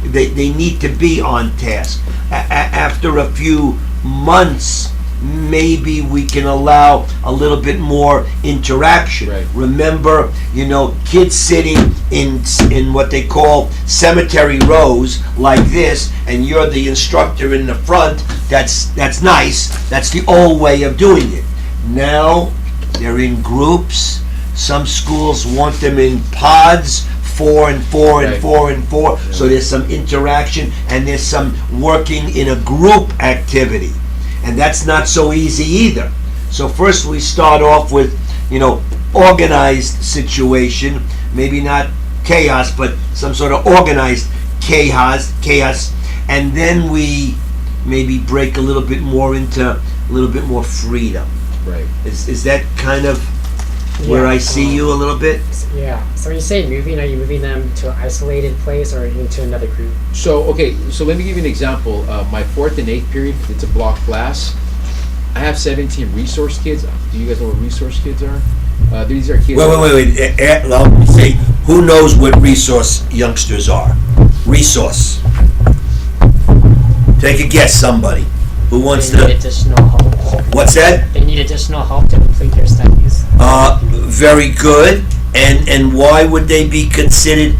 They need to be on task. After a few months, maybe we can allow a little bit more interaction. Right. Remember, kids sitting in what they call cemetery rows like this, and you're the instructor in the front. That's nice. That's the old way of doing it. Now they're in groups. Some schools want them in pods, 4 and 4 and 4 and 4. So there's some interaction and there's some working in a group activity. And that's not so easy either. So first we start off with, organized situation, maybe not chaos, but some sort of organized chaos, and then we maybe break a little bit more into a little bit more freedom. Right. Is that kind of where I see you a little bit? Yeah. So when you say moving, are you moving them to an isolated place or into another group? So let me give you an example. My 4th and 8th period, it's a block class. I have 17 resource kids. Do you guys know what resource kids are? These are kids. Wait. Let me see. Who knows what resource youngsters are? Resource. Take a guess, somebody. Who wants They need to? additional help. What's that? They need additional help to complete their studies. Very good. And why would they be considered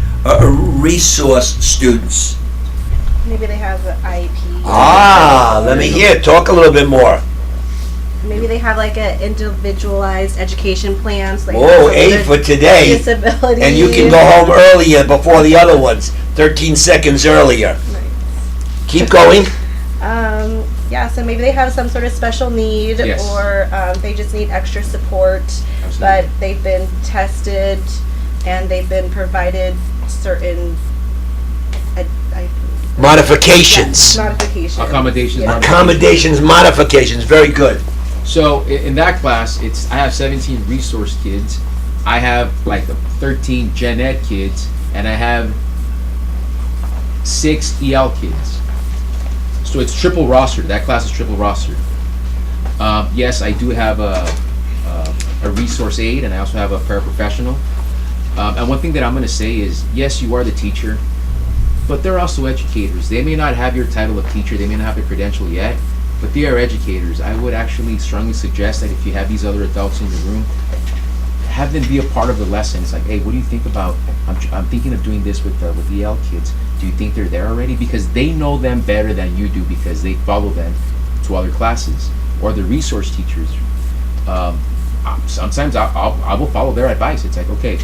resource students? Maybe they have an IEP. Let me hear. Talk a little bit more. Maybe they have like an individualized education plan. So they Whoa, have 8 for today. disability. And you can go home earlier before the other ones. 13 seconds earlier. Keep going. Yeah, so maybe they have some sort of special need, Yes. or they just need extra support, Absolutely. but they've been tested and they've been provided certain Modifications. modifications. Accommodations. Yeah. Accommodations, modifications. Very good. So in that class, I have 17 resource kids. I have like 13 gen ed kids, and I have 6 EL kids. So it's triple rostered. That class is triple rostered. Yes, I do have a resource aide, and I also have a paraprofessional. And one thing that I'm going to say is, yes, you are the teacher, but they're also educators. They may not have your title of teacher, they may not have their credential yet, but they are educators. I would actually strongly suggest that if you have these other adults in your room, have them be a part of the lesson. It's like, hey, what do you think about, I'm thinking of doing this with EL kids. Do you think they're there already? Because they know them better than you do, because they follow them to other classes. Or the resource teachers. Sometimes I will follow their advice. It's like, okay,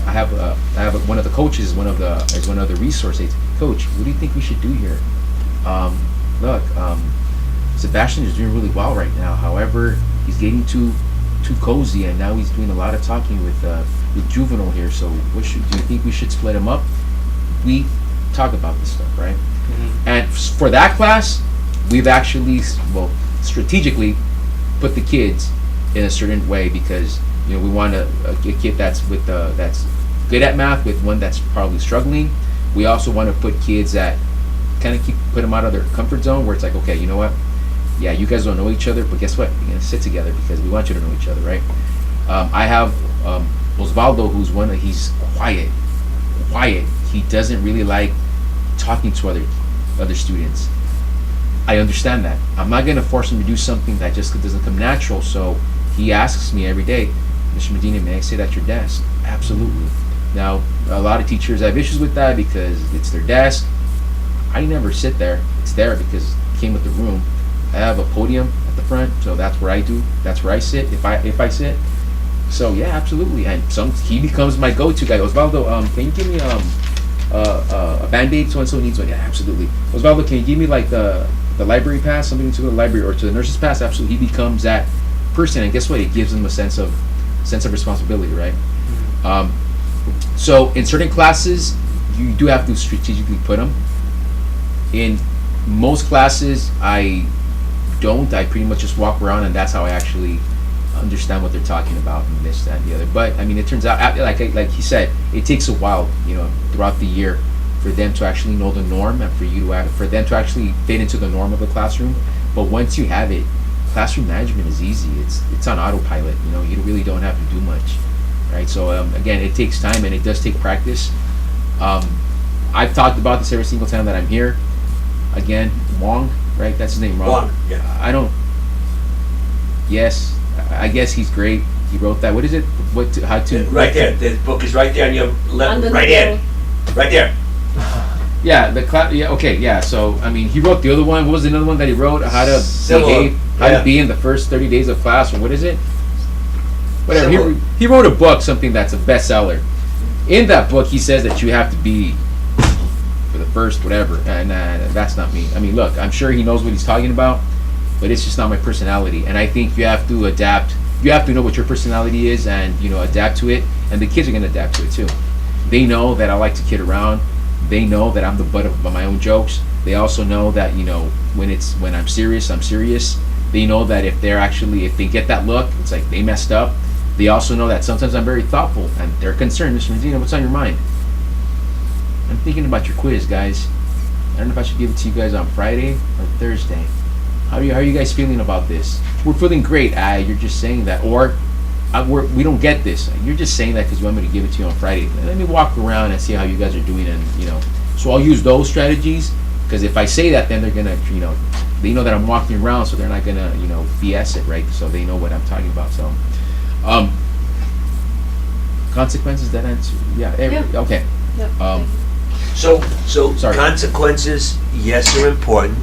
I have one of the coaches is one of the resource aides. Coach, what do you think we should do here? Look, Sebastian is doing really well right now. However, he's getting too cozy, and now he's doing a lot of talking with Juvenile here. So, do you think we should split him up? We talk about this stuff, right? Mm-hmm. And for that class, we've actually, strategically put the kids in a certain way, because we want a kid that's good at math with one that's probably struggling. We also want to put kids that kind of put them out of their comfort zone, where it's like, okay, you know what? Yeah, you guys don't know each other, but guess what? You're gonna sit together because we want you to know each other, right? I have Osvaldo, who's he's quiet. He doesn't really like talking to other students. I understand that. I'm not gonna force him to do something that just doesn't come natural. So he asks me every day, Mr. Medina, may I sit at your desk? Absolutely. Now, a lot of teachers have issues with that because it's their desk. I never sit there. It's there because it came with the room. I have a podium at the front, so that's where I sit if I sit. So yeah, absolutely. And he becomes my go-to guy. Osvaldo, can you give me a Band-Aid? So and so needs one. Yeah, absolutely. Osvaldo, can you give me like the library pass? Something to the library or to the nurse's pass? Absolutely. He becomes that person, and guess what? It gives him a sense of responsibility, right? So in certain classes, you do have to strategically put them. In most classes, I pretty much just walk around, and that's how I actually understand what they're talking about and this, that, and the other. But I mean, it turns out, like he said, it takes a while, throughout the year for them to actually know the norm and for them to actually fit into the norm of the classroom. But once you have it, classroom management is easy. It's on autopilot. You really don't have to do much, right? So again, it takes time and it does take practice. I've talked about this every single time that I'm here. Again, Wong, right? That's his name, Wong, yeah. Yes, I guess he's great. He wrote that. What is it? Right there. The book is right there on your left, right hand. Right there. Yeah, okay, yeah. So, I mean, he wrote the other one. What was another one that he wrote? How to be in the first 30 days of class, or what is it? Whatever. He wrote a book, something that's a bestseller. In that book, he says that you have to be for the first whatever, and that's not me. I mean, look, I'm sure he knows what he's talking about, but it's just not my personality. And I think you have to adapt. You have to know what your personality is and, adapt to it. And the kids are going to adapt to it too. They know that I like to kid around. They know that I'm the butt of my own jokes. They also know that, when I'm serious, I'm serious. They know that if they get that look, it's like they messed up. They also know that sometimes I'm very thoughtful and they're concerned. Mr. Medina, what's on your mind? I'm thinking about your quiz, guys. I don't know if I should give it to you guys on Friday or Thursday. How are you guys feeling about this? We're feeling great. You're just saying that, or we don't get this. You're just saying that because you want me to give it to you on Friday. Let me walk around and see how you guys are doing, and So I'll use those strategies because if I say that, then they're gonna, they know that I'm walking around, so they're not gonna, BS it, right? So they know what I'm talking about. So, consequences. That answer? Yeah. Okay. Yep. So Sorry. Consequences, yes, are important.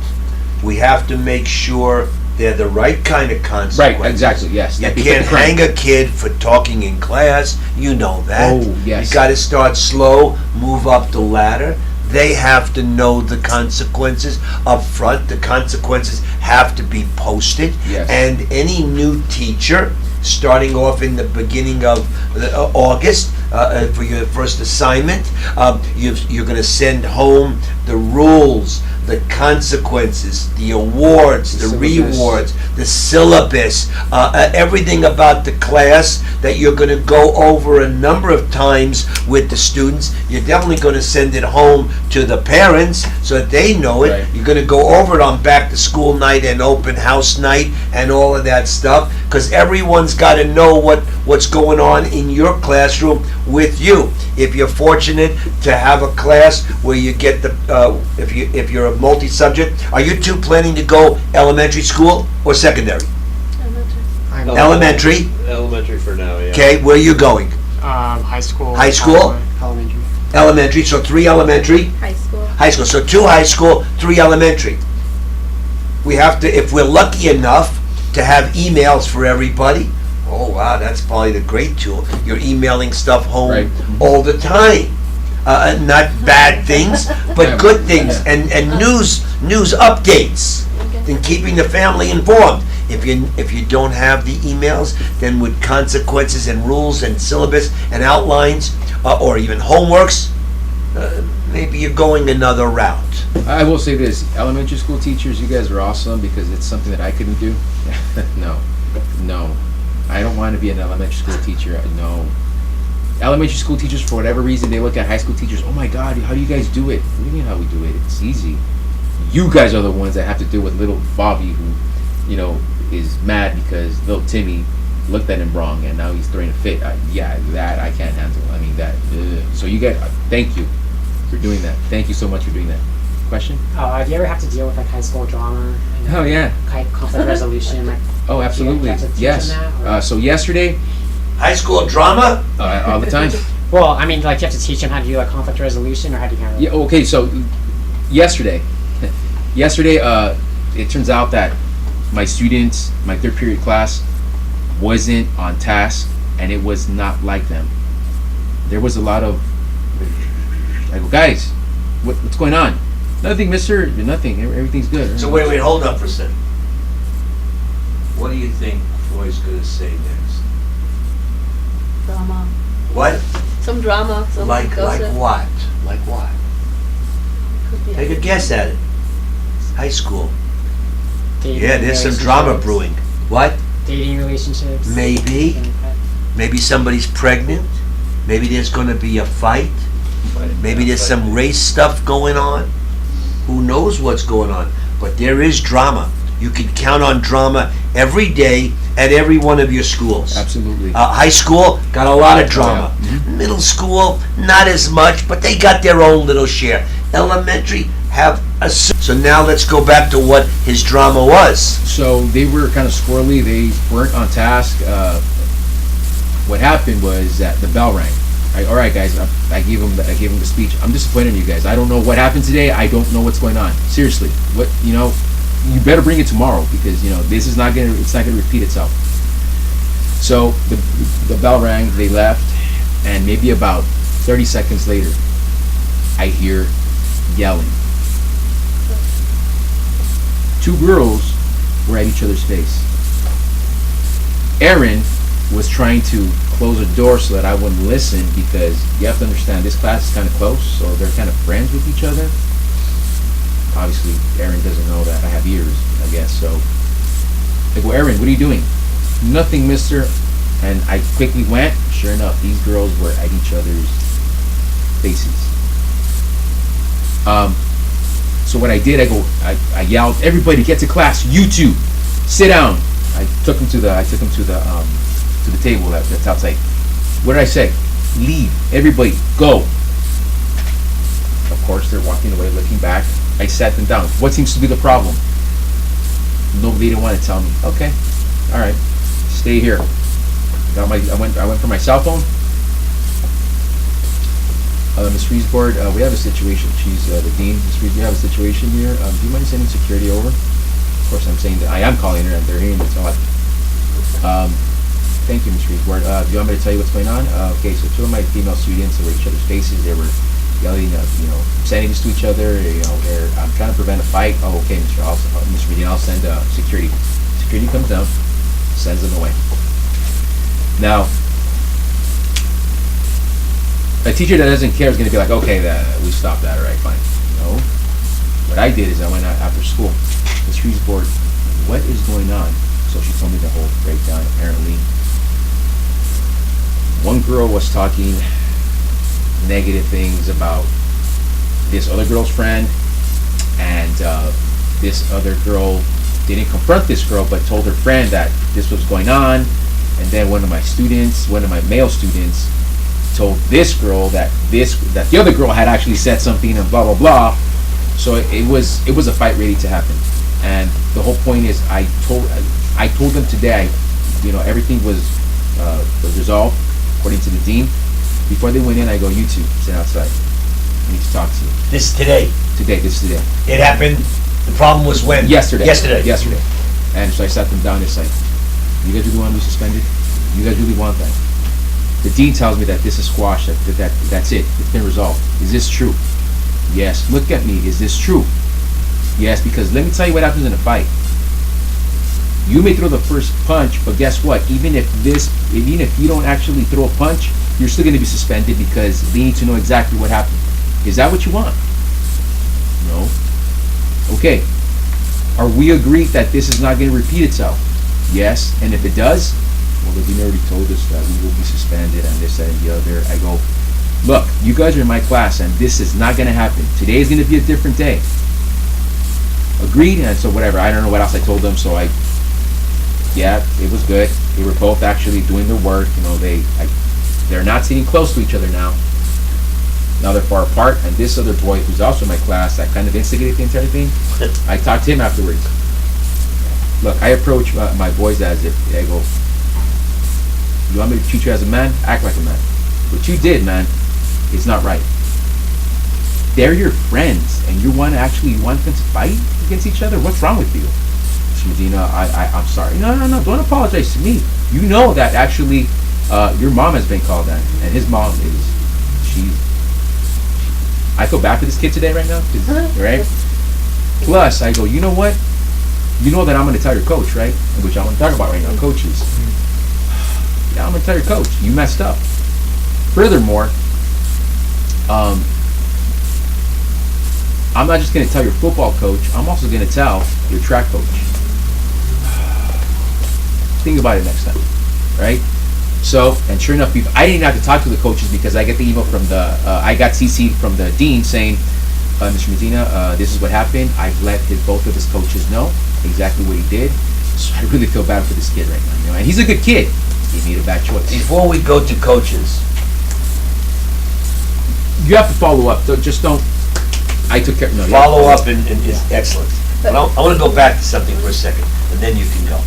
We have to make sure they're the right kind of consequences. Right, exactly, yes. You can't hang a kid for talking in class, you know that. Oh, yes. You gotta start slow, move up the ladder. They have to know the consequences up front. The consequences have to be posted. Yes. And any new teacher, starting off in the beginning of August, for your first assignment, you're going to send home the rules, the consequences, the awards, the rewards, the syllabus, everything about the class that you're going to go over a number of times with the students. You're definitely going to send it home to the parents so that they know it. Right. You're going to go over it on back to school night and open house night and all of that stuff, because everyone's got to know what's going on in your classroom with you. If you're fortunate to have a class where you get if you're a multi-subject, are you two planning to go elementary school or secondary? Elementary. Elementary for now, yeah. Okay, where are you going? High school. High school? Elementary. Elementary, so 3 elementary. High school. High school, so 2 high school, 3 elementary. We have to, if we're lucky enough to have emails for everybody, oh wow, that's probably the great tool. You're emailing stuff home Right. all the time. Not bad things, but good things and news updates and keeping the family informed. If you don't have the emails, then with consequences and rules and syllabus and outlines or even homeworks, maybe you're going another route. I will say this: elementary school teachers, you guys are awesome because it's something that I couldn't do. No, I don't want to be an elementary school teacher. No, elementary school teachers, for whatever reason, they look at high school teachers, oh my God, how do you guys do it? What do you mean how we do it? It's easy. You guys are the ones that have to deal with little Bobby who, you know, is mad because little Timmy looked at him wrong and now he's throwing a fit. Yeah, that I can't handle. I mean, that. So you guys, thank you for doing that. Thank you so much for doing that. Question? Do you ever have to deal with like high school drama? And, Oh, yeah. Conflict resolution? Like, Oh, absolutely. do you have to teach Yes. them that, or- So yesterday, High school drama? all the time. Well, I mean, like, you have to teach them how to do like conflict resolution, or how do you handle it? Yeah. Okay. So yesterday, it turns out that my students, my third period class, wasn't on task, and it was not like them. There was a lot of, I go, guys, what's going on? Nothing, mister. Nothing. Everything's good. So wait, hold up for a second. What do you think Floyd's gonna say next? Drama. What? Some drama. Some Like gossip. what? Like what? Could be Take a anything. guess at it. High school. Dating Yeah, there's some drama relationships, brewing. What? Dating relationships. Maybe. things like that. Maybe somebody's pregnant. Maybe there's gonna be a fight. Maybe there's some race stuff going on. Who knows what's going on? But there is drama. You can count on drama every day at every one of your schools. Absolutely. High school got a lot of drama. Yeah. Mhm. Middle school, not as much, but they got their own little share. Elementary have a. So now let's go back to what his drama was. So they were kind of squirrely. They weren't on task. What happened was that the bell rang. All right, guys. I gave him the speech. I'm disappointed in you guys. I don't know what happened today. I don't know what's going on. Seriously, what you better bring it tomorrow because this is not gonna. It's not gonna repeat itself. So the bell rang. They left, and maybe about 30 seconds later, I hear yelling. Two girls were at each other's face. Aaron was trying to close a door so that I wouldn't listen because you have to understand this class is kind of close, so they're kind of friends with each other. Obviously, Aaron doesn't know that I have ears, I guess. So I go, Aaron, what are you doing? Nothing, mister. And I quickly went. Sure enough, these girls were at each other's faces. So what I did, I yelled, everybody get to class. You two, sit down. I took them to the table that's outside. What did I say? Leave. Everybody, go. Of course, they're walking away, looking back. I sat them down. What seems to be the problem? Nobody didn't want to tell me. Okay, all right, stay here. I went for my cell phone. Ms. Friesborg, we have a situation. She's the dean. Ms. Fries, we have a situation here. Do you mind sending security over? Of course, I'm saying that I am calling her, and they're hearing me. So thank you, Ms. Friesborg. Do you want me to tell you what's going on? Okay, so two of my female students were at each other's faces. They were yelling, obscenities to each other. I'm trying to prevent a fight. Oh, okay, Mr. Medina, I'll send security. Security comes down, sends them away. Now, a teacher that doesn't care is going to be like, okay, we stopped that, all right, fine. No. What I did is I went out after school. Ms. Friesborg, what is going on? So she told me the whole breakdown. Apparently, one girl was talking negative things about this other girl's friend, and this other girl didn't confront this girl, but told her friend that this was going on. And then one of my male students, told this girl that the other girl had actually said something and blah blah blah. So it was a fight ready to happen. And the whole point is I told them today, everything was resolved according to the dean. Before they went in, I go, you two sit outside. I need to talk to you. This is today. This is today. It happened. The problem was when? Yesterday. Yesterday. And so I sat them down. It's like, you guys really want to be suspended? You guys really want that? The dean tells me that this is squashed, that's it. It's been resolved. Is this true? Yes. Look at me. Is this true? Yes, because let me tell you what happens in a fight. You may throw the first punch, but guess what? Even if you don't actually throw a punch, you're still going to be suspended because they need to know exactly what happened. Is that what you want? No. Okay. Are we agreed that this is not going to repeat itself? Yes. And if it does, well, the dean already told us that we will be suspended and this, that, and the other. I go, look, you guys are in my class and this is not going to happen. Today is going to be a different day. Agreed? And so whatever, I don't know what else I told them, so yeah, it was good. They were both actually doing their work, you know, they're not sitting close to each other now. Now they're far apart, and this other boy who's also in my class that kind of instigated the entire thing, I talked to him afterwards. Look, I approach my boys as if, I go, you want me to treat you as a man? Act like a man. What you did, man, is not right. They're your friends, and you want them to fight against each other? What's wrong with you? Medina, I'm sorry. No, don't apologize to me. You know that actually your mom has been called that, and his mom I feel bad for this kid today right now, right? Plus, I go, you know what? You know that I'm going to tell your coach, right? Which I want to talk about right now, coaches. Yeah, I'm going to tell your coach, you messed up. Furthermore, I'm not just going to tell your football coach, I'm also going to tell your track coach. Think about it next time, right? So, and sure enough, I didn't have to talk to the coaches because I get the email from I got CC'd from the dean saying, Mr. Medina, this is what happened. I've let both of his coaches know exactly what he did. So I really feel bad for this kid right now. You know? And he's a good kid. He made a bad choice. Before we go to coaches, you have to follow up. So just don't. I took care. No, follow up is excellent. But I want to go back to something for a second, and then you can go.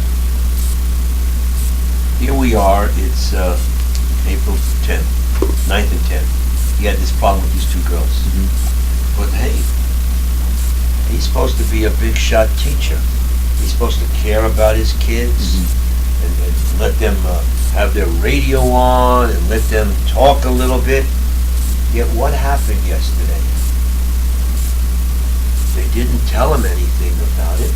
Here we are, it's April 10th, 9th and 10th. He had this problem with these two girls. Mm-hmm. But hey, he's supposed to be a big shot teacher. He's supposed to care about his kids, and let them have their radio on and let them talk a little bit. Yet what happened yesterday? They didn't tell him anything about it.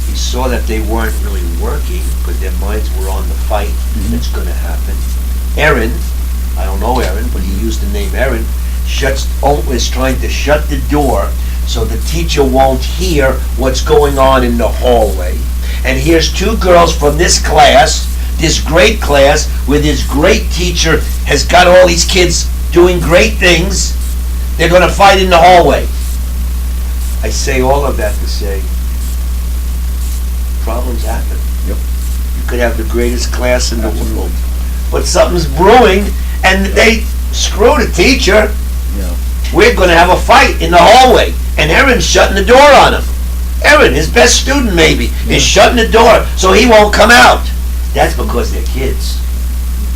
He saw that they weren't really working because their minds were on the fight that's going to happen. Aaron, I don't know Aaron, but he used the name Aaron, is trying to shut the door so the teacher won't hear what's going on in the hallway. And here's two girls from this class, this great class, where this great teacher has got all these kids doing great things. They're going to fight in the hallway. I say all of that to say, problems happen. Yep. You could have the greatest class in the world, but something's brewing, and they screw the teacher. Yeah. We're going to have a fight in the hallway, and Aaron's shutting the door on him. Aaron, his best student maybe, is shutting the door so he won't come out. That's because they're kids.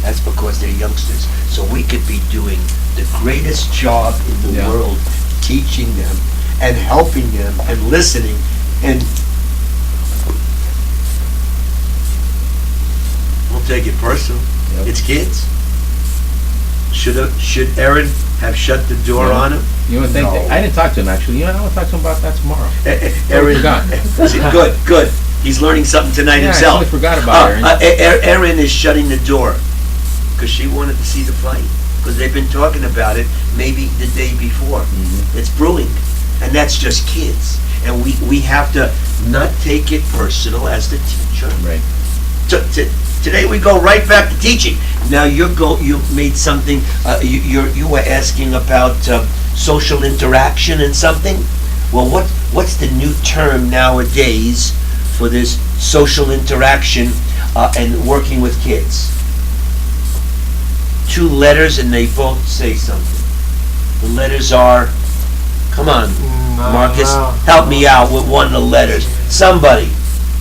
That's because they're youngsters. So we could be doing the greatest job in the world, teaching them and helping them and listening and don't take it personal. Yep. It's kids. Should Aaron have shut the door on him? You know what? No. I didn't talk to him actually. You know, I want to talk to him about that tomorrow. Aaron, good. He's learning something tonight himself. I totally forgot about Aaron. Aaron is shutting the door because she wanted to see the fight. Because they've been talking about it maybe the day before. It's brewing, and that's just kids. And we have to not take it personal as the teacher. Right. Today we go right back to teaching. Now you made something. You were asking about social interaction and something. Well, what's the new term nowadays for this social interaction and working with kids? 2 letters and they both say something. The letters are. Come on, Marcus, help me out with one of the letters. Somebody.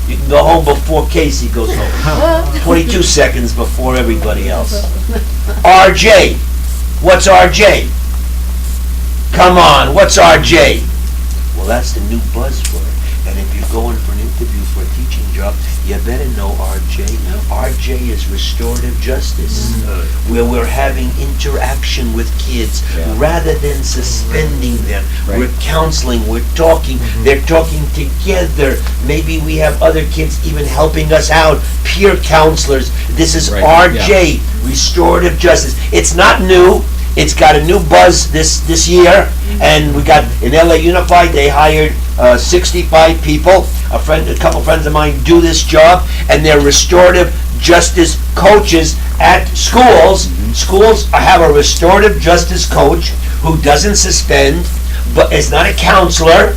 You can go home before Casey goes home. 22 seconds before everybody else. RJ. What's RJ? Come on, what's RJ? Well, that's the new buzzword. And if you're going for an interview for a teaching job, you better know RJ. RJ is restorative justice, where we're having interaction with kids rather than suspending them. Right. We're counseling, we're talking, they're talking together. Maybe we have other kids even helping us out, peer counselors. This is RJ, restorative justice. It's not new. It's got a new buzz this year, and we got in LA Unified. They hired 65 people. a couple friends of mine do this job, and they're restorative justice coaches at schools. Schools have a restorative justice coach who doesn't suspend, but is not a counselor,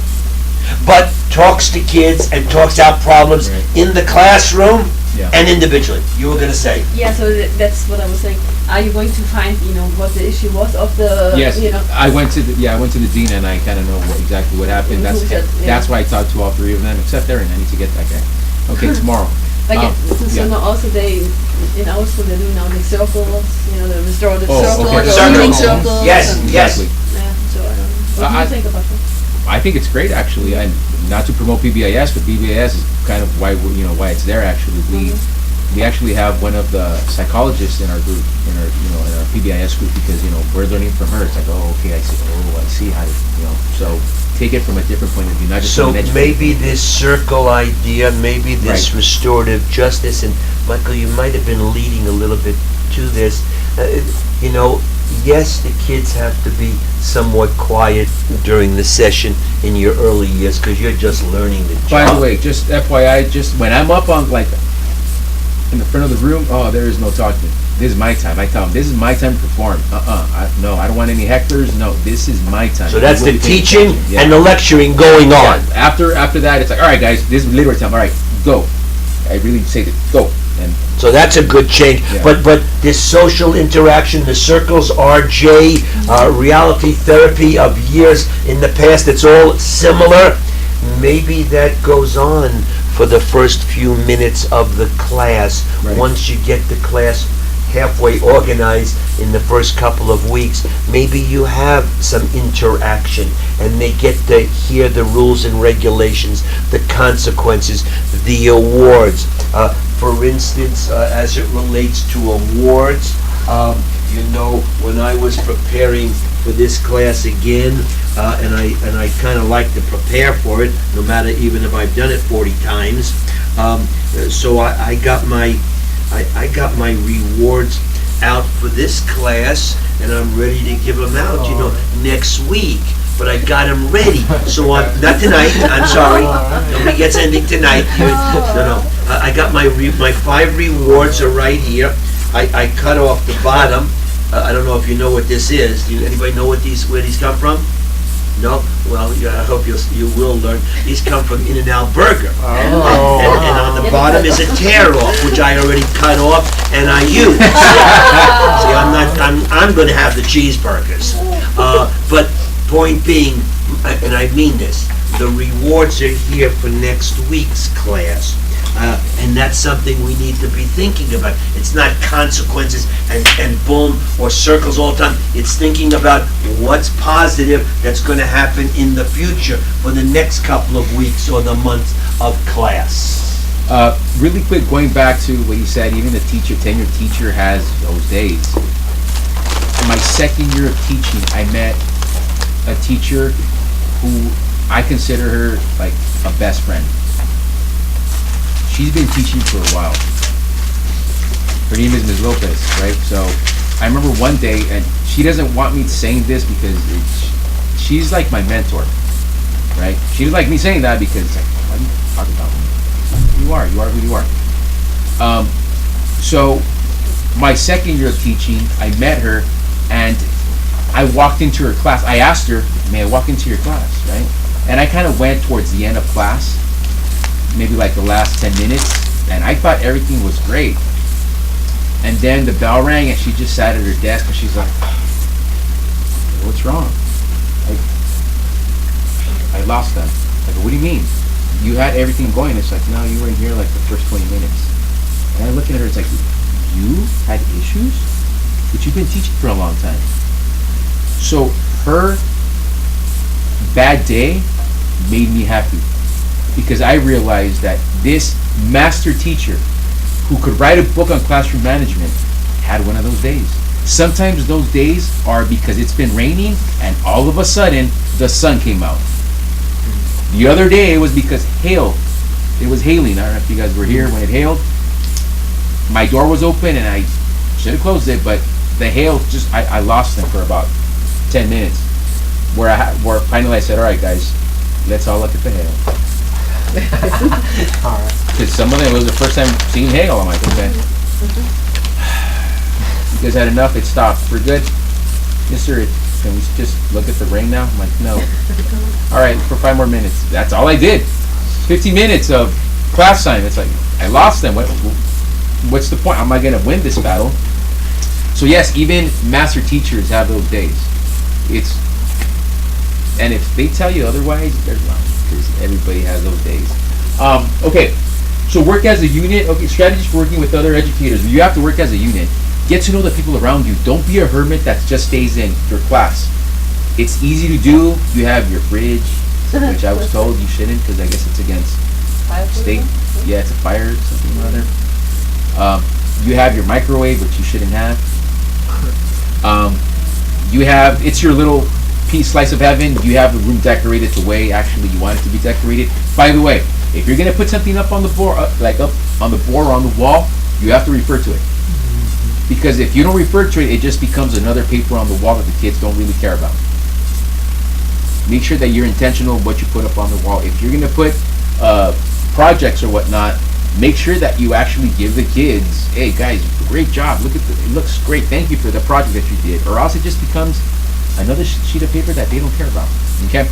but talks to kids and talks out problems in the classroom and individually. You were going to say. Yeah, so that's what I was saying. Are you going to find, what the issue was of the, Yes, I went to the dean, and I kind of know exactly what happened. That's why I talked to all three of them, except Erin. I need to get that guy. Okay, tomorrow. But so now also in our school they do now the circles, the restorative circles, okay. the healing circles. Yes, and- yes. Yeah, so I don't know. What do you think about that? I think it's great, actually. And not to promote PBIS, but PBIS is kind of why why it's there. Actually, we actually have one of the psychologists in our group, in our PBIS group, because we're learning from her. It's like, I see how so take it from a different point of view, not just So from an maybe this circle idea, maybe this restorative justice, and Michael, you might have been leading a little bit to this. Yes, the kids have to be somewhat quiet during the session in your early years because you're just learning the job. By the way, just FYI, just when I'm up on in the front of the room, there is no talking. This is my time. I tell them, this is my time to perform. No, I don't want any hecklers. No, this is my time. So that's You will the be paying teaching attention. and the lecturing going on. Yeah. After that, it's like, all right, guys, this is literary time. All right, go. I really say that, go. And So that's a good change. Yeah. But this social interaction, the circles, RJ, reality therapy of years in the past, it's all similar. Maybe that goes on for the first few minutes of the class. Right. Once you get the class halfway organized in the first couple of weeks, maybe you have some interaction and they get to hear the rules and regulations, the consequences, the awards. For instance, as it relates to awards, when I was preparing for this class again, and I kind of like to prepare for it, no matter even if I've done it 40 times. So I got my rewards out for this class, and I'm ready to give them out, next week. But I got them ready, so not tonight. I'm sorry, nobody gets anything tonight. No. I got my 5 rewards are right here. I cut off the bottom. I don't know if you know what this is. Do anybody know where these come from? No? Well, yeah, I hope you will learn. These come from In-N-Out Burger. And on the bottom is a tear-off, which I already cut off and I use. See, I'm going to have the cheeseburgers. But point being, and I mean this, the rewards are here for next week's class. And that's something we need to be thinking about. It's not consequences and boom or circles all the time. It's thinking about what's positive that's going to happen in the future for the next couple of weeks or the months of class. really quick, going back to what you said, even the tenured teacher has those days. In my second year of teaching, I met a teacher who I consider her like a best friend. She's been teaching for a while. Her name is Ms. Lopez, right? So I remember one day, and she doesn't want me saying this because she's like my mentor, right? She doesn't like me saying that because like, why are you talking about me? You are who you are. So my second year of teaching, I met her, and I walked into her class. I asked her, may I walk into your class, right? And I kind of went towards the end of class, maybe like the last 10 minutes, and I thought everything was great. And then the bell rang, and she just sat at her desk, and she's like, what's wrong? I lost them. Like, what do you mean? You had everything going. It's like, no, you were in here like the first 20 minutes. And I look at her, it's like, you had issues? But you've been teaching for a long time. So her bad day made me happy, because I realized that this master teacher who could write a book on classroom management had one of those days. Sometimes those days are because it's been raining and all of a sudden the sun came out. The other day it was because it was hailing. I don't know if you guys were here when it hailed. My door was open and I should have closed it, but the hail just, I lost them for about 10 minutes. Where finally I said, all right guys, let's all look at the hail. Alright. Because some of them, it was the first time seeing hail. I'm like, okay. You guys had enough, it stopped. We're good? Yes, sir. Can we just look at the rain now? I'm like, no. All right, for 5 more minutes. That's all I did. 15 minutes of class time. It's like, I lost them. What's the point? Am I going to win this battle? So yes, even master teachers have those days. And if they tell you otherwise, they're wrong, because everybody has those days. Okay, so work as a unit. Okay, strategies for working with other educators. You have to work as a unit. Get to know the people around you. Don't be a hermit that just stays in your class. It's easy to do. You have your fridge, which I was told you shouldn't, because I guess it's against state. Yeah, it's a fire, something or other. You have your microwave, which you shouldn't have. It's your little slice of heaven. You have the room decorated the way actually you want it to be decorated. By the way, if you're gonna put something up on the board, like up on the board or on the wall, you have to refer to it. Because if you don't refer to it, it just becomes another paper on the wall that the kids don't really care about. Make sure that you're intentional with what you put up on the wall. If you're gonna put projects or whatnot, make sure that you actually give the kids, hey guys, great job, look at it looks great, thank you for the project that you did, or else it just becomes another sheet of paper that they don't care about. Okay?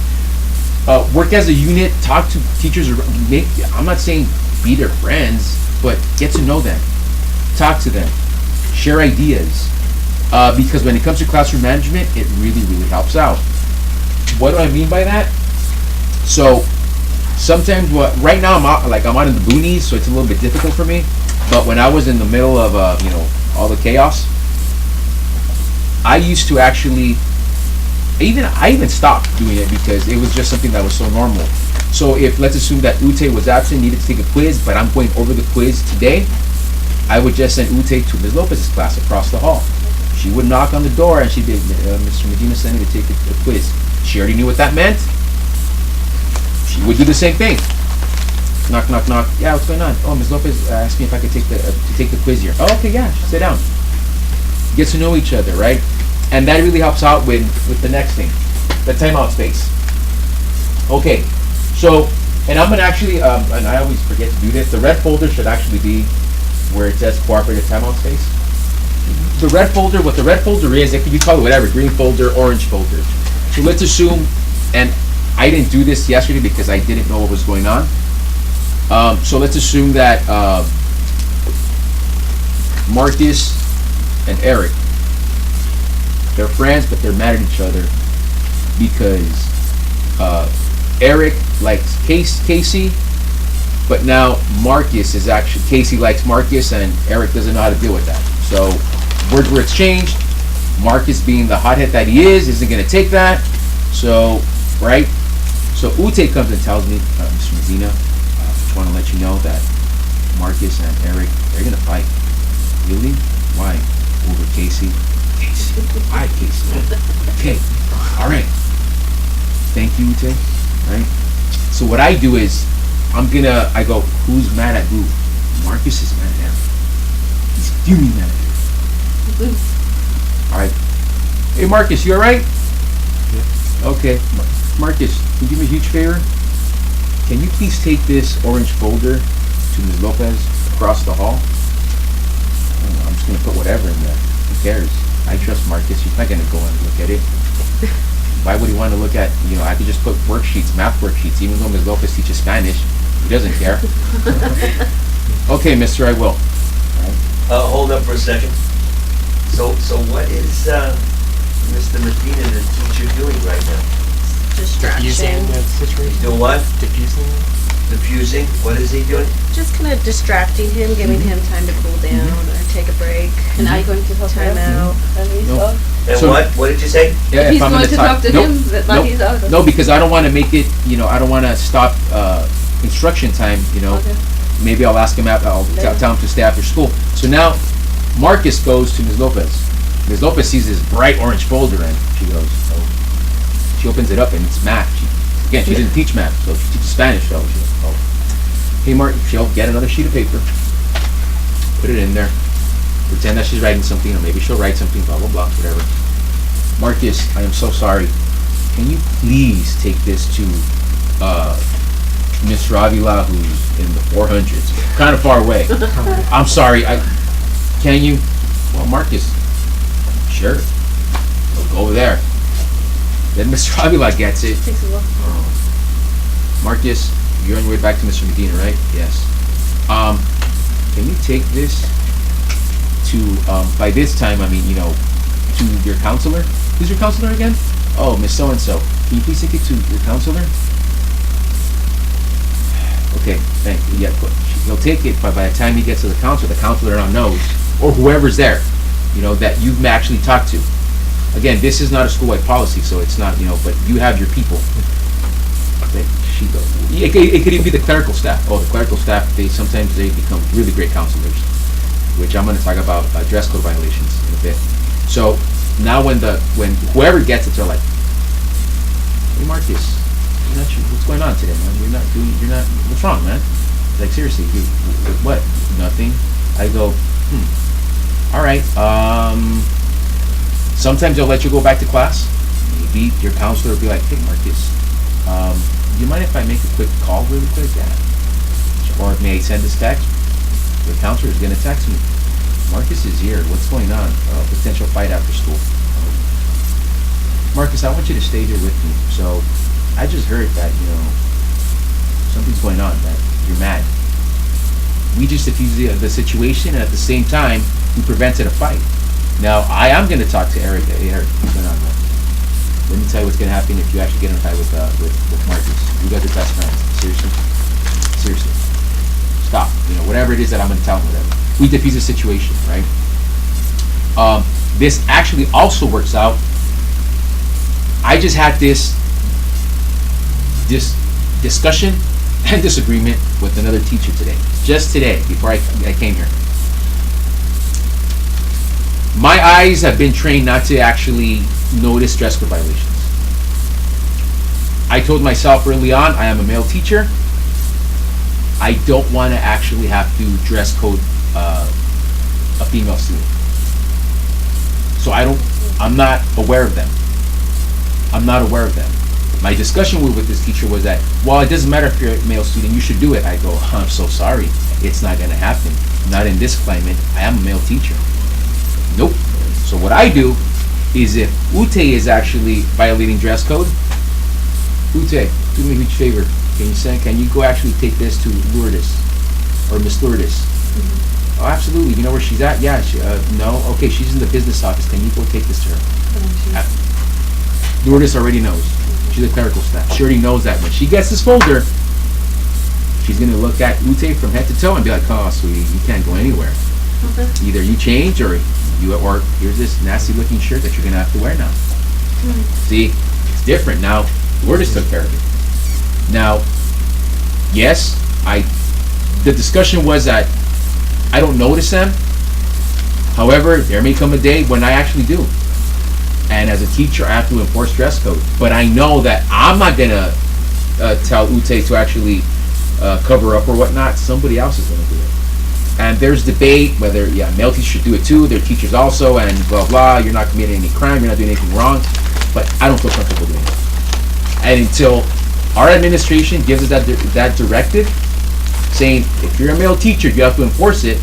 Work as a unit, talk to teachers, I'm not saying be their friends, but get to know them, talk to them, share ideas, because when it comes to classroom management, it really, really helps out. What do I mean by that? So sometimes right now I'm out in the boonies, so it's a little bit difficult for me. But when I was in the middle of all the chaos, I used to actually I even stopped doing it because it was just something that was so normal. So if let's assume that Ute was absent, needed to take a quiz, but I'm going over the quiz today, I would just send Ute to Ms. Lopez's class across the hall. She would knock on the door and she'd be, Mr. Medina sent me to take a quiz. She already knew what that meant. She would do the same thing. Knock, knock, knock. Yeah, what's going on? Oh, Ms. Lopez asked me if I could take the quiz here. Oh, okay, yeah, sit down. Get to know each other, right? And that really helps out with the next thing, the timeout space. Okay, so, and I'm gonna actually, and I always forget to do this, the red folder should actually be where it says cooperative timeout space. The red folder, what the red folder is, you call it whatever, green folder, orange folder. So let's assume, and I didn't do this yesterday because I didn't know what was going on. So let's assume that Marcus and Eric, they're friends, but they're mad at each other because Eric likes Casey, but now Marcus is actually, Casey likes Marcus and Eric doesn't know how to deal with that. So words were exchanged. Marcus, being the hothead that he is, isn't going to take that. So, right? So Ute comes and tells me, Mr. Medina, just want to let you know that Marcus and Eric, they're going to fight. Really? Why? Over Casey? Casey. Why Casey? Okay. All right. Thank you, Ute. Right? So what I do is, I go, who's mad at who? Marcus is mad at Eric. He's fuming mad at Eric. All right. Hey, Marcus, you all right? Yeah. Okay. Marcus, can you do me a huge favor? Can you please take this orange folder to Ms. Lopez across the hall? I'm just going to put whatever in there. Who cares? I trust Marcus. He's not going to go and look at it. Why would he want to look at, I could just put worksheets, math worksheets, even though Ms. Lopez teaches Spanish. He doesn't care. Okay, mister, I will. Hold up for a second. So what is Mr. Medina, the teacher, doing right now? Diffusing the situation. Doing what? Diffusing. Diffusing? What is he doing? Just kind of distracting him, giving him time to cool down or take a break. And are you going to talk to Time him? out. And he's No. out. And So- what did you say? Yeah, He's if I'm going gonna to talk to nope, him, but nope, he's out. No, because I don't want to make it, I don't want to stop instruction time, Okay. Maybe I'll ask him out, I'll tell him to stay after school. So now, Marcus goes to Ms. Lopez. Ms. Lopez sees this bright orange folder and she goes, oh. She opens it up and it's math. She didn't teach math, so she teaches Spanish, so she goes, oh. Hey, Mark, she'll get another sheet of paper, put it in there, pretend that she's writing something, or maybe she'll write something, blah, blah, blah, whatever. Marcus, I am so sorry. Can you please take this to Mr. Avila, who's in the 400s, kind of far away. I'm sorry, can you? Well, Marcus, sure, we'll go over there. Then Mr. Avila gets it. Takes a while. Marcus, you're on your way back to Mr. Medina, right? Yes. Can you take this to, by this time, I mean, to your counselor? Who's your counselor again? Oh, Miss So-and-so. Can you please take it to your counselor? Okay, thank you. Yeah, good. He'll take it, but by the time he gets to the counselor now knows, or whoever's there, that you've actually talked to. Again, this is not a school-wide policy, so it's not, but you have your people. It could even be the clerical staff. Oh, the clerical staff, sometimes they become really great counselors, which I'm going to talk about dress code violations in a bit. So now when whoever gets it, they're like, hey Marcus, what's going on today, man? What's wrong, man? Like, seriously, what? Nothing. I go, all right. Sometimes they'll let you go back to class. Maybe your counselor will be like, hey Marcus, do you mind if I make a quick call really quick? Yeah. Or may I send this text? Your counselor is going to text me. Marcus is here. What's going on? Potential fight after school. Marcus, I want you to stay here with me. So I just heard that, something's going on, that you're mad. We just diffused the situation, and at the same time, we prevented a fight. Now, I am going to talk to Eric. Hey, Eric, what's going on, man? Let me tell you what's going to happen if you actually get in a fight with Marcus. You guys are best friends. Seriously. Stop. Whatever it is that I'm going to tell him, whatever. We diffuse the situation, right? This actually also works out. I just had this discussion and disagreement with another teacher today. Just today, before I came here. My eyes have been trained not to actually notice dress code violations. I told myself early on, I am a male teacher. I don't want to actually have to dress code a female student. So I'm not aware of them. My discussion with this teacher was that, well, it doesn't matter if you're a male student, you should do it. I go, I'm so sorry. It's not going to happen. Not in this climate. I am a male teacher. Nope. So what I do is, if Ute is actually violating dress code, Ute, do me a huge favor. Can you go actually take this to Lourdes or Miss Lourdes? Mm-hmm. Oh, absolutely. You know where she's at? Yeah. No. Okay, she's in the business office. Can you go take this to her? Lourdes already knows. She's a clerical staff. She already knows that when she gets this folder, she's going to look at Ute from head to toe and be like, oh, sweetie, you can't go anywhere. Mm-hmm. Either you change or here's this nasty looking shirt that you're going to have to wear now. Mm-hmm. See, it's different. Now, Lourdes took care of it. Now, yes, the discussion was that I don't notice them. However, there may come a day when I actually do. And as a teacher, I have to enforce dress code. But I know that I'm not going to tell Ute to actually cover up or whatnot. Somebody else is going to do it. And there's debate whether, male teachers should do it too. They're teachers also, and blah, blah. You're not committing any crime. You're not doing anything wrong. But I don't feel comfortable doing it. And until our administration gives us that directive, saying if you're a male teacher, you have to enforce it,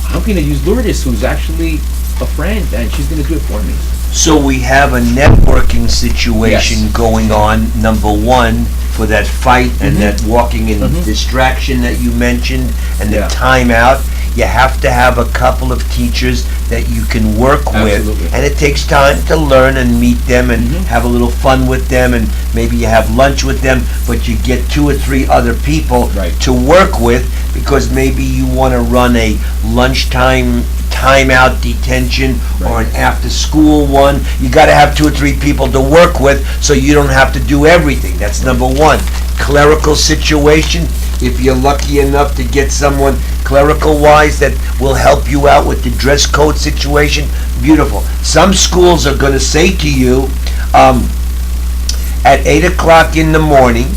I'm going to use Lourdes, who's actually a friend, and she's going to do it for me. So we have a networking situation going on, number one, for that fight and that walking in distraction that you mentioned, and the timeout. You have to have a couple of teachers that you can work with, and it takes time to learn and meet them and have a little fun with them, and maybe you have lunch with them, but you get 2 or 3 other people to work with, because maybe you want to run a lunchtime timeout detention or an after school one. You got to have 2 or 3 people to work with so you don't have to do everything. That's number one. Clerical situation, if you're lucky enough to get someone clerical wise that will help you out with the dress code situation, beautiful. Some schools are going to say to you, at 8 o'clock in the morning,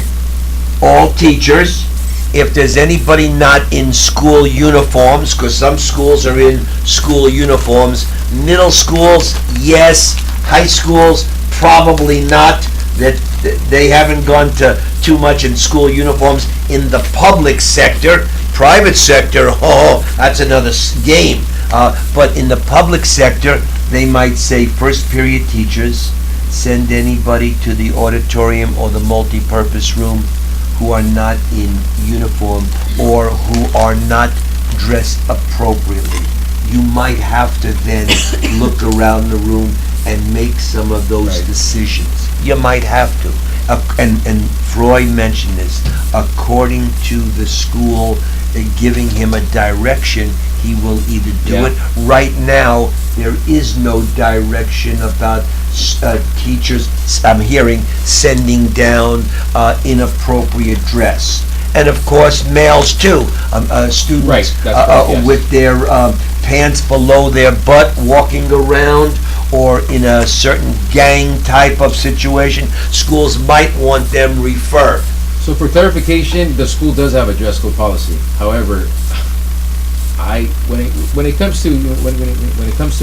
all teachers, if there's anybody not in school uniforms, because some schools are in school uniforms, middle schools, yes, high schools, probably not, that they haven't gone to too much in school uniforms in the public sector. Private sector, that's another game. But in the public sector, they might say first period teachers, send anybody to the auditorium or the multi-purpose room who are not in uniform or who are not dressed appropriately. You might have to then look around the room and make some of those decisions. You might have to. And Freud mentioned this. According to the school giving him a direction, he will either do it. Right now, there is no direction about teachers, I'm hearing, sending down inappropriate dress. And of course, males too, students with their pants below their butt, walking around, or in a certain gang type of situation, schools might want them referred. So for clarification, the school does have a dress code policy. However, when it comes to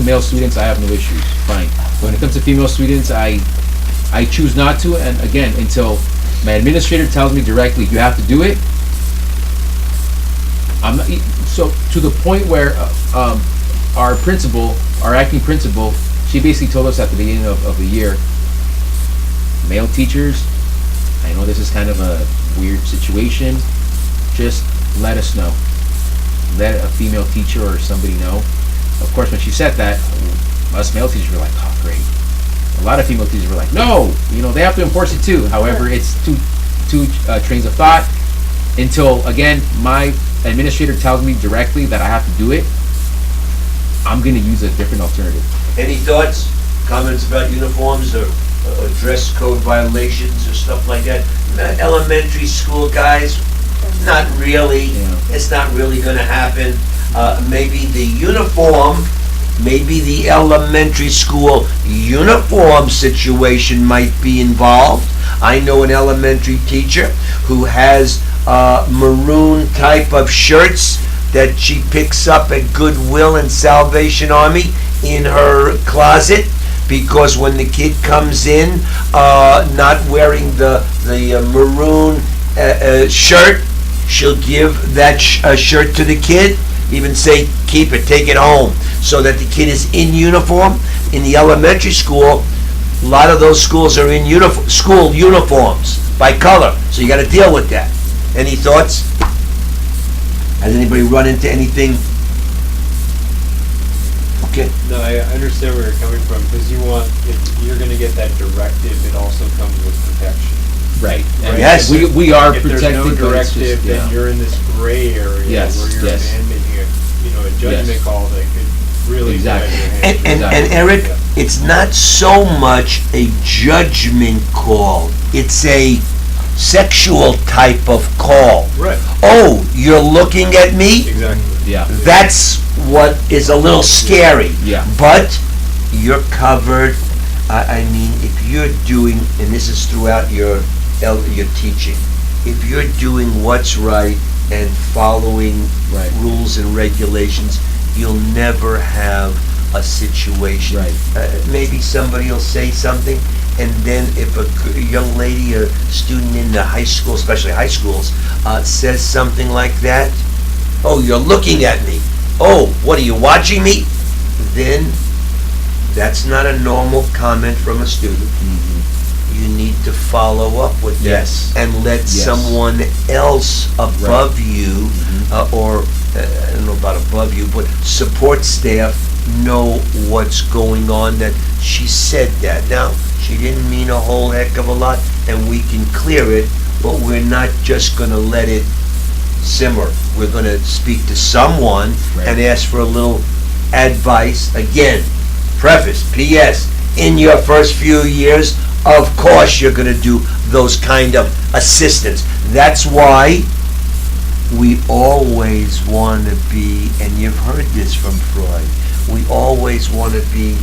male students, I have no issues. Fine. When it comes to female students, I choose not to. And again, until my administrator tells me directly, you have to do it. I'm not, so to the point where our principal, our acting principal, she basically told us at the beginning of the year, male teachers, I know this is kind of a weird situation, just let us know. Let a female teacher or somebody know. Of course, when she said that, us male teachers were like, oh, great. A lot of female teachers were like, no, they have to enforce it too. However, it's two trains of thought until, again, my administrator tells me directly that I have to do it. I'm going to use a different alternative. Any thoughts, comments about uniforms or dress code violations or stuff like that? Elementary school guys, not really. Yeah. It's not really going to happen. Maybe the uniform, maybe the elementary school uniform situation might be involved. I know an elementary teacher who has maroon type of shirts that she picks up at Goodwill and Salvation Army in her closet, because when the kid comes in not wearing the maroon shirt, she'll give that shirt to the kid, even say, keep it, take it home, so that the kid is in uniform. In the elementary school, a lot of those schools are in school uniforms by color, so you got to deal with that. Any thoughts? Has anybody run into anything? Okay. No, I understand where you're coming from, because if you're going to get that directive, it also comes with protection. Right. And Yes. We are If protected. there's no directive, then yeah. you're in this gray area Yes, where you're yes. then making a judgment Yes. call that could really Exactly. drive your hands. And Eric, it's not so much a judgment call. It's a sexual type of call. Right. Oh, you're looking at me? Exactly. Yeah. That's what is a little scary. Yeah. But you're covered. I mean, if you're doing, and this is throughout your teaching, if you're doing what's right and following Right. rules and regulations, you'll never have a situation. Right. Maybe somebody will say something, and then if a young lady, a student in the high school, especially high schools, says something like that, oh, you're looking at me. Oh, what, are you watching me? Then that's not a normal comment from a student. You need to follow up with that. Yes. And let Yes. someone else above you, or I don't know about above you, but support staff know what's going on, that she said that. Now, she didn't mean a whole heck of a lot, and we can clear it, but we're not just going to let it simmer. We're going to speak to someone and ask for a little advice. Again, preface, P.S., in your first few years, of course you're going to do those kind of assistance. That's why we always want to be, and you've heard this from Freud, we always want to be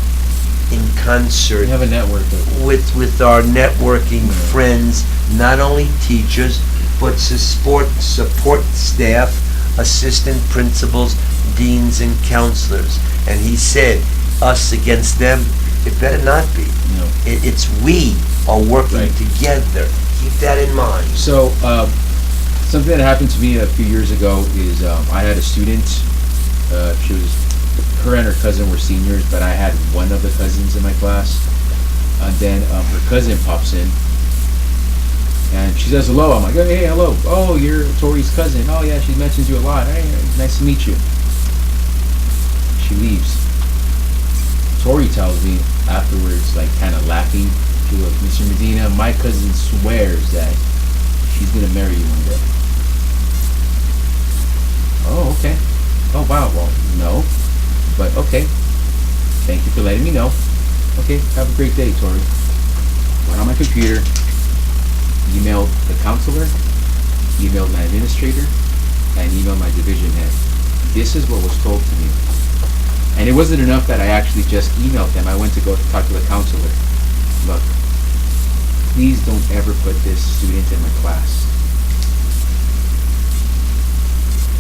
in concert We have a network of with our networking friends, not only teachers, but support staff, assistant principals, deans, and counselors. And he said, us against them, it better not be. No. It's we are working Right. together. Keep that in mind. So, something that happened to me a few years ago is I had a student. Her and her cousin were seniors, but I had one of the cousins in my class. And then her cousin pops in, and she says hello. I'm like, oh, hey, hello. Oh, you're Tori's cousin. Oh, yeah, she mentions you a lot. Hey, nice to meet you. She leaves. Tori tells me afterwards, like kind of laughing, she goes, Mr. Medina, my cousin swears that she's going to marry you one day. Oh, okay. Oh, wow. Well, no. But okay. Thank you for letting me know. Okay, have a great day, Tori. Went on my computer, emailed the counselor, emailed my administrator, and emailed my division head. This is what was told to me. And it wasn't enough that I actually just emailed them. I went to go talk to the counselor. Look, please don't ever put this student in my class.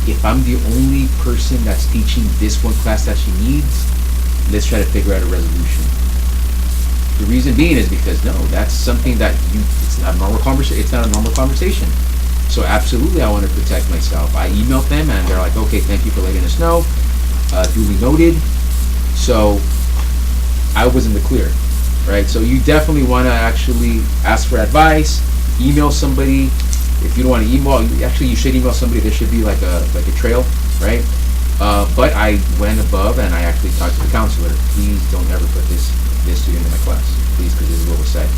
If I'm the only person that's teaching this one class that she needs, let's try to figure out a resolution. The reason being is because no, that's something that it's not a normal conversation. It's not a normal conversation. So absolutely, I want to protect myself. I emailed them and they're like, okay, thank you for letting us know. Duly noted. So I was in the clear, right? So you definitely want to actually ask for advice, email somebody. If you don't want to email, you should email somebody. There should be like a trail, right? But I went above and I actually talked to the counselor. Please don't ever put this student in my class, please, because this is what was said.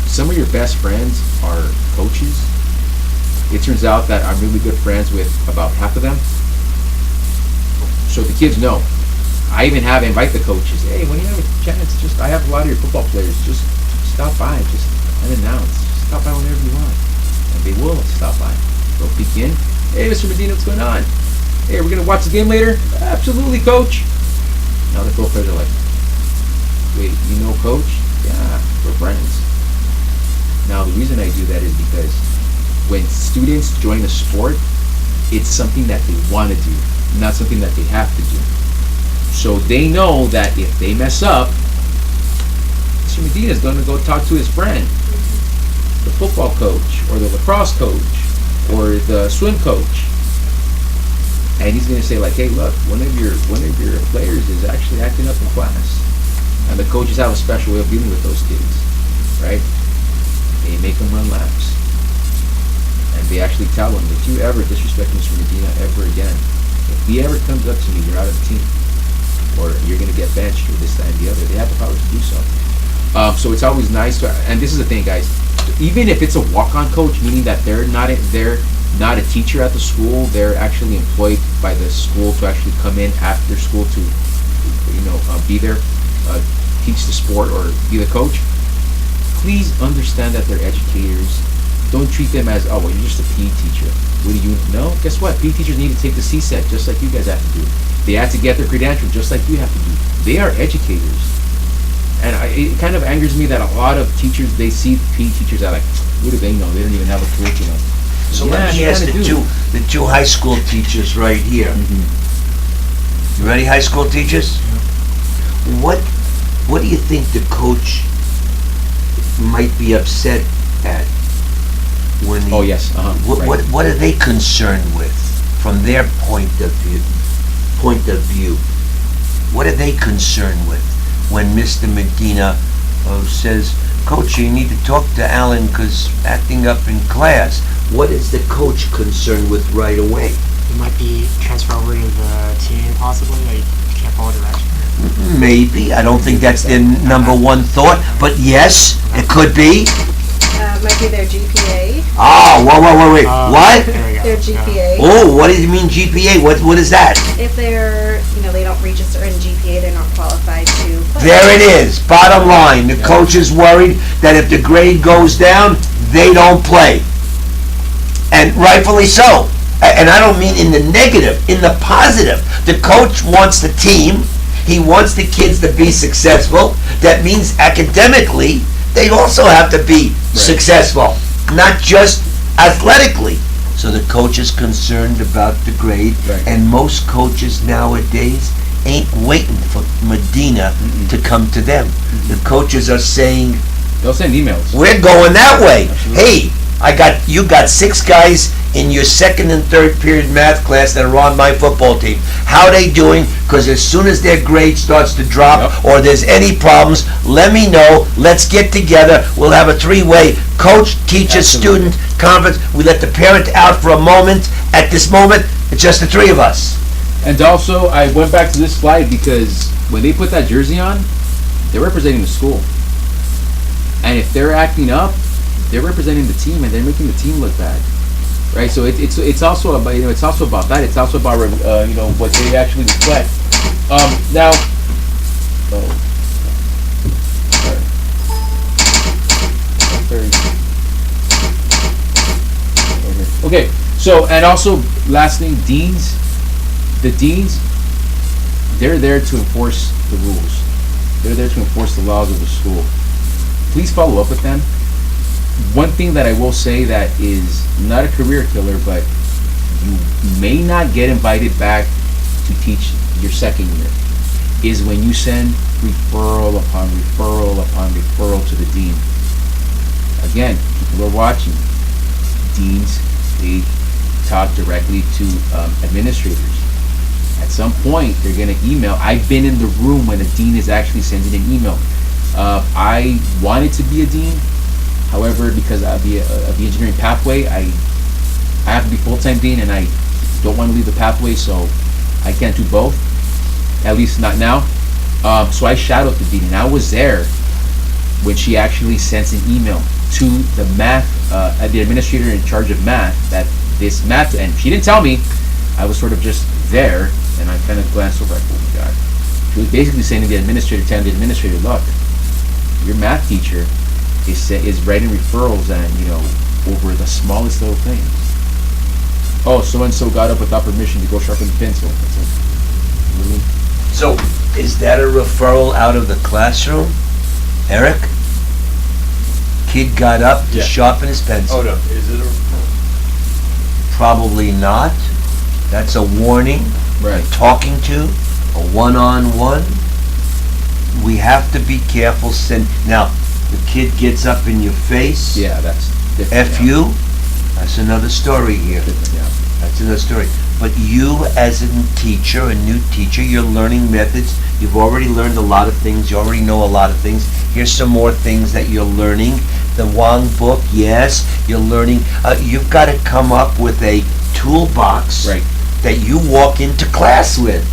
Some of your best friends are coaches. It turns out that I'm really good friends with about half of them. So the kids know. I even have invite the coaches. Hey, when you have a chance, I have a lot of your football players. Just stop by, just unannounced. Just stop by whenever you want, and they will stop by. They'll peek in. Hey, Mr. Medina, what's going on? Hey, we're gonna watch the game later. Absolutely, coach. Now the football players are like, wait, you know coach? Yeah, we're friends. Now the reason I do that is because when students join a sport, it's something that they want to do, not something that they have to do. So they know that if they mess up, Mr. Medina is going to go talk to his friend, the football coach, or the lacrosse coach, or the swim coach, and he's going to say like, hey, look, one of your players is actually acting up in class. And the coaches have a special way of dealing with those kids, right? They make them run laps. And they actually tell them, if you ever disrespect Mr. Medina ever again, if he ever comes up to me, you're out of the team. Or you're going to get benched, or this, that, and the other. They have the power to do so. So it's always nice to, and this is the thing, guys, even if it's a walk-on coach, meaning that they're not a teacher at the school, they're actually employed by the school to actually come in after school to, be there, teach the sport or be the coach. Please understand that they're educators. Don't treat them as, oh, well, you're just a PE teacher. What do you know? Guess what? PE teachers need to take the CSET just like you guys have to do. They have to get their credential just like you have to do. They are educators. And it kind of angers me that a lot of teachers, they see PE teachers are like, what do they know? They don't even have a curriculum. So let me ask the two high school teachers right here. Mm-hmm. You ready, high school teachers? What do you think the coach might be upset at when Oh yes. Right. What are they concerned with from their point of view? What are they concerned with when Mr. Medina says, Coach, you need to talk to Alan because acting up in class? What is the coach concerned with right away? You might be transferred over to the team possibly, like you can't follow direction. Maybe. I don't think that's their number one thought, but yes, it could be. Might be their GPA. Oh, wait. What? There we go. Their GPA. Oh, what do you mean GPA? What is that? If they're, they don't reach a certain GPA, they're not qualified to play. There it is. Bottom line. The coach is worried that if the grade goes down, they don't play. And rightfully so. And I don't mean in the negative, in the positive. The coach wants the team. He wants the kids to be successful. That means academically, they also have to be successful, not just athletically. So the coach is concerned about the grade, and most coaches nowadays ain't waiting for Medina to come to them. The coaches are saying, They'll send emails. We're going that way. Absolutely. Hey, you got 6 guys in your second and third period math class that are on my football team. How they doing? Because as soon as their grade starts to drop or there's any problems, let me know. Let's get together. We'll have a 3-way coach, teacher, Absolutely. student conference. We let the parent out for a moment. At this moment, it's just the 3 of us. And also, I went back to this slide because when they put that jersey on, they're representing the school. And if they're acting up, they're representing the team, and they're making the team look bad, right? So it's also about it's also about that. It's also about what they actually reflect. Now, okay. So and also last thing, deans. The deans, they're there to enforce the rules. They're there to enforce the laws of the school. Please follow up with them. One thing that I will say that is not a career killer, but you may not get invited back to teach your second year, is when you send referral upon referral upon referral to the dean. Again, people are watching. Deans, they talk directly to administrators. At some point, they're going to email. I've been in the room when a dean is actually sending an email. I wanted to be a dean. However, because of the engineering pathway, I have to be full-time dean, and I don't want to leave the pathway, so I can't do both. At least not now. So I shadowed the dean, and I was there when she actually sent an email to the math, the administrator in charge of math, that this math, and she didn't tell me. I was sort of just there, and I kind of glanced over, like, oh my God. She was basically saying to the administrator, telling the administrator, look, your math teacher is writing referrals and, over the smallest little things. Oh, so-and-so got up without permission to go sharpen the pencil. It's like, really? So, is that a referral out of the classroom, Eric? Kid got up to sharpen his pencil. Oh no, is it a Probably not. That's a warning. Right. Talking to, a one-on-one. We have to be careful. Now, the kid gets up in your face. Yeah, that's different. F you. That's another story here. Yeah. That's another story. But you, as a teacher, a new teacher, you're learning methods. You've already learned a lot of things. You already know a lot of things. Here's some more things that you're learning. The Wang book, yes, you're learning. You've got to come up with a toolbox that you walk into class with.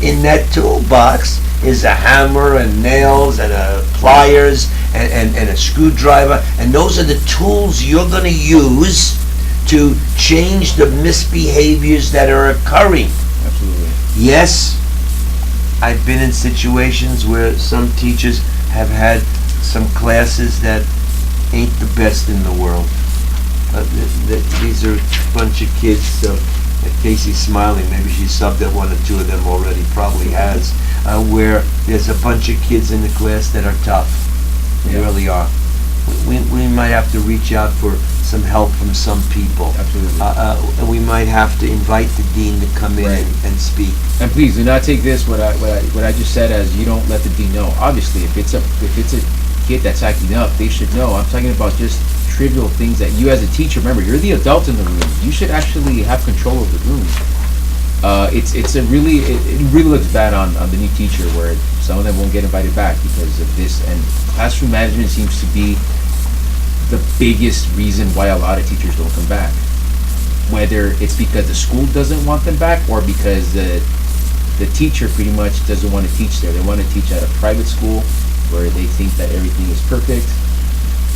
In that toolbox is a hammer and nails and pliers and a screwdriver, and those are the tools you're going to use to change the misbehaviors that are occurring. Absolutely. Yes, I've been in situations where some teachers have had some classes that ain't the best in the world. These are a bunch of kids. Casey's smiling. Maybe she subbed at 1 or 2 of them already. Probably has. Where there's a bunch of kids in the class that are tough. They really are. We might have to reach out for some help from some people. Absolutely. We might have to invite the dean to come in and speak. And please do not take this what I just said as you don't let the dean know. Obviously, if it's a kid that's acting up, they should know. I'm talking about just trivial things that you as a teacher, remember, you're the adult in the room. You should actually have control of the room. It really looks bad on the new teacher, where some of them won't get invited back because of this. And classroom management seems to be the biggest reason why a lot of teachers don't come back. Whether it's because the school doesn't want them back, or because the teacher pretty much doesn't want to teach there. They want to teach at a private school where they think that everything is perfect.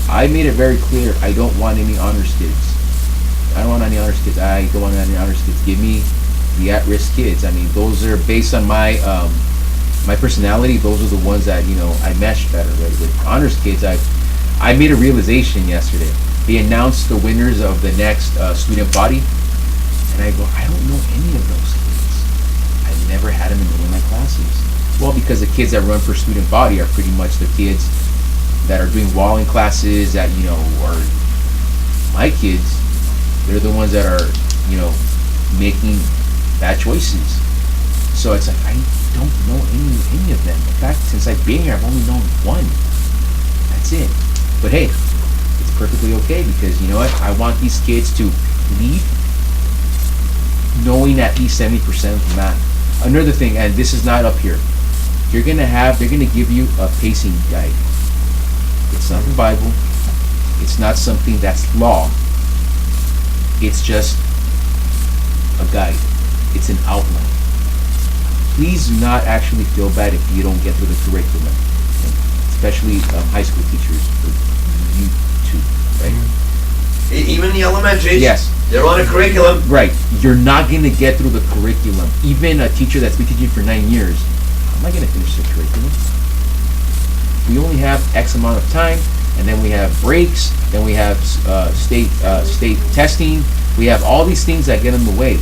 I made it very clear, I don't want any honors kids. I don't want any honors kids. I don't want any honors kids. Give me the at-risk kids. I mean, those are based on my my personality. Those are the ones that I mesh better with honors kids. I made a realization yesterday. They announced the winners of the next student body, and I go, I don't know any of those kids. I've never had them in any of my classes. Well, because the kids that run for student body are pretty much the kids that are doing walling classes, that are my kids. They're the ones that are making bad choices. So it's like, I don't know any of them. In fact, since I've been here, I've only known one. That's it. But hey, it's perfectly okay because you know what? I want these kids to leave knowing at least 70% of math. Another thing, and this is not up here, they're gonna give you a pacing guide. It's not the Bible. It's not something that's law. It's just a guide. It's an outline. Please do not actually feel bad if you don't get through the curriculum, especially high school teachers, or you too, right? Even the elementaries. Yes. They're on a curriculum. Right. You're not going to get through the curriculum. Even a teacher that's been teaching for 9 years, how am I going to finish the curriculum? We only have X amount of time, and then we have breaks, then we have state testing. We have all these things that get in the way.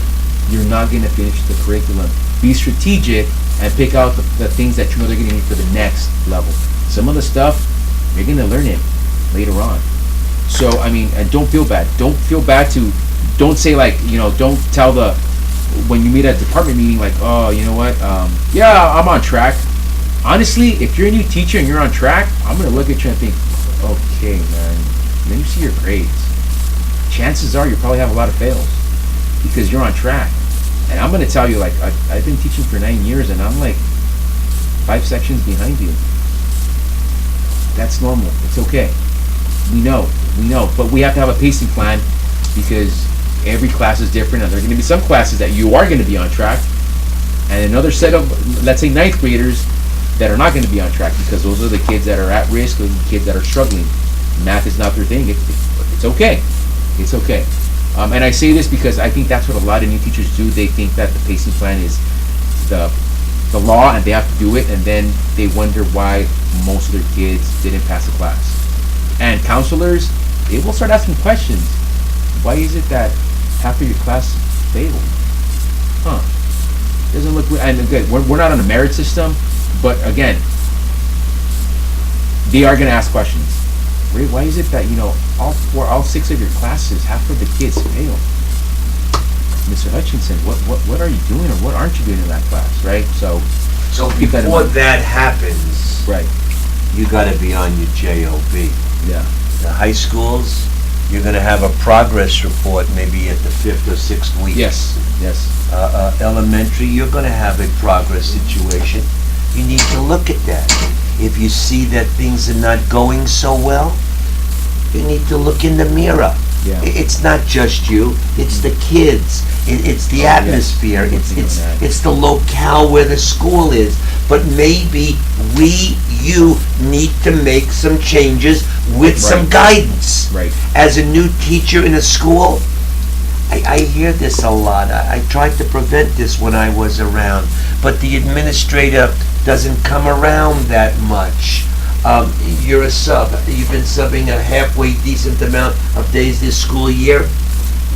You're not going to finish the curriculum. Be strategic and pick out the things that you know they're going to need for the next level. Some of the stuff, you're going to learn it later on. So, I mean, and don't feel bad. Don't feel bad don't say like, don't tell when you meet at a department meeting like, oh, you know what, yeah, I'm on track. Honestly, if you're a new teacher and you're on track, I'm going to look at you and think, okay, man, and then you see your grades. Chances are you probably have a lot of fails because you're on track. And I'm going to tell you, like, I've been teaching for 9 years and I'm like 5 sections behind you. That's normal. It's okay. We know, but we have to have a pacing plan because every class is different, and there are going to be some classes that you are going to be on track, and another set of, let's say, 9th graders that are not going to be on track because those are the kids that are at risk, those are the kids that are struggling. Math is not their thing. It's okay. It's okay. And I say this because I think that's what a lot of new teachers do. They think that the pacing plan is the law and they have to do it, and then they wonder why most of their kids didn't pass the class. And counselors, they will start asking questions. Why is it that half of your class failed? Doesn't look good. And again, we're not on a merit system, but again, they are going to ask questions. Ray, why is it that all 6 of your classes, half of the kids fail? Mr. Hutchinson, what are you doing, or what aren't you doing in that class, right? So keep that in before mind. that happens, Right. you got to be on your job. Yeah. The high schools, you're going to have a progress report maybe at the 5th or 6th week. Yes. Elementary, you're going to have a progress situation. You need to look at that. If you see that things are not going so well, you need to look in the mirror. Yeah. It's not just you, it's the kids, it's the atmosphere, it's the locale where the school is. But maybe you need to make some changes with some guidance. Right. As a new teacher in a school, I hear this a lot. I tried to prevent this when I was around, but the administrator doesn't come around that much. You're a sub. You've been subbing a halfway decent amount of days this school year.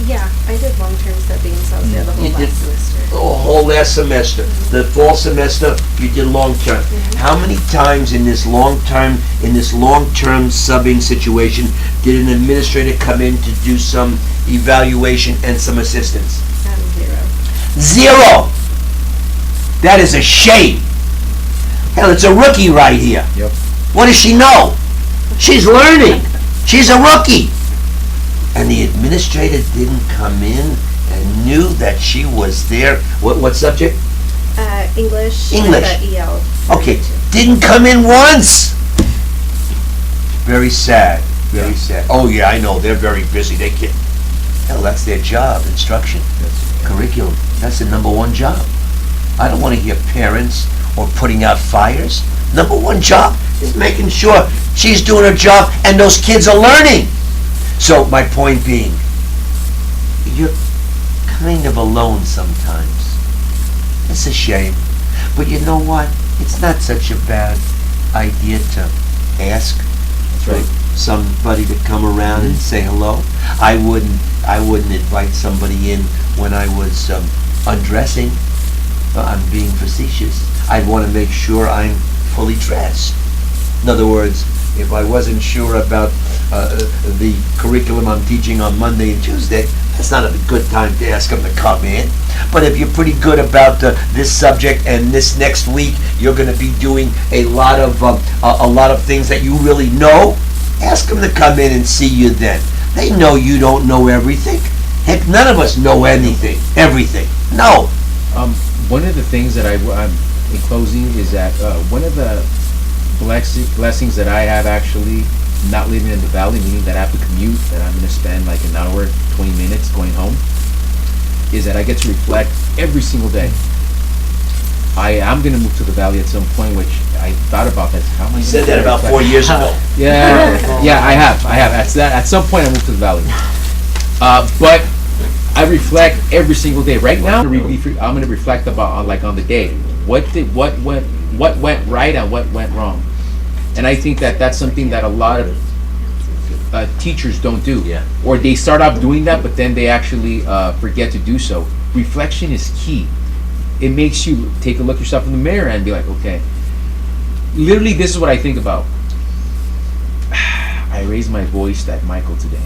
Yeah, I did long-term subbing, so I was there the whole You did last semester. the whole last semester. The fall semester, you did long-term. How many times in this long-term subbing situation did an administrator come in to do some evaluation and some assistance? 0. 0! That is a shame. Hell, it's a rookie right here. Yep. What does she know? She's learning. She's a rookie. And the administrator didn't come in and knew that she was there. What subject? English. English. And, EL. Okay, didn't come in once. Very sad. Very sad. Oh yeah, I know. They're very busy. They can't. Hell, that's their job. Instruction, curriculum. That's the number 1 job. I don't want to hear parents or putting out fires. Number 1 job is making sure she's doing her job and those kids are learning. So my point being, you're kind of alone sometimes. It's a shame. But you know what? It's not such a bad idea to ask for somebody to come around and say hello. I wouldn't invite somebody in when I was undressing. I'm being facetious. I'd want to make sure I'm fully dressed. In other words, if I wasn't sure about the curriculum I'm teaching on Monday and Tuesday, that's not a good time to ask them to come in. But if you're pretty good about this subject and this next week you're going to be doing a lot of things that you really know, ask them to come in and see you then. They know you don't know everything. Heck, none of us know anything, everything. No. One of the things that I'm in closing is that one of the blessings that I have actually not living in the valley, meaning that I have to commute, that I'm going to spend like an hour, 20 minutes going home, is that I get to reflect every single day. I am going to move to the valley at some point, which I thought about that. How am I You said that about 4 years ago. Yeah, I have. At some point, I moved to the valley. But I reflect every single day. Right now, I'm going to reflect on the day. What went right and what went wrong. And I think that that's something that a lot of teachers don't do. Yeah. Or they start off doing that, but then they actually forget to do so. Reflection is key. It makes you take a look yourself in the mirror and be like, okay, literally this is what I think about. I raised my voice at Michael today.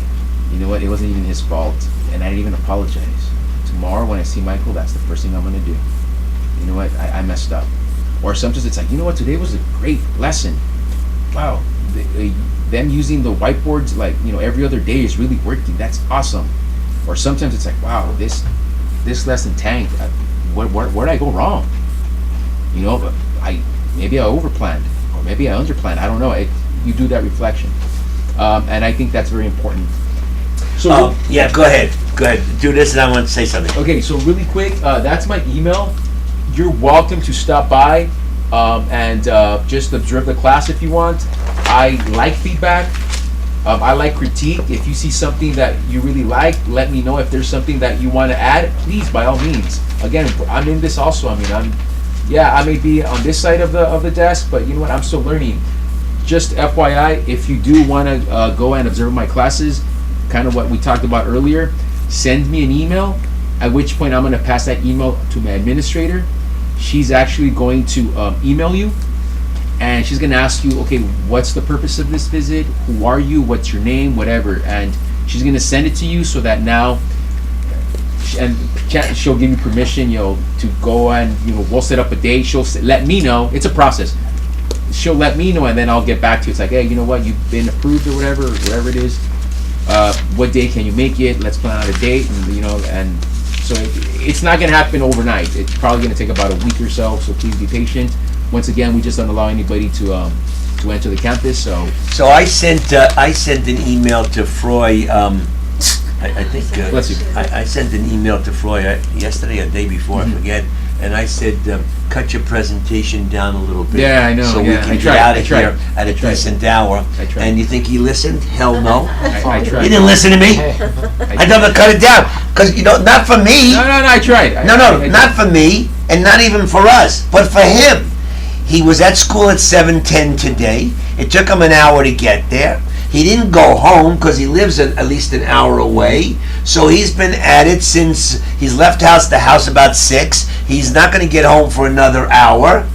You know what? It wasn't even his fault, and I didn't even apologize. Tomorrow when I see Michael, that's the first thing I'm going to do. You know what? I messed up. Or sometimes it's like, you know what? Today was a great lesson. Wow. Them using the whiteboards like, every other day is really working. That's awesome. Or sometimes it's like, wow, this lesson tanked. Where did I go wrong? But maybe I overplanned, or maybe I underplanned. I don't know. You do that reflection, and I think that's very important. So yeah, go ahead. Do this, and I want to say something. Okay, so really quick, that's my email. You're welcome to stop by and just observe the class if you want. I like feedback. I like critique. If you see something that you really like, let me know. If there's something that you want to add, please, by all means. Again, I'm in this also. I mean, I may be on this side of the desk, but you know what? I'm still learning. Just FYI, if you do want to go and observe my classes, kind of what we talked about earlier, send me an email, at which point I'm going to pass that email to my administrator. She's actually going to email you. And she's going to ask you, okay, what's the purpose of this visit? Who are you? What's your name? Whatever. And she's going to send it to you so that now, and she'll give you permission, to go and, we'll set up a date. She'll let me know. It's a process. She'll let me know, and then I'll get back to you. It's like, hey, you know what? You've been approved or whatever it is. What day can you make it? Let's plan out a date. And, and so it's not going to happen overnight. It's probably going to take about a week or so please be patient. Once again, we just don't allow anybody to enter the campus. So I sent an email to Froy. I think bless you. I sent an email to Froy yesterday or the day before, I forget, and I said cut your presentation down a little bit. Yeah, I know. So we can get out of here at a decent hour. I tried. And you think he listened? Hell no. I tried. He didn't listen to me. I told him to cut it down because not for me. No, I tried. Not for me, and not even for us, but for him. He was at school at 7:10 today. It took him an hour to get there. He didn't go home because he lives at least an hour away. So he's been at it since he's left the house about 6. He's not going to get home for another hour.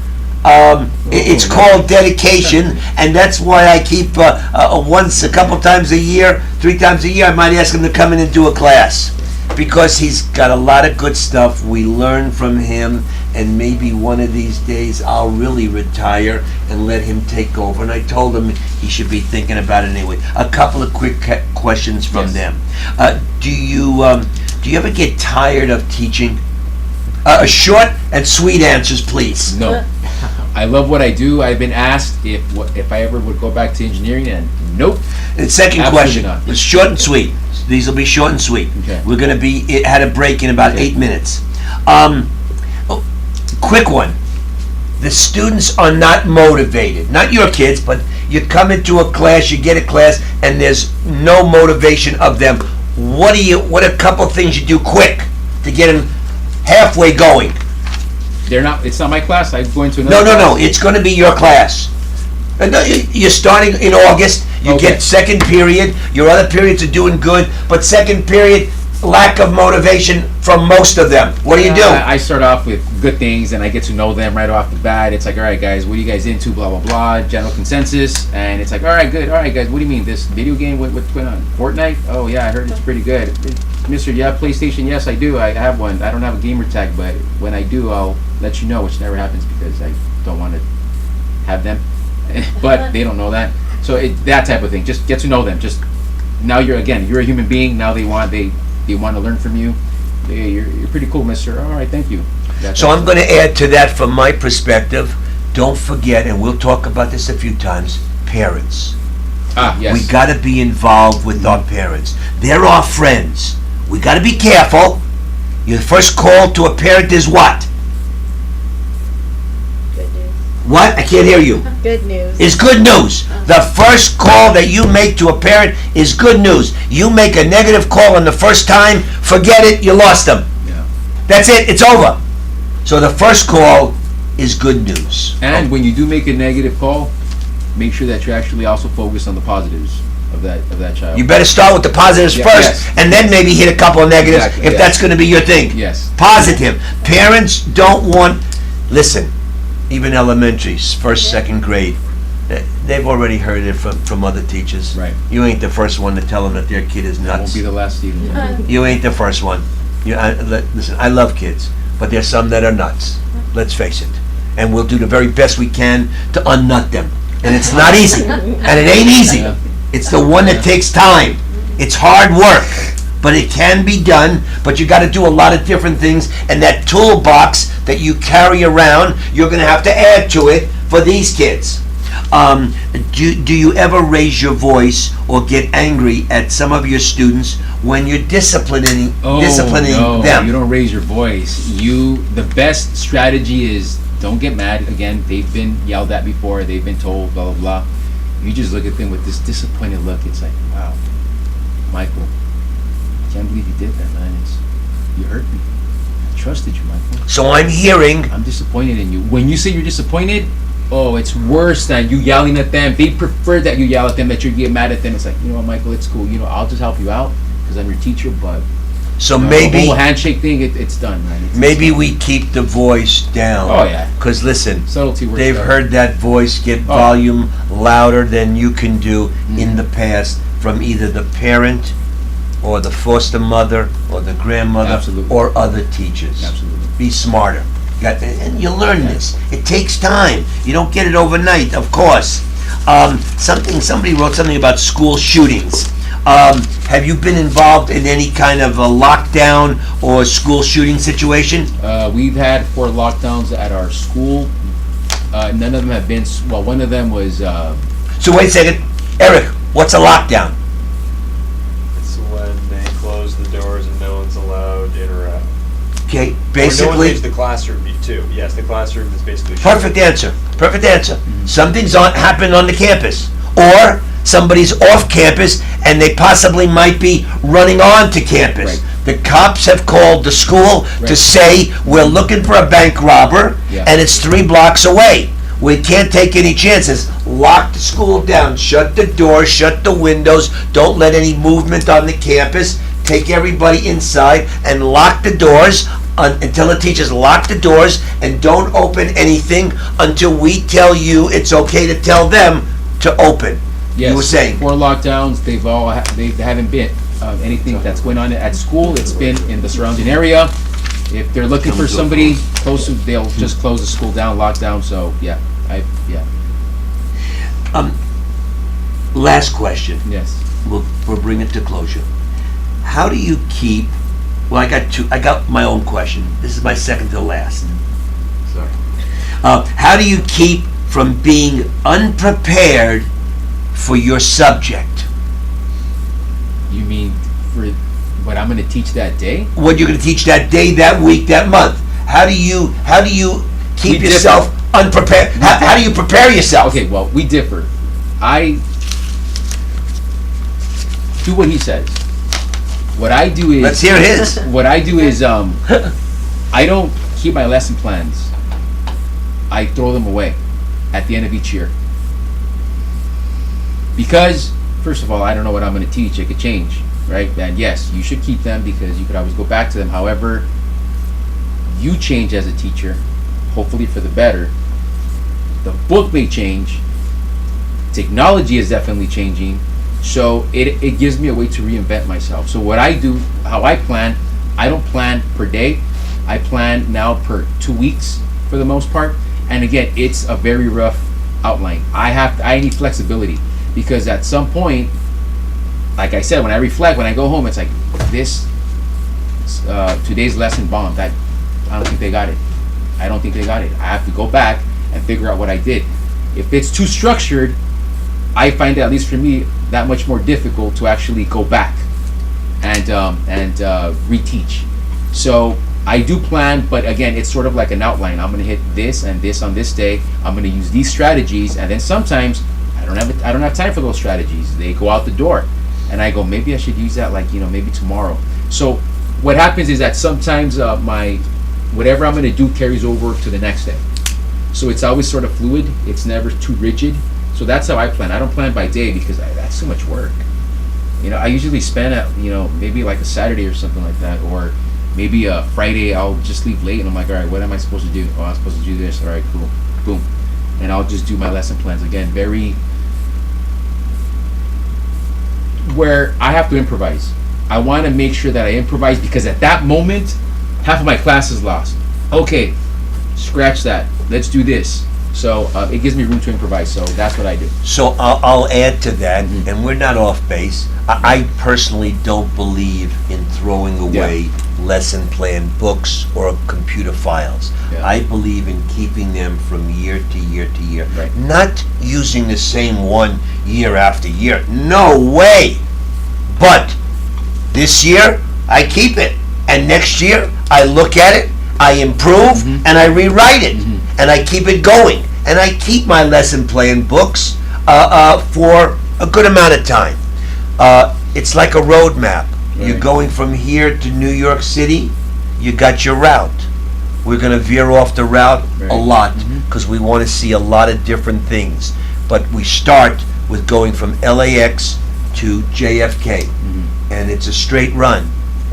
It's called dedication, and that's why I keep once, a couple times a year, 3 times a year, I might ask him to come in and do a class. Because he's got a lot of good stuff. We learn from him, and maybe one of these days I'll really retire and let him take over. And I told him he should be thinking about it anyway. A couple of quick questions from them. Do you ever get tired of teaching? Short and sweet answers, please. No. I love what I do. I've been asked if I ever would go back to engineering, and nope. And second question, it's short and sweet. These will be short and sweet. Okay. We're going to had a break in about 8 minutes. Quick one. The students are not motivated. Not your kids, but you come into a class, you get a class, and there's no motivation of them. What are a couple things you do quick to get them halfway going? It's not my class. I'm going to another No. class. It's going to be your class. You're starting in August. You get second period. Your other periods are doing good, but second period, lack of motivation from most of them. What do you do? I start off with good things, and I get to know them right off the bat. It's like, all right, guys, what are you guys into? Blah, blah, blah. General consensus. And it's like, all right, good. All right, guys, what do you mean? This video game? What's going on? Fortnite? Oh, yeah, I heard it's pretty good. Mr. Yeah, PlayStation? Yes, I do. I have one. I don't have a gamer tag, but when I do, I'll let you know, which never happens because I don't want to have them. But they don't know that. So that type of thing. Just get to know them. Just now you're a human being. Now they want to learn from you. You're pretty cool, mister. All right, thank you. So I'm going to add to that from my perspective. Don't forget, and we'll talk about this a few times, parents. Yes. We got to be involved with our parents. They're our friends. We got to be careful. Your first call to a parent is what? Good news. What? I can't hear you. Good news. Is good news. The first call that you make to a parent is good news. You make a negative call on the first time, forget it, you lost them. Yeah. That's it, it's over. So the first call is good news. And when you do make a negative call, make sure that you actually also focus on the positives of that child. You better start with the positives Yeah, first, yes. and then maybe hit a couple of negatives Exactly, if yes. that's going to be your thing. Yes. Positive. Parents don't want, listen, even elementary, first, second grade, they've already heard it from other teachers. Right. You ain't the first one to tell them that their kid is That won't nuts. be the last either. You ain't the first one. Listen, I love kids, but there's some that are nuts. Let's face it. And we'll do the very best we can to unnut them. And it's not easy. And it ain't easy. Yeah. It's the one that takes time. It's hard work. But it can be done. But you got to do a lot of different things. And that toolbox that you carry around, you're going to have to add to it for these kids. Do you ever raise your voice or get angry at some of your students when you're disciplining No, them? you don't raise your voice. The best strategy is don't get mad. Again, they've been yelled at before. They've been told blah blah blah. You just look at them with this disappointed look. It's like, wow, Michael, I can't believe you did that, man. You hurt me. I trusted you, Michael. So I'm hearing, I'm disappointed in you. When you say you're disappointed, oh, it's worse than you yelling at them. They prefer that you yell at them, that you get mad at them. It's like, you know what, Michael, it's cool. I'll just help you out because I'm your teacher, but so the maybe whole handshake thing, it's done, man. maybe it's we keep the voice down. Oh, yeah. Because listen, subtlety works they've better. heard that voice get volume louder than you can do in the past from either the parent or the foster mother or the grandmother Absolutely. or other teachers. Absolutely. Be smarter. And you learn this. It takes time. You don't get it overnight, of course. Somebody wrote something about school shootings. Have you been involved in any kind of a lockdown or school shooting situation? We've had 4 lockdowns at our school. None of them have been. Well, one of them was. So wait a second, Eric. What's a lockdown? It's when they close the doors and no one's allowed in or out. Okay, Or no one basically. leaves the classroom too. Yes, the classroom is basically. Perfect answer. Perfect answer. Something's happened on the campus, or somebody's off campus, and they possibly might be running on to campus. Right. The cops have called the school to Right. say we're looking for a bank robber, Yeah. and it's 3 blocks away. We can't take any chances. Lock the school down. Shut the doors. Shut the windows. Don't let any movement on the campus. Take everybody inside and lock the doors until the teachers lock the doors, and don't open anything until we tell you it's okay to tell them to open. Yes, You were saying. 4 lockdowns. They haven't been anything that's going on at school. It's been in the surrounding area. If they're looking for somebody close to, they'll just close the school down, lock down. So yeah. Last question. Yes. We'll bring it to closure. How do you keep? Well, I got 2. I got my own question. This is my second to last. Sorry. How do you keep from being unprepared for your subject? You mean for what I'm going to teach that day? What you're going to teach that day, that week, that month? How do you keep We yourself unprepared? How do you prepare yourself? Okay, well, we differ. I do what he says. What I do is... Let's hear his. What I do is, I don't keep my lesson plans. I throw them away at the end of each year. Because, first of all, I don't know what I'm going to teach. It could change, right? And yes, you should keep them because you could always go back to them. However, you change as a teacher, hopefully for the better. The book may change. Technology is definitely changing. So it gives me a way to reinvent myself. So what I do, how I plan, I don't plan per day. I plan now per 2 weeks for the most part. And again, it's a very rough outline. I need flexibility. because at some point, like I said, when I reflect, when I go home, it's like this. Today's lesson bombed. I don't think they got it. I don't think they got it. I have to go back and figure out what I did. If it's too structured, I find it, at least for me, that much more difficult to actually go back and reteach. So I do plan, but again, it's sort of like an outline. I'm going to hit this and this on this day. I'm going to use these strategies, and then sometimes I don't have time for those strategies. They go out the door, and I go, maybe I should use that, like, maybe tomorrow. So what happens is that sometimes my whatever I'm going to do carries over to the next day. So it's always sort of fluid. It's never too rigid. So that's how I plan. I don't plan by day because that's too much work. I usually spend maybe like a Saturday or something like that, or maybe a Friday I'll just leave late and I'm like, all right, what am I supposed to do? Oh, I'm supposed to do this. All right, cool, boom, and I'll just do my lesson plans again. Very where I have to improvise. I want to make sure that I improvise because at that moment, half of my class is lost. Okay, scratch that. Let's do this. So it gives me room to improvise. So that's what I do. So I'll add to that, Mhm. and we're not off base. I personally don't believe in throwing away lesson plan books or computer files. Yeah. I believe in keeping them from year to year to year. Right. Not using the same one year after year. No way! But this year, I keep it. And next year, I look at it, I improve, Mhm. and I rewrite it. Mhm. And I keep it going. And I keep my lesson plan books for a good amount of time. It's like a road map. You're Right. going from here to New York City, you got your route. We're going to veer off the route a Right. lot Mhm. because we want to see a lot of different things. But we start with going from LAX to JFK. Mhm. And it's a straight run.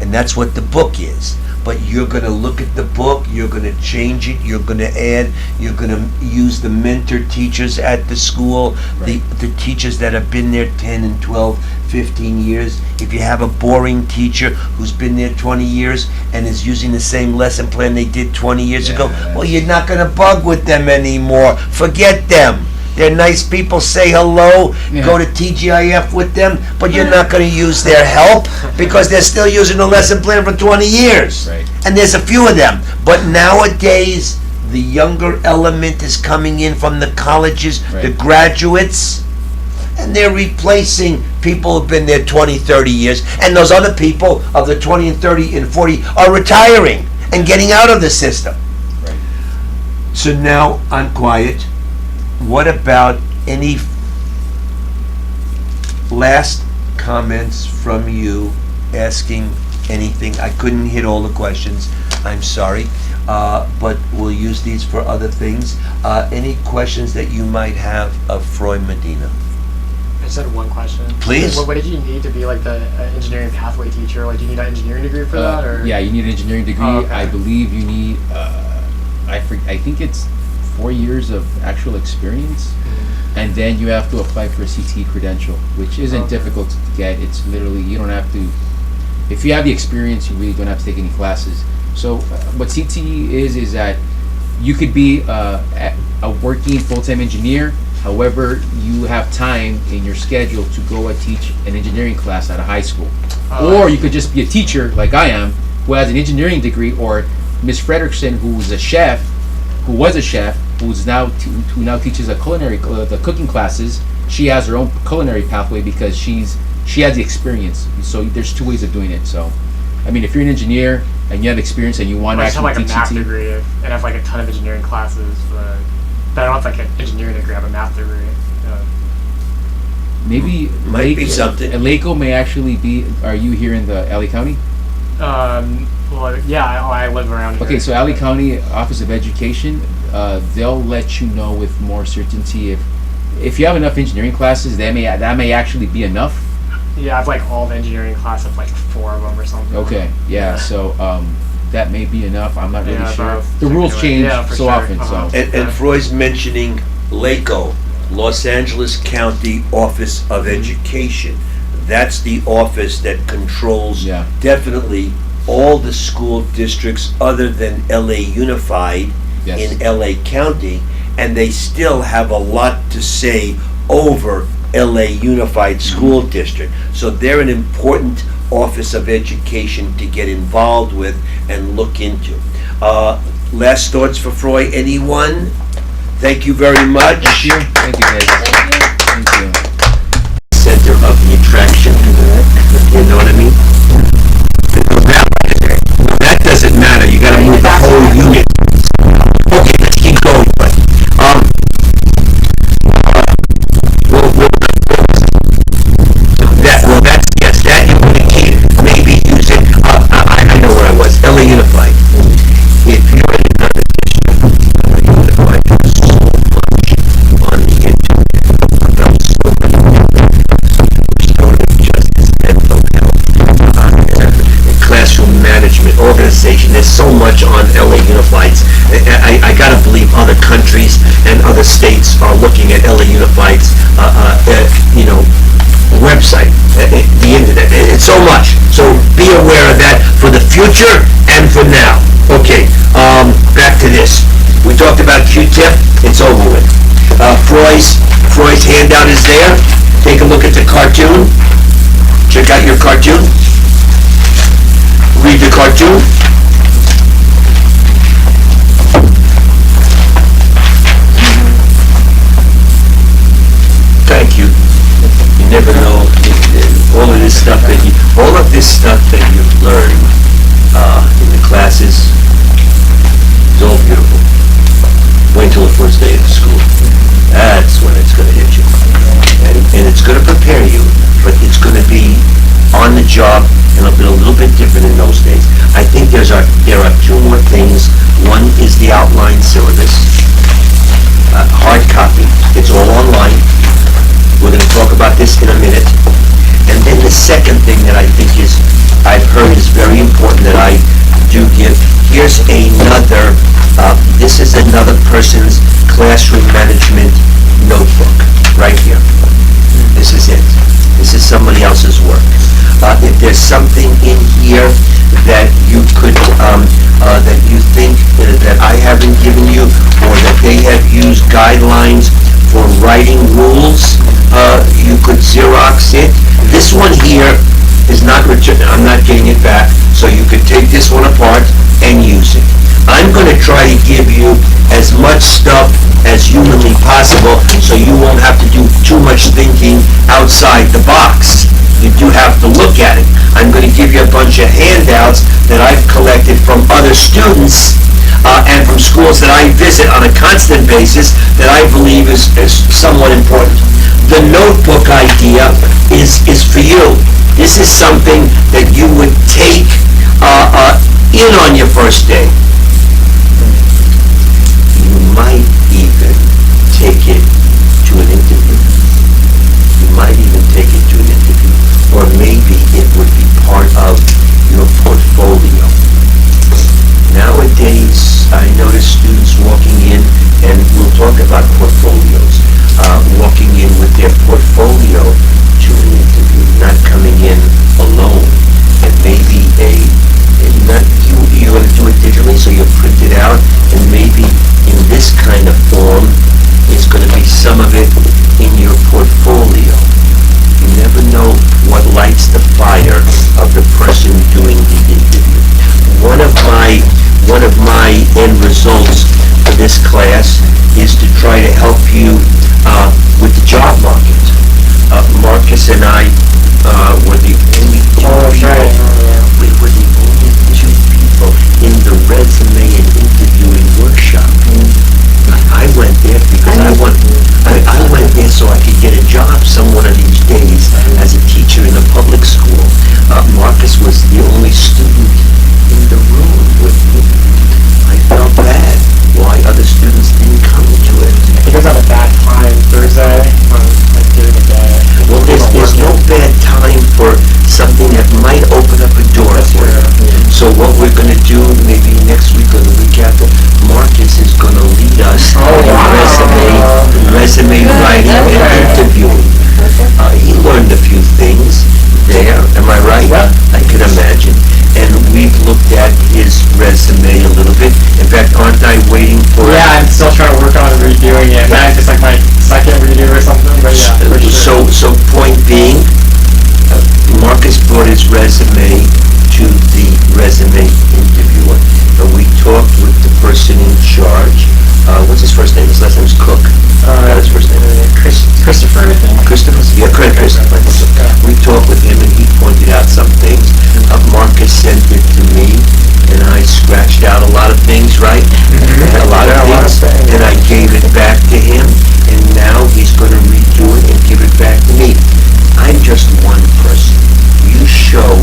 And that's what the book is. But you're going to look at the book, you're going to change it, you're going to add, you're going to use the mentor teachers at the school, Right. the teachers that have been there 10 and 12, 15 years. If you have a boring teacher who's been there 20 years and is using the same lesson plan they did 20 years ago, Yeah. well, you're not going to bug with them anymore. Forget them. They're nice people, say hello, Yeah. go to TGIF with them, but you're not going to use their help because they're still using the lesson plan for 20 years. Right. And there's a few of them. But nowadays, the younger element is coming in from the colleges, the Right. graduates, and they're replacing people who've been there 20, 30 years. And those other people of the 20 and 30 and 40 are retiring and getting out of the system. Right. So now I'm quiet. What about any last comments from you asking anything? I couldn't hit all the questions. I'm sorry. But we'll use these for other things. Any questions that you might have of Freud Medina? I just had one question. Please. What did you need to be like the engineering pathway teacher? Like, do you need an engineering degree for that, or? Yeah, you need an engineering degree. Oh, okay. I believe you need. I think it's 4 years of actual experience, and then you have to apply for a CTE credential, which isn't Okay. difficult to get. It's literally, you don't have to. If you have the experience, you really don't have to take any classes. So what CTE is that you could be a working full-time engineer. However, you have time in your schedule to go and teach an engineering class at a high school. Oh, Or I you see. could just be a teacher like I am, who has an engineering degree, or Miss Frederickson, who was a chef, who now teaches the cooking classes. She has her own culinary pathway because she has the experience. So there's two ways of doing it. So, I mean, if you're an engineer and you have experience and you want to I just have actually like a teach math CTE, degree and have like a ton of engineering classes, but I don't have like an engineering degree. I have a math degree. maybe Might be something. LACO may actually be. Are you here in the LA County? Well, yeah, I live around here. Okay, so LA County Office of Education, they'll let you know with more certainty if you have enough engineering classes. That may actually be enough. Yeah, I have like all the engineering classes, like 4 of them or something. Okay, yeah. So that may be enough. I'm not really Yeah, sure. about The rules anyway. change Yeah, for so sure. often. Uh-huh. So And Freud's mentioning LACO, Los Angeles County Office of Education. That's the office that controls Yeah. definitely all the school districts other than LA Unified Yes. in LA County, and they still have a lot to say over LA Unified School District. So they're an important office of education to get involved with and look into. Last thoughts for Froy, anyone? Thank you very much. Thank you. Thank you, guys. Thank you. Center of the attraction. You know what I mean? That doesn't matter. You gotta move the whole unit. Okay, let's keep going. But, yes, that you would maybe use it. I know where I was. LA Unified. If you're in another district, LA Unified has so much on the internet about so many restorative justice, mental health, classroom management, organization. There's so much on LA Unified's. I gotta believe other countries and other states are looking at LA Unified's, website, the internet. It's so much. So be aware of that for the future and for now. Okay, back to this. We talked about Q-tip. It's over with. Froy's handout is there. Take a look at the cartoon. Check out your cartoon. Read the cartoon. Thank you. You never know all of this stuff that you've learned in the classes is all beautiful. Wait till the first day of school. That's when it's going to hit you, and it's going to prepare you, but it's going to be on the job and a little bit different in those days. I think there are two more things. One is the outline syllabus, hard copy. It's all online. We're going to talk about this in a minute. And then the second thing that I think I've heard is very important that I do give. Here's another, this is another person's classroom management notebook, right here. This is it. This is somebody else's work. If there's something in here that you could, that you think that I haven't given you, or that they have used guidelines for writing rules, you could Xerox it. This one here is not returned. I'm not getting it back, so you could take this one apart and use it. I'm going to try to give you as much stuff as humanly possible, so you won't have to do too much thinking outside the box. You do have to look at it. I'm going to give you a bunch of handouts that I've collected from other students and from schools that I visit on a constant basis that I believe is somewhat important. The notebook idea is for you. This is something that you would take in on your first day. You might even take it to an interview. You might even take it to an interview. Or maybe it would be part of your portfolio. Nowadays, I notice students walking in, and we'll talk about portfolios, walking in with their portfolio to an interview, not coming in alone. And maybe you're going to do it digitally, so you'll print it out, and maybe in this kind of form, it's going to be some of it in your portfolio. You never know what lights the fire of the person doing the interview. One of my end results for this class is to try to help you with the job market. Marcus and I were the only two people. We were the only two people in the resume and interviewing workshop. I went there because I went there so I could get a job some one of these days as a teacher in a public school. Marcus was the only student in the room with me. I felt bad why other students didn't come to it. It was at a bad time, Thursday, like during the day. Well, there's no bad time for something that might open up a door for you. So what we're going to do, maybe next week or the week after, Marcus is going to lead us in resume writing and interviewing. He learned a few things there, am I right? Yeah. I can imagine. And we've looked at his resume a little bit. In fact, aren't I waiting for Yeah, I'm still trying to work on redoing it. Now it's just like my second redo or something. But yeah, for sure. So point being, Marcus brought his resume to the resume interviewer. We talked with the person in charge. What's his first name? His last name is Cook. His first name? Christopher, I think. Christopher? Yeah, Christopher. We talked with him and he pointed out some things. Marcus sent it to me and I scratched out a lot of things, right? A lot of things. And I gave it back to him and now he's going to redo it and give it back to me. I'm just one person. You show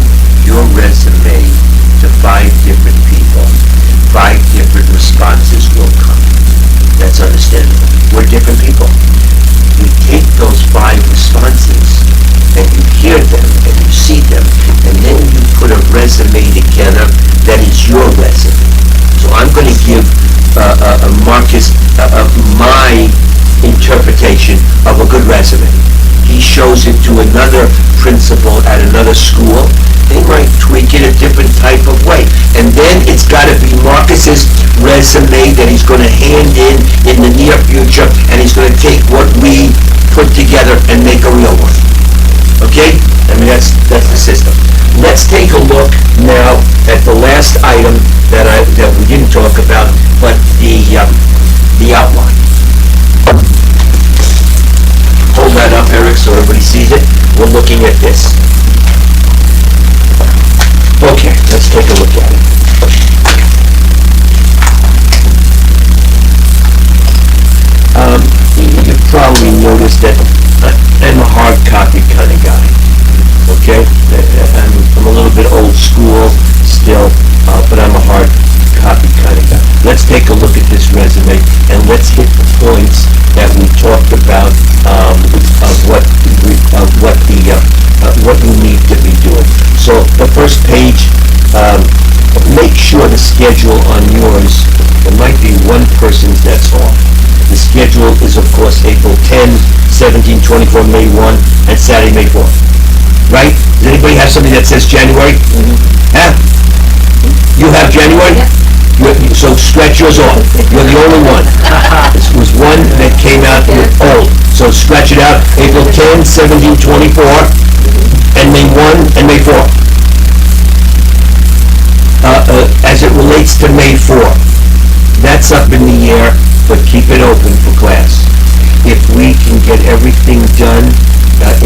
your resume to 5 different people. 5 different responses will come. That's understandable. We're different people. You take those 5 responses and you hear them and you see them and then you put a resume together that is your resume. So I'm going to give Marcus my interpretation of a good resume. He shows it to another principal at another school. They might tweak it a different type of way. And then it's got to be Marcus's resume that he's going to hand in the near future, and he's going to take what we put together and make a real one. Okay? I mean, that's the system. Let's take a look now at the last item that we didn't talk about, but the outline. Hold that up, Eric, so everybody sees it. We're looking at this. Okay, let's take a look at it. You probably noticed that I'm a hard copy kind of guy. Okay? I'm a little bit old school still, but I'm a hard copy kind of guy. Let's take a look at this resume and let's hit the points that we talked about of what you need to be doing. So the first page, make sure the schedule on yours, there might be one person's that's off. The schedule is of course April 10, 17, 24, May 1, and Saturday, May 4. Right? Does anybody have something that says January? Huh? You have January? So stretch yours off. You're the only one. This was one that came out old. So stretch it out. April 10, 17, 24, and May 1 and May 4. As it relates to May 4, that's up in the air, but keep it open for class. If we can get everything done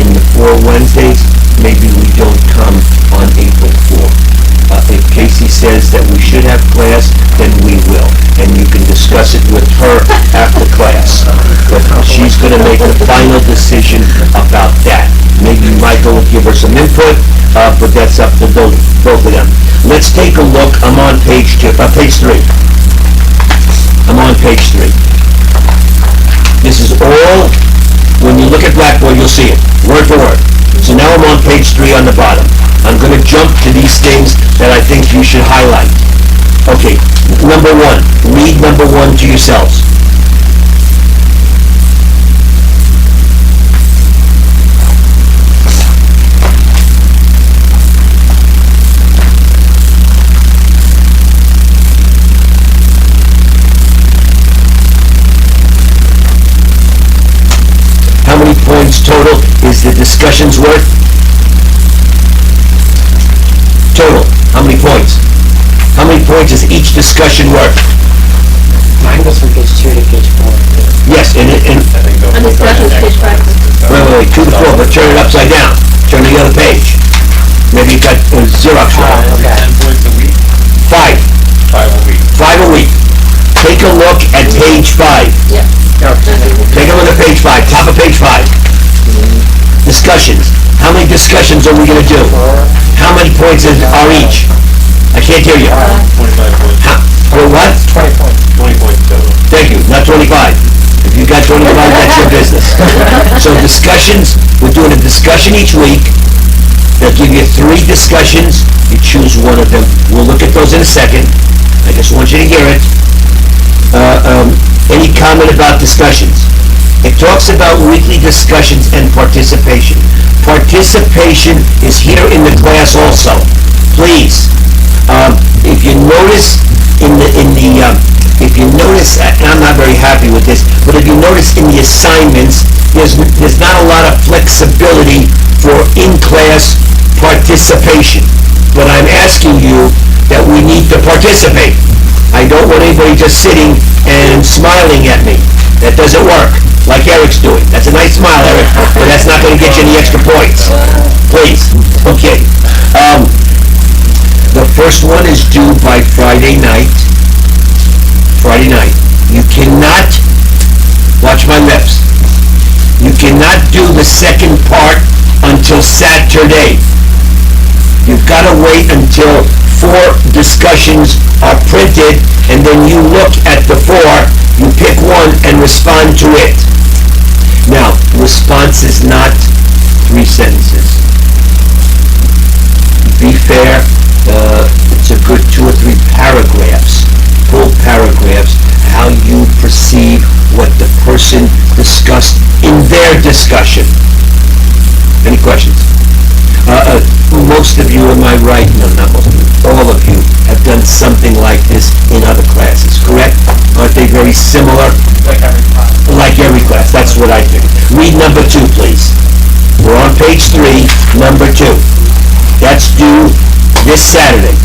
in the 4 Wednesdays, maybe we don't come on April 4. If Casey says that we should have class, then we will. And you can discuss it with her after class. But she's going to make the final decision about that. Maybe Michael will give her some input, but that's up to both of them. Let's take a look. I'm on page 3. I'm on page 3. This is all, when you look at Blackboard, you'll see it, word for word. So now I'm on page 3 on the bottom. I'm going to jump to these things that I think you should highlight. Okay, number 1. Read number 1 to yourselves. How many points total is the discussions worth? Total. How many points? How many points is each discussion worth? Mine goes from page 2 to page 4. Yes, and discussions, page 5. wait, 2 to 4, but turn it upside down. Turn to the other page. Maybe you got Xerox wrong. Okay. 10 points a week? 5. 5 a week. 5 a week. Take a look at page 5. Yeah. Take a look at page 5, top of page 5. Discussions. How many discussions are we going to do? How many points are each? I can't hear you. 25 points. What? 20 points. 20 points total. Thank you, not 25. If you got 25, that's your business. So discussions, we're doing a discussion each week. They'll give you 3 discussions. You choose one of them. We'll look at those in a second. I just want you to hear it. Any comment about discussions? It talks about weekly discussions and participation. Participation is here in the class also. Please, If you notice if you notice, and I'm not very happy with this, but if you notice in the assignments, there's not a lot of flexibility for in-class participation. But I'm asking you that we need to participate. I don't want anybody just sitting and smiling at me. That doesn't work, like Eric's doing. That's a nice smile, Eric, but that's not going to get you any extra points. Please. Okay. The first one is due by Friday night. Friday night. You cannot, watch my lips, you cannot do the second part until Saturday. You've got to wait until 4 discussions are printed, and then you look at the 4, you pick one and respond to it. Now, response is not 3 sentences. Be fair, it's a good 2 or 3 paragraphs, full paragraphs, how you perceive what the person discussed in their discussion. Any questions? Most of you, am I right? No, not most of you. All of you have done something like this in other classes, correct? Aren't they very similar? Like every class. Like every class, that's what I think. Read number 2, please. We're on page 3, number 2. That's due this Saturday.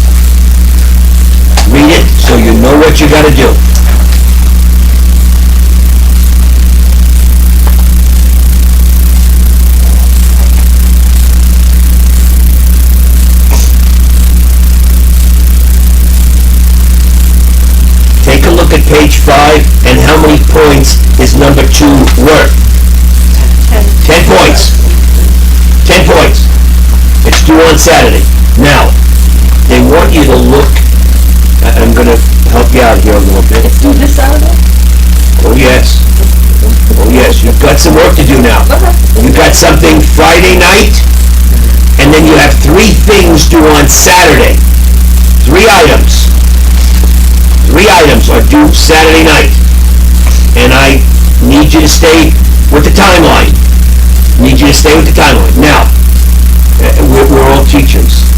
Read it so you know what you gotta do. Take a look at page 5, and how many points is number 2 worth? 10 points. 10 points. It's due on Saturday. Now, they want you to look, I'm going to help you out here a little bit. It's due this Saturday? Oh yes. Oh yes, you've got some work to do now. You've got something Friday night, and then you have 3 things due on Saturday. 3 items. 3 items are due Saturday night. And I need you to stay with the timeline. Need you to stay with the timeline. Now, we're all teachers.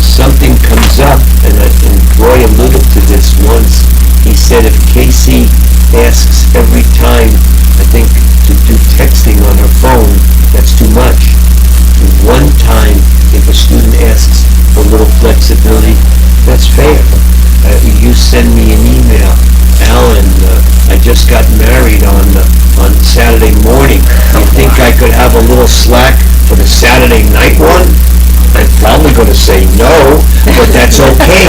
Something comes up, and Roy alluded to this once. He said if Casey asks every time, I think, to do texting on her phone, that's too much. One time, if a student asks for a little flexibility, that's fair. You send me an email, Alan, I just got married on Saturday morning. You think I could have a little slack for the Saturday night one? I'm probably going to say no, but that's okay.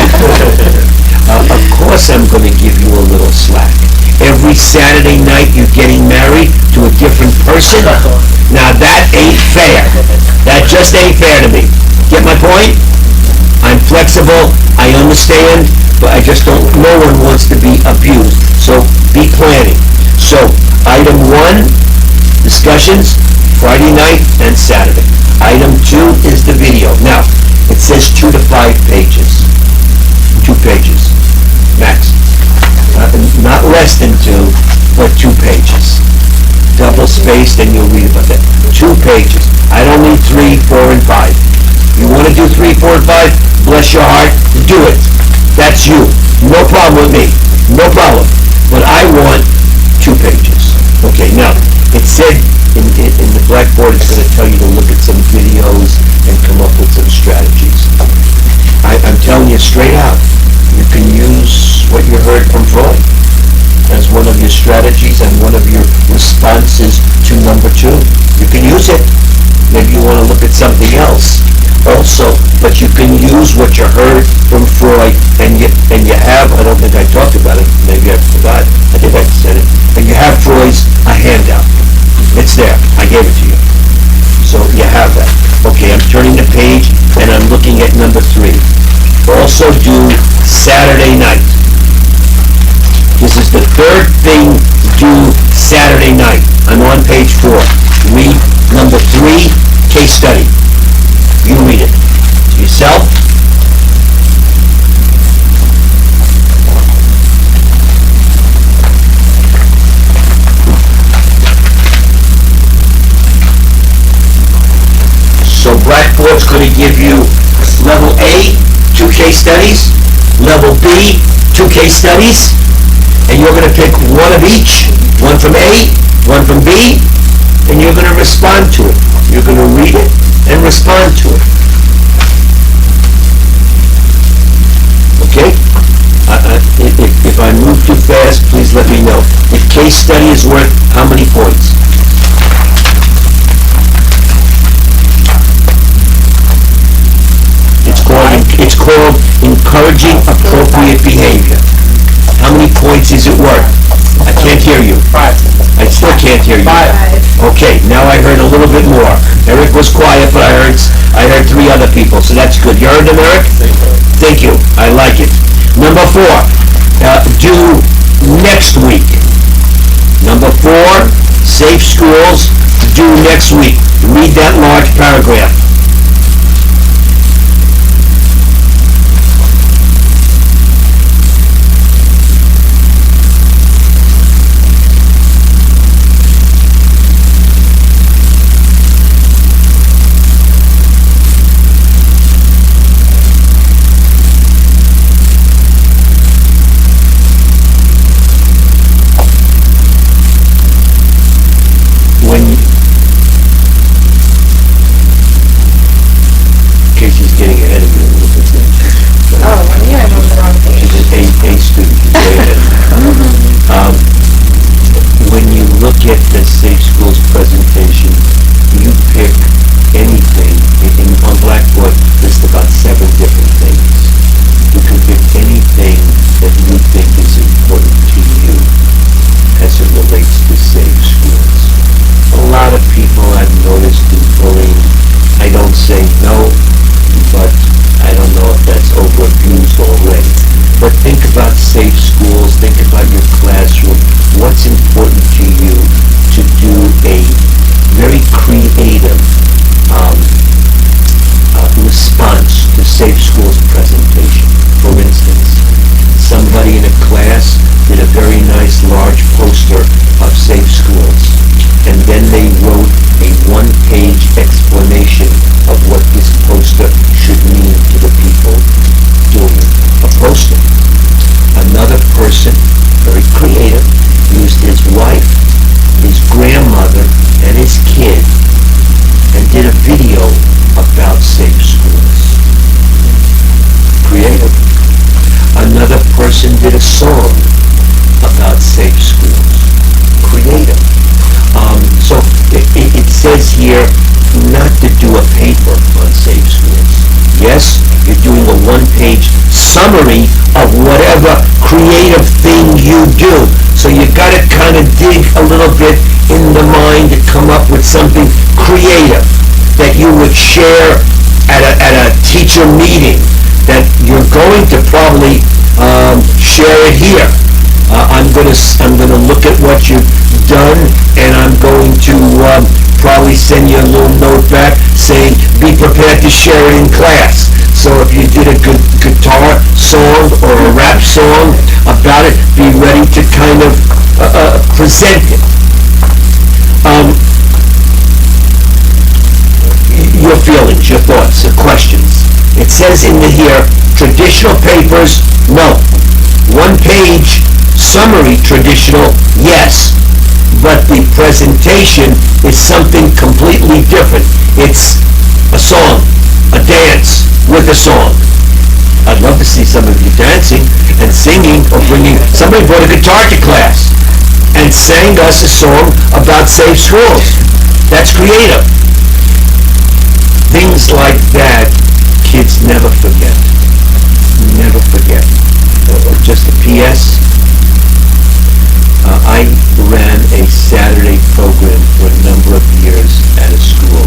Of course I'm going to give you a little slack. Every Saturday night you're getting married to a different person? Now that ain't fair. That just ain't fair to me. Get my point? I'm flexible, I understand, but I just don't, no one wants to be abused. So be planning. So item 1, discussions, Friday night and Saturday. Item 2 is the video. Now, it says 2 to 5 pages. 2 pages, max. Not less than 2, but 2 pages. Double spaced, and you'll read about that. 2 pages. I don't need 3, 4, and 5. You want to do 3, 4, and 5? Bless your heart, do it. That's you. No problem with me. No problem. But I want 2 pages. Okay, now, it said in the blackboard, it's going to tell you to look at some videos and come up with some strategies. I'm telling you straight out, you can use what you heard from Freud as one of your strategies and one of your responses to number 2. You can use it. Maybe you want to look at something else also, but you can use what you heard from Freud, and you have, I don't think I talked about it, maybe I forgot, I think I said it, and you have Freud's a handout. It's there. I gave it to you. So you have that. Okay, I'm turning the page, and I'm looking at number 3. Also due Saturday night. This is the 3rd thing due Saturday night. I'm on page 4. Read number 3, case study. You read it to yourself. So Blackboard's going to give you Level A, 2 case studies. Level B, 2 case studies. And you're going to pick one of each, one from A, one from B, and you're going to respond to it. You're going to read it and respond to it. Okay? If I move too fast, please let me know. The case study is worth how many points? It's called encouraging appropriate behavior. How many points is it worth? I can't hear you. 5. I still can't hear you. 5. Okay, now I heard a little bit more. Eric was quiet, but I heard 3 other people, so that's good. You heard them, Eric? Thank you. I like it. Number 4, do next week. Number 4, safe schools, do next week. Read that large paragraph. Casey's getting ahead of me a little bit there. Yeah, I'm on the wrong page. She's an A student. She's way ahead of me. When you look at the Safe Schools presentation, you pick anything. On Blackboard, list about 7 different things. You can pick anything that you think is important to you as it relates to Safe Schools. A lot of people I've noticed do bullying. I don't say no, but I don't know if that's overabused already. But think about safe schools, think about your classroom. What's important to you to do a very creative response to Safe Schools presentation? For instance, somebody in a class did a very nice large poster of Safe Schools, and then they wrote a 1-page explanation of what this poster should mean to the people doing a poster. Another person, very creative, used his wife, his grandmother, and his kid, and did a video about Safe Schools. Creative. Another person did a song about Safe Schools. Creative. So it says here not to do a paper on Safe Schools. Yes, you're doing a 1-page summary of whatever creative thing you do. So you got to kind of dig a little bit in the mind to come up with something creative that you would share at a teacher meeting, that you're going to probably share it here. I'm gonna look at what you've done, and I'm going to probably send you a little note back saying, be prepared to share it in class. So if you did a good guitar song or a rap song about it, be ready to kind of present it. Your feelings, your thoughts, your questions. It says in here, traditional papers, no. 1-page summary traditional, yes. But the presentation is something completely different. It's a song, a dance with a song. I'd love to see some of you dancing and singing, or somebody brought a guitar to class and sang us a song about safe schools. That's creative. Things like that, kids never forget. Never forget. Just a P.S. I ran a Saturday program for a number of years at a school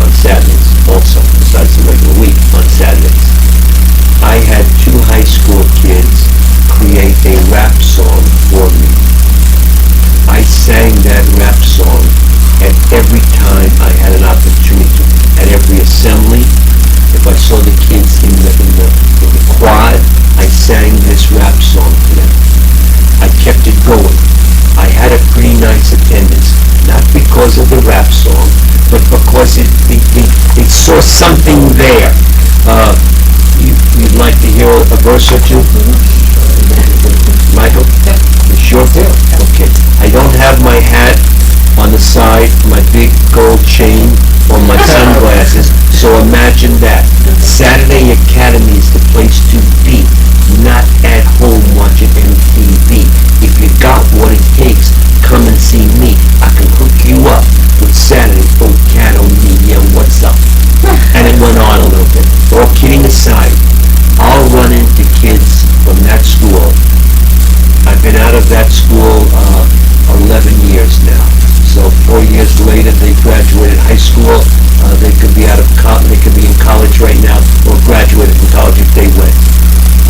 on Saturdays also, besides the regular week, on Saturdays. I had 2 high school kids create a rap song for me. I sang that rap song at every time I had an opportunity. At every assembly, if I saw the kids in the quad, I sang this rap song to them. I kept it going. I had a pretty nice attendance, not because because of the rap song, but because it saw something there. You'd like to hear a verse or two? Michael? You sure? Okay. I don't have my hat on the side, my big gold chain, or my sunglasses, so imagine that. Saturday Academy is the place to be, not at home watching MTV. If you got what it takes, come and see me. I can hook you up with Saturday Academy. Yeah, what's up? And it went on a little bit. All kidding aside, I'll run into kids from that school. I've been out of that school 11 years now. So 4 years later, they graduated high school. They could be out of they could be in college right now, or graduated from college if they went.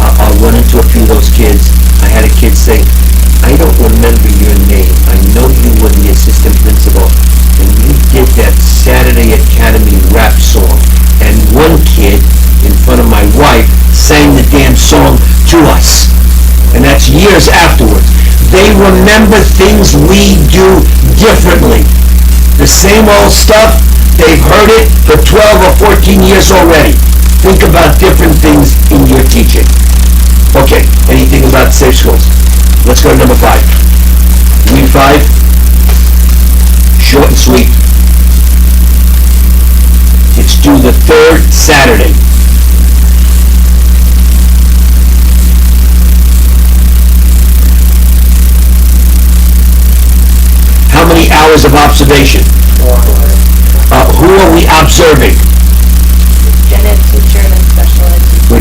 I'll run into a few of those kids. I had a kid say, "I don't remember your name. I know you were the assistant principal, and you did that Saturday Academy rap song." And one kid, in front of my wife, sang the damn song to us. And that's years afterwards. They remember things we do differently. The same old stuff, they've heard it for 12 or 14 years already. Think about different things in your teaching. Okay, anything about safe schools? Let's go to number 5. Week 5, short and sweet. It's due the 3rd Saturday. How many hours of observation? Who are we observing? Gen Ed teacher and special ed teacher.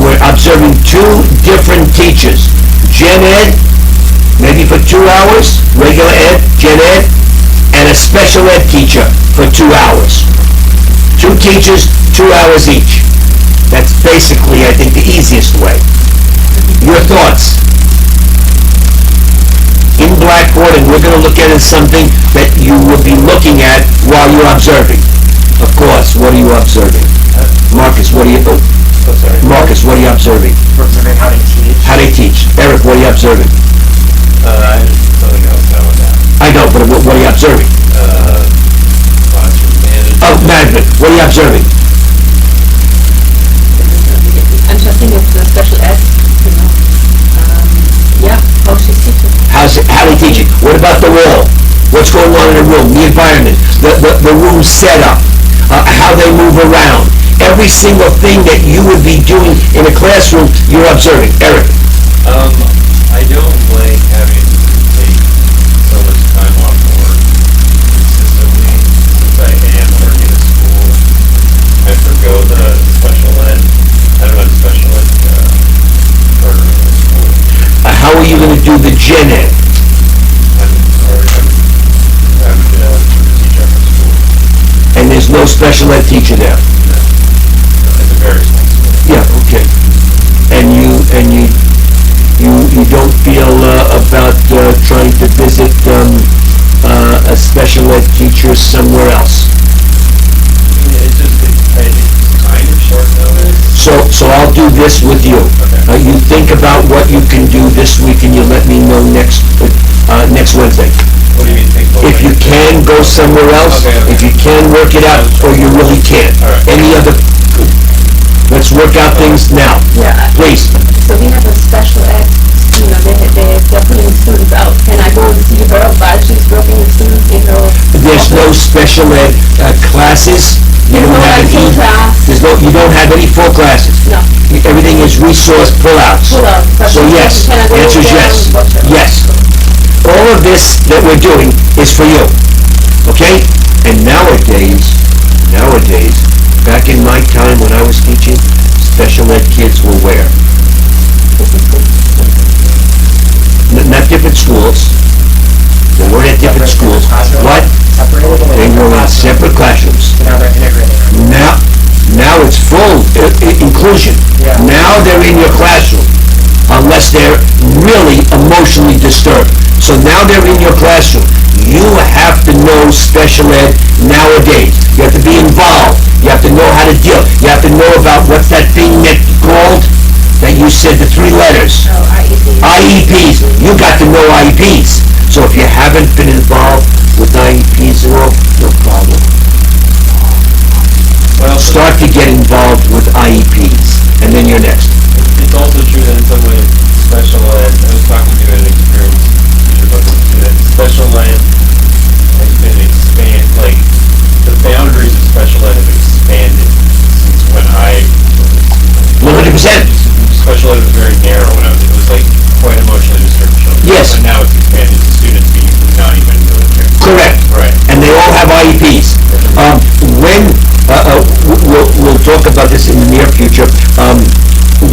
We're observing 2 different teachers. Gen Ed, maybe for 2 hours, regular ed, Gen Ed, and a special ed teacher for 2 hours. 2 teachers, 2 hours each. That's basically, I think, the easiest way. Your thoughts? In Blackboard, and we're going to look at it as something that you will be looking at while you're observing. Of course, what are you observing? Marcus, what are you... Marcus, what are you observing? Observing how they teach. How they teach. Eric, what are you observing? I just something else I would have. I know, but what are you observing? Classroom management. Oh, management. What are you observing? I'm just thinking of the special ed, you know. Yeah, how she's teaching. How they teach it? What about the wall? What's going on in the room? The environment? The room setup? How they move around? Every single thing that you would be doing in a classroom, you're observing. Eric? I don't like having to take so much time off work consistently since I am working at school. I forgo the special ed. I don't have special ed program at school. How are you going to do the Gen Ed? I'm having to teacher at school. And there's no special ed teacher there? No. It's a very small school. Yeah, okay. And you don't feel about trying to visit a special ed teacher somewhere else? It's kind of short notice. So I'll do this with you. Okay. You think about what you can do this week, and you let me know next Wednesday. What do you mean think about? If you can, go somewhere else. Okay. If you can, work it out, or you really can't. All right. Any other? Let's work out things now. Yeah. Please. So we have a special ed, you know, they're putting students out. Can I go and see her while she's working with students, you know? There's no special ed classes. You There's don't no, have like, any. full class. You don't have any full classes. No. Everything is resource pullouts. Pull out. But So yes, can I go answer is there yes. and watch her? Yes. All of this that we're doing is for you. Okay? And nowadays, back in my time when I was teaching, special ed kids were where? Not different schools. They weren't at different schools. What? They were in separate classrooms. Now they're integrating. Now it's full inclusion. Yeah. Now they're in your classroom, unless they're really emotionally disturbed. So now they're in your classroom. You have to know special ed nowadays. You have to be involved. You have to know how to deal. You have to know about what's that thing that called, that you said the 3 letters. Oh, IEP. IEPs. You got to know IEPs. So if you haven't been involved, with IEPs and all, no problem. Well, Start to get involved with IEPs, and then you're next. it's also true that in some ways, special ed, I was talking to an experienced teacher about this too, that special ed has been like, the boundaries of special ed have expanded since when I was 100%. Special ed was very narrow when it was like quite emotionally disturbed children. Yes. But now it's expanded to students being not even military. Correct. Right. And they all have IEPs. We'll talk about this in the near future.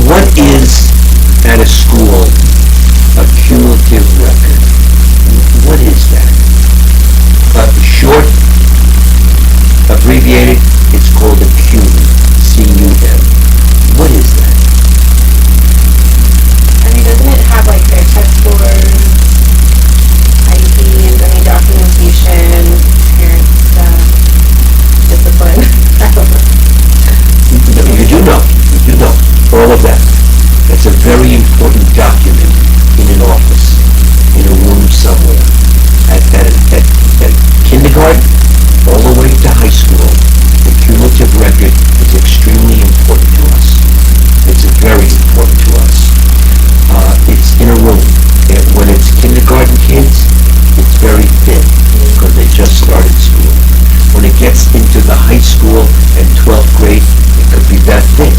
What is, at a school, a cumulative record? What is that? Short, abbreviated, it's called a CUM. C-U-M. What is that? I mean, doesn't it have like their test scores, IEP, and documentation, parent stuff, discipline? I don't know. You do know. You do know. All of that. It's a very important document in an office, in a room somewhere. At kindergarten, all the way to high school, the cumulative record is extremely important to us. It's very important to us. It's in a room. When it's kindergarten kids, it's very thin because they just started school. When it gets into the high school and 12th grade, it could be that thick.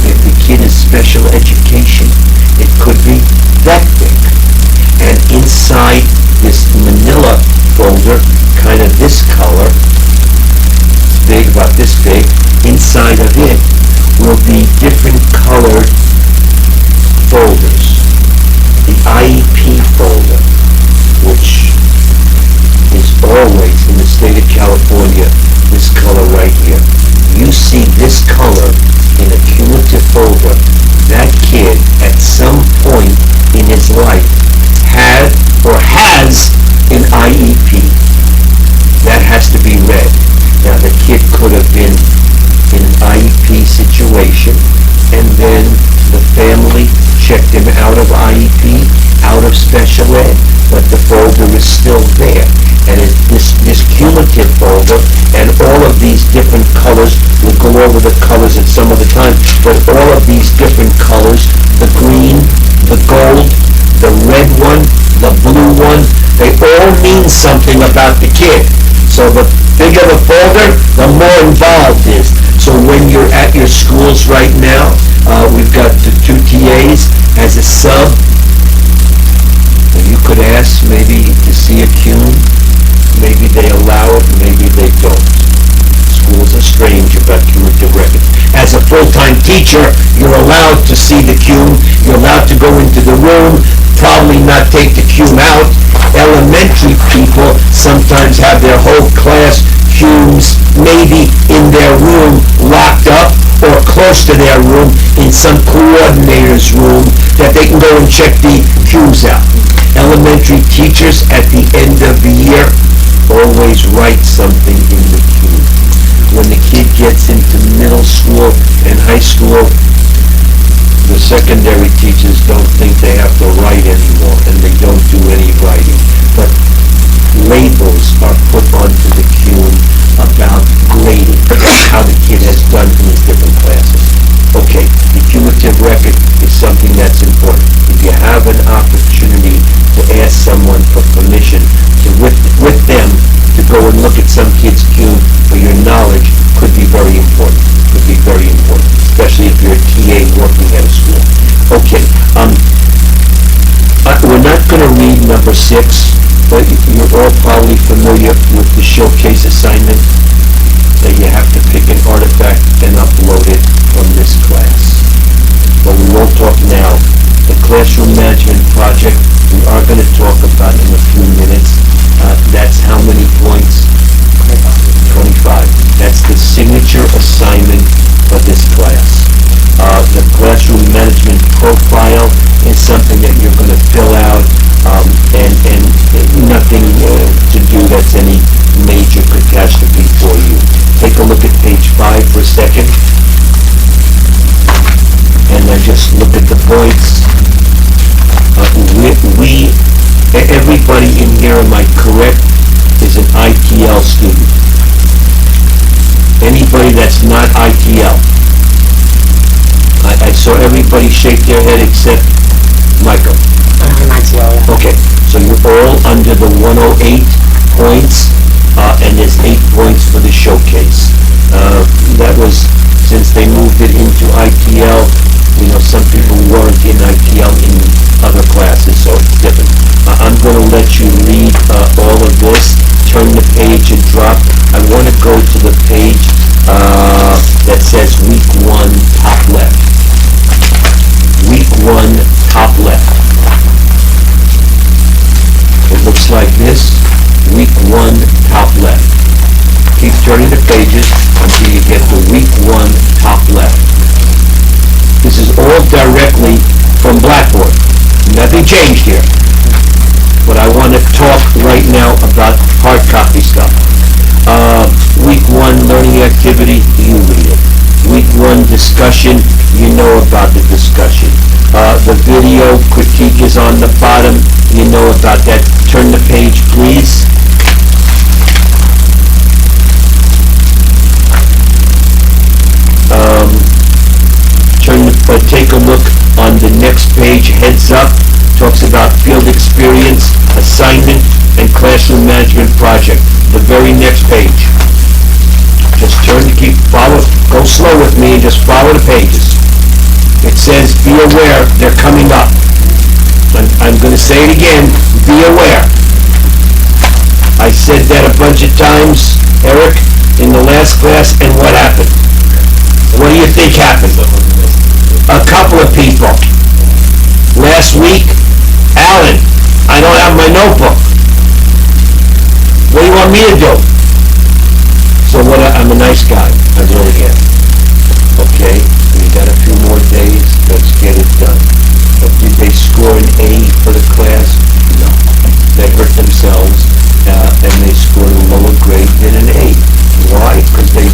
If the kid is special education, it could be that thick. And inside this manila folder, kind of this color, it's big, about this big, inside of it will be different colored folders. The IEP folder, which is always in the state of California, this color right here. You see this color in a cumulative folder, that kid at some point in his life had or has an IEP. That has to be read. Now the kid could have been in an IEP situation, and then the family checked him out of IEP, out of special ed, but the folder is still there. And this cumulative folder and all of these different colors, we'll go over the colors at some other time, but all of these different colors, the green, the gold, the red one, the blue one, they all mean something about the kid. So the bigger the folder, the more involved it is. So when you're at your schools right now, we've got the 2 TAs as a sub. You could ask maybe to see a CUM. Maybe they allow it, maybe they don't. Schools are strange about cumulative records. As a full-time teacher, you're allowed to see the CUM. You're allowed to go into the room, probably not take the CUM out. Elementary people sometimes have their whole class CUMs maybe in their room locked up or close to their room in some coordinator's room that they can go and check the CUMs out. Elementary teachers at the end of the year always write something in the CUM. When the kid gets into middle school and high school, the secondary teachers don't think they have to write anymore, and they don't do any writing. But labels are put onto the CUM about grading, how the kid has done in his different classes. Okay, the cumulative record is something that's important. If you have an opportunity to ask someone for permission to, with them, to go and look at some kid's CUM for your knowledge, could be very important. Could be very important, especially if you're a TA working at a school. Okay, we're not going to read number 6, but you're all probably familiar with the showcase assignment that you have to pick an artifact and upload it from this class. But we won't talk now. The classroom management project, we are going to talk about in a few minutes. That's how many points? 25. That's the signature assignment for this class. The classroom management profile is something that you're going to fill out, and nothing to do that's any major catastrophe for you. Take a look at page 5 for a second, and then just look at the points. Everybody in here, am I correct, is ITL student? Anybody that's not ITL? I saw everybody shake their head except Michael. I'm ITL, yeah. Okay, so you're all under the 108 points, and there's 8 points for the showcase. That was, since they moved it into ITL, you know, some people weren't in ITL in other classes, so it's different. I'm going to let you read all of this, turn the page and drop. I want to go to the page that says week 1, top left. Week 1, top left. It looks like this. Week 1, top left. Keep turning the pages until you get to week 1, top left. This is all directly from Blackboard. Nothing changed here. But I want to talk right now about hard copy stuff. Week 1 learning activity, you read it. Week 1 discussion, you know about the discussion. The video critique is on the bottom, you know about that. Turn the page, please. Take a look on the next page, heads up, talks about field experience, assignment, and classroom management project. The very next page. Just go slow with me and just follow the pages. It says, be aware, they're coming up. I'm going to say it again, be aware. I said that a bunch of times, Eric, in the last class, and what happened? What do you think happened? A couple of people. Last week, Alan, I don't have my notebook. What do you want me to do? So I'm a nice guy. I really am. Okay, we got a few more days. Let's get it done. But did they score an A for the class? No. They hurt themselves, and they scored a lower grade than an A. Why? Because they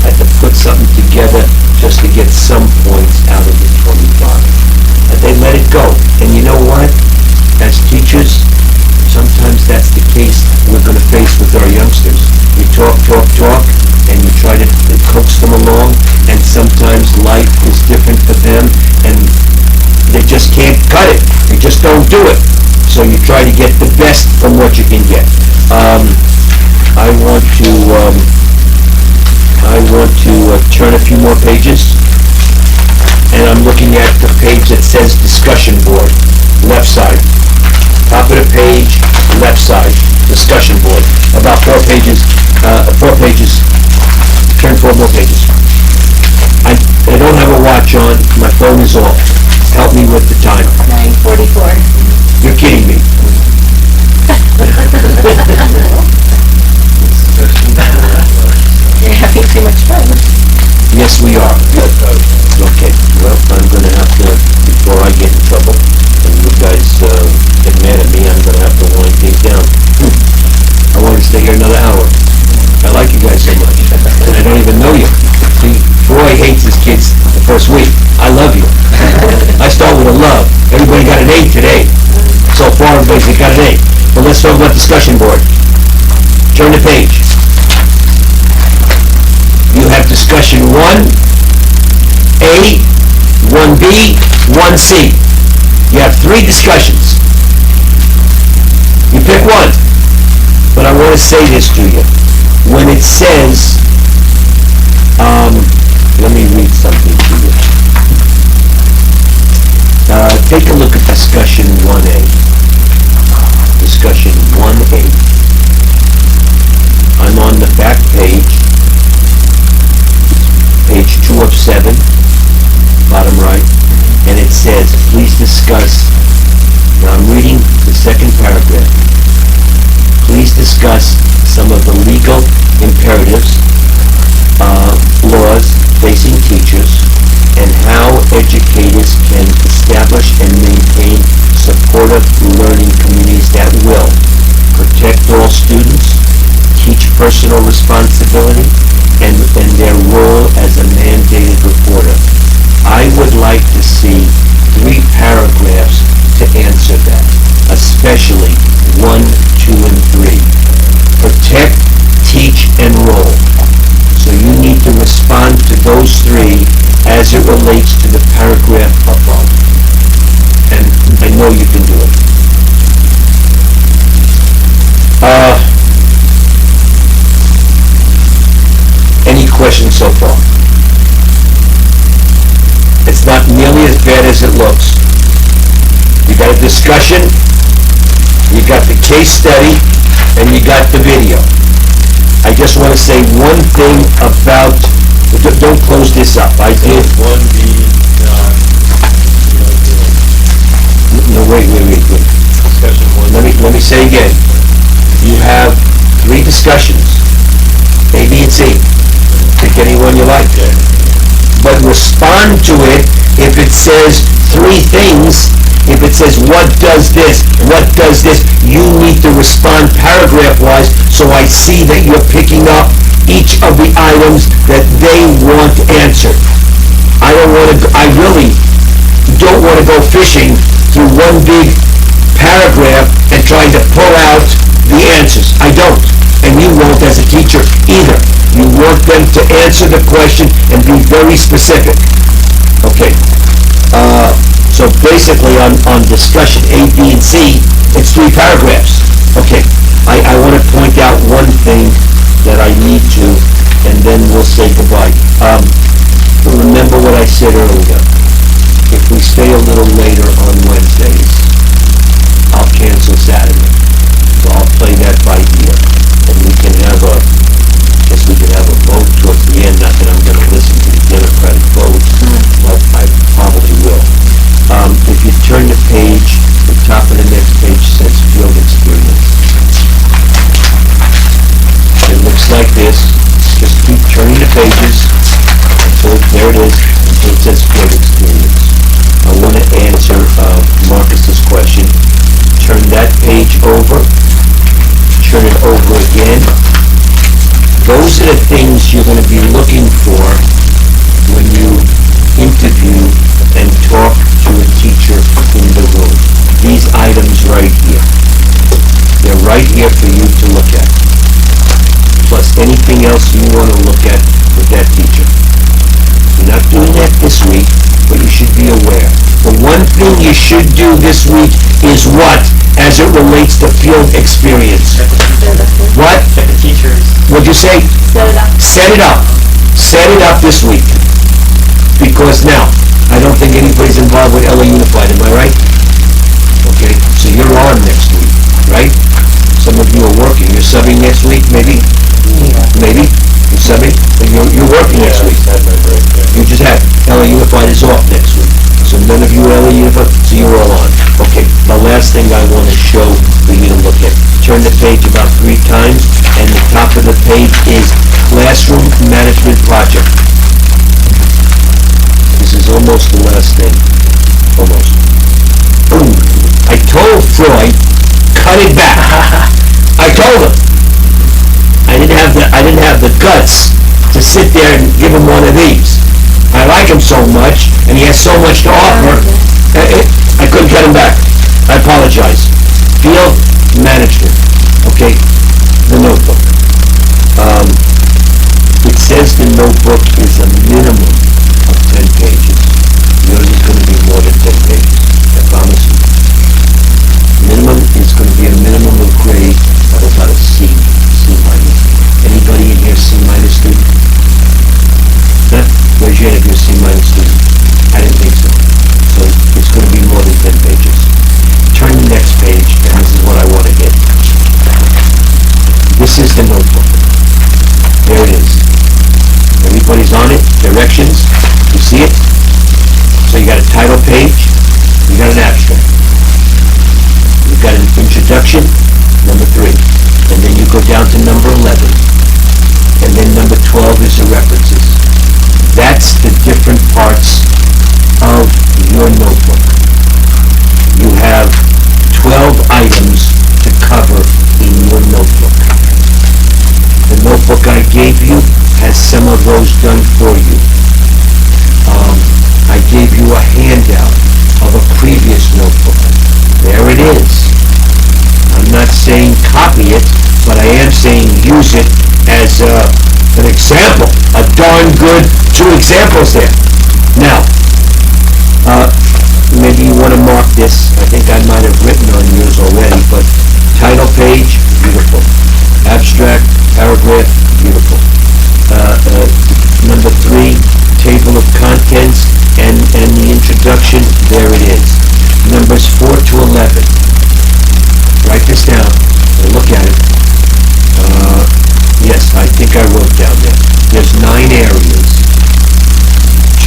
had to put something together just to get some points out of the 25. And they let it go. And you know what? As teachers, sometimes that's the case we're going to face with our youngsters. You talk, and you try to coax them along, and sometimes life is different for them, and they just can't cut it. They just don't do it. So you try to get the best from what you can get. I want to turn a few more pages, and I'm looking at the page that says discussion board, left side. Top of the page, left side, discussion board. About 4 pages, 4 pages. Turn 4 more pages. I don't have a watch on, my phone is off. Help me with the time. 9:44. You're kidding me. You're having too much fun. Yes, we are. Okay, well, I'm going to have to, before I get in trouble, and you guys get mad at me, I'm going to have to wind things down. I want to stay here another hour. I like you guys so much. And I don't even know you. See, Troy hates his kids the first week. I love you. I start with a love. Everybody got an A today. So far, everybody's got an A. But let's talk about discussion board. Turn the page. You have discussion 1A, 1B, 1C. You have 3 discussions. You pick one. But I want to say this to you. When it says, let me read something to you. Take a look at discussion 1A. Discussion 1A. I'm on the back page, page 2 of 7, bottom right, and it says, please discuss, now I'm reading the second paragraph, please discuss some of the legal imperatives, laws facing teachers, and how educators can establish and maintain supportive learning communities that will protect all students, teach personal responsibility, and their role as a mandated reporter. I would like to see 3 paragraphs to answer that, especially 1, 2, and 3. Protect those three as it relates to the paragraph above. And I know you can do it. Any questions so far? It's not nearly as bad as it looks. You got a discussion, you got the case study, and you got the video. I just want to say one thing about, don't close this up. I did. One B, No, wait. discussion one. Let me say again. You have 3 discussions, A, B, and C. Pick any one you like. But respond to it if it says 3 things. If it says, what does this, you need to respond paragraph-wise so I see that you're picking up each of the items that they want answered. I really don't want to go fishing through one big paragraph and trying to pull out the answers. I don't. And you won't as a teacher either. You want them to answer the question and be very specific. Okay. So basically on discussion A, B, and C, it's 3 paragraphs. Okay. I want to point out one thing that I need to, and then we'll say goodbye. Remember what I said earlier. If we stay a little later on Wednesdays, I'll cancel Saturday. So I'll play that by ear. And we can have a vote towards the end. Not that I'm going to listen to the Democratic vote, but I probably will. If you turn the page, the top of the next page says field experience. It looks like this. Just keep turning the pages until, there it is, until it says field experience. I want to answer Marcus's question. Turn that page over. Turn it over again. Those are the things you're going to be looking for when you interview and talk to a teacher in the room. These items right here. They're right here for you to look at. Plus anything else you want to look at with that teacher. You're not doing that this week, but you should be aware. The one thing you should do this week is what? As it relates to field experience. What? Get the teachers. What'd you say? Set it up. Set it up. Set it up this week. Because now, I don't think anybody's involved with LA Unified, am I right? Okay, so you're on next week, right? Some of you are working. You're subbing next week, maybe? Maybe? You're subbing? But you're working next week. You just had, LA Unified is off next week. So none of you are LA Unified, so you're all on. Okay, the last thing I want to show for you to look at. Turn the page about 3 times, and the top of the page is Classroom Management Project. This is almost the last thing. Almost. Ooh, I told Freud, cut it back. I told him. I didn't have the guts to sit there and give him one of these. I like him so much, and he has so much to offer. I couldn't cut him back. I apologize. Field management. Okay, the notebook. It says the notebook is a minimum of 10 pages. Yours is going to be more than 10 pages. I promise you. Minimum is going to be a minimum of grade of about a C minus. Anybody in here C minus student? Huh? Raise your hand if you're a C minus student. I didn't think so. So it's going to be more than 10 pages. Turn the next page, and this is what I want to hit. This is the notebook. There it is. Everybody's on it. Directions. You see it? So you got a title page. You got an abstract. You've got an introduction, number 3. And then you go down to number 11. And then number 12 is the references. That's the different parts of your notebook. You have 12 items to cover in your notebook. The notebook I gave you has some of those done for you. I gave you a handout of a previous notebook. There it is. I'm not saying copy it, but I am saying use it as an example. A darn good two examples there. Now, maybe you want to mark this. I think I might have written on yours already, but title page, beautiful. Abstract, paragraph, beautiful. Number 3, table of contents and the introduction, there it is. Numbers 4 to 11. Write this down and look at it. Yes, I think I wrote down there. There's 9 areas.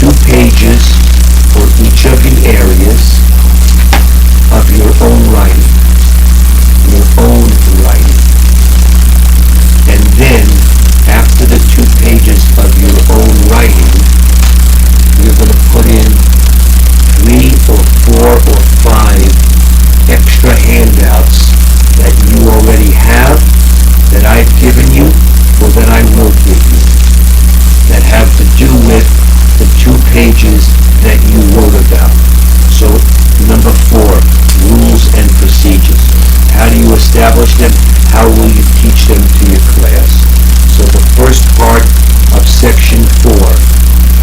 2 pages for each of the areas of your own writing. Your own writing. And then, after the 2 pages of your own writing, you're going to put in 3 or 4 or 5 extra handouts that you already have, that I've given you, or that I will give you, that have to do with the 2 pages that you wrote about. So, number 4, rules and procedures. How do you establish them? How will you teach them to your class? So the first part of section 4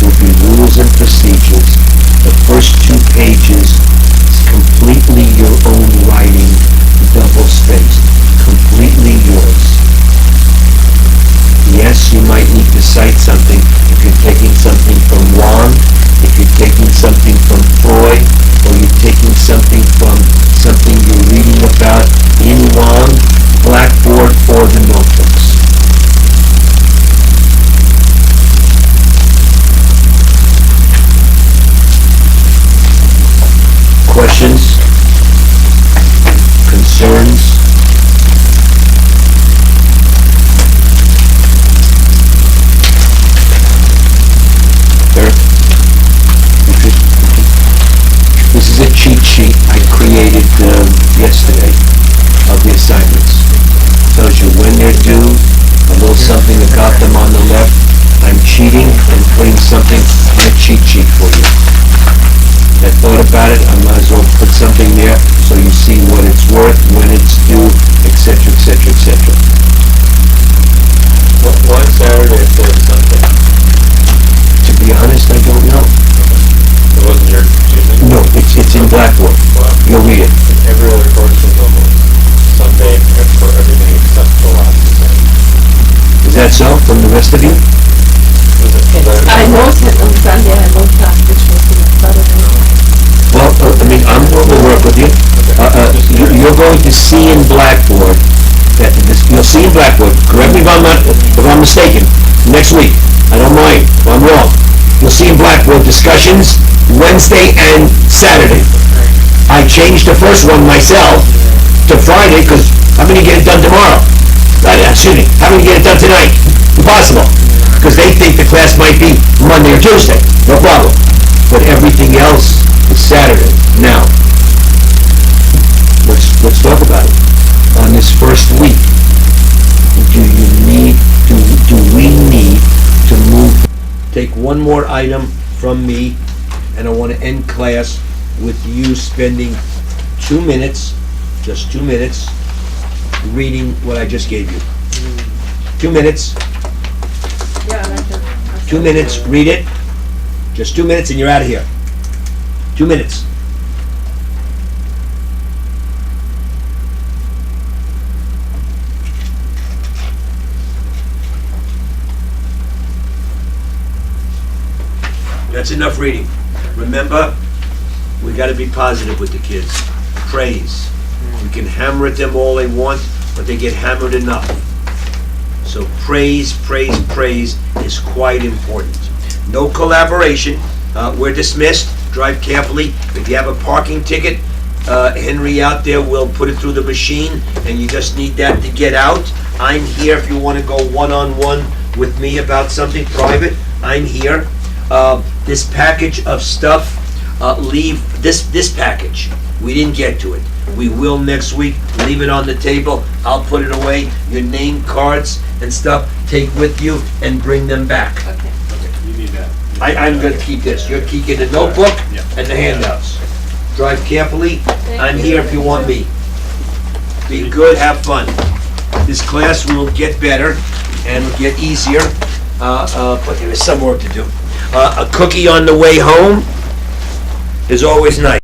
will be rules and procedures. The first 2 pages is completely your own writing, double-spaced, completely yours. Yes, you might need to cite something if you're taking something from Wang, if you're taking something from Freud, or you're taking something from something you're reading about in Wang, Blackboard, or the notebooks. Questions? Concerns? This is a cheat sheet I created yesterday of the assignments. Tells you when they're due, a little something about them on the left. I'm cheating and putting something in a cheat sheet for you. I thought about it, I might as well put something there so you see what it's worth, when it's due, etc., etc., etc. Why Saturday instead of Sunday? To be honest, I don't know. It wasn't your choosing? No, it's in Blackboard. Wow. You'll read it. Every other course was almost Sunday for everything except the last exam. Is that so from the rest of you? Was it Saturday? I wrote it on Sunday, I wrote that, which was on Saturday. Well, I'm willing to work with you. You're going to see in Blackboard, you'll see in Blackboard, correct me if I'm mistaken, next week, I don't mind if I'm wrong. You'll see in Blackboard discussions Wednesday and Saturday. I changed the first one myself to Friday because how many get it done tomorrow? Excuse me, how many get it done tonight? Impossible. Because they think the class might be Monday or Tuesday. No problem. But everything else is Saturday. Now, let's talk about it. On this first week, do we need to move? Take one more item from me, and I want to end class with you spending 2 minutes, just 2 minutes, reading what I just gave you. 2 minutes. Yeah, I like that. 2 minutes, read it. Just 2 minutes and you're out of here. 2 minutes. That's enough reading. Remember, we got to be positive with the kids. Praise. We can hammer at them all they want, but they get hammered enough. So praise, praise, praise is quite important. No collaboration. We're dismissed. Drive carefully. If you have a parking ticket, Henry out there will put it through the machine, and you just need that to get out. I'm here if you want to go one-on-one with me about something private. I'm here. This package of stuff, leave this package. We didn't get to it. We will next week. Leave it on the table. I'll put it away. Your name cards and stuff, take with you and bring them back. Okay. You need that. I'm going to keep this. You're keeping the notebook and the handouts. Drive carefully. I'm here if you want me. Be good, have fun. This class will get better and get easier, but there is some work to do. A cookie on the way home is always nice.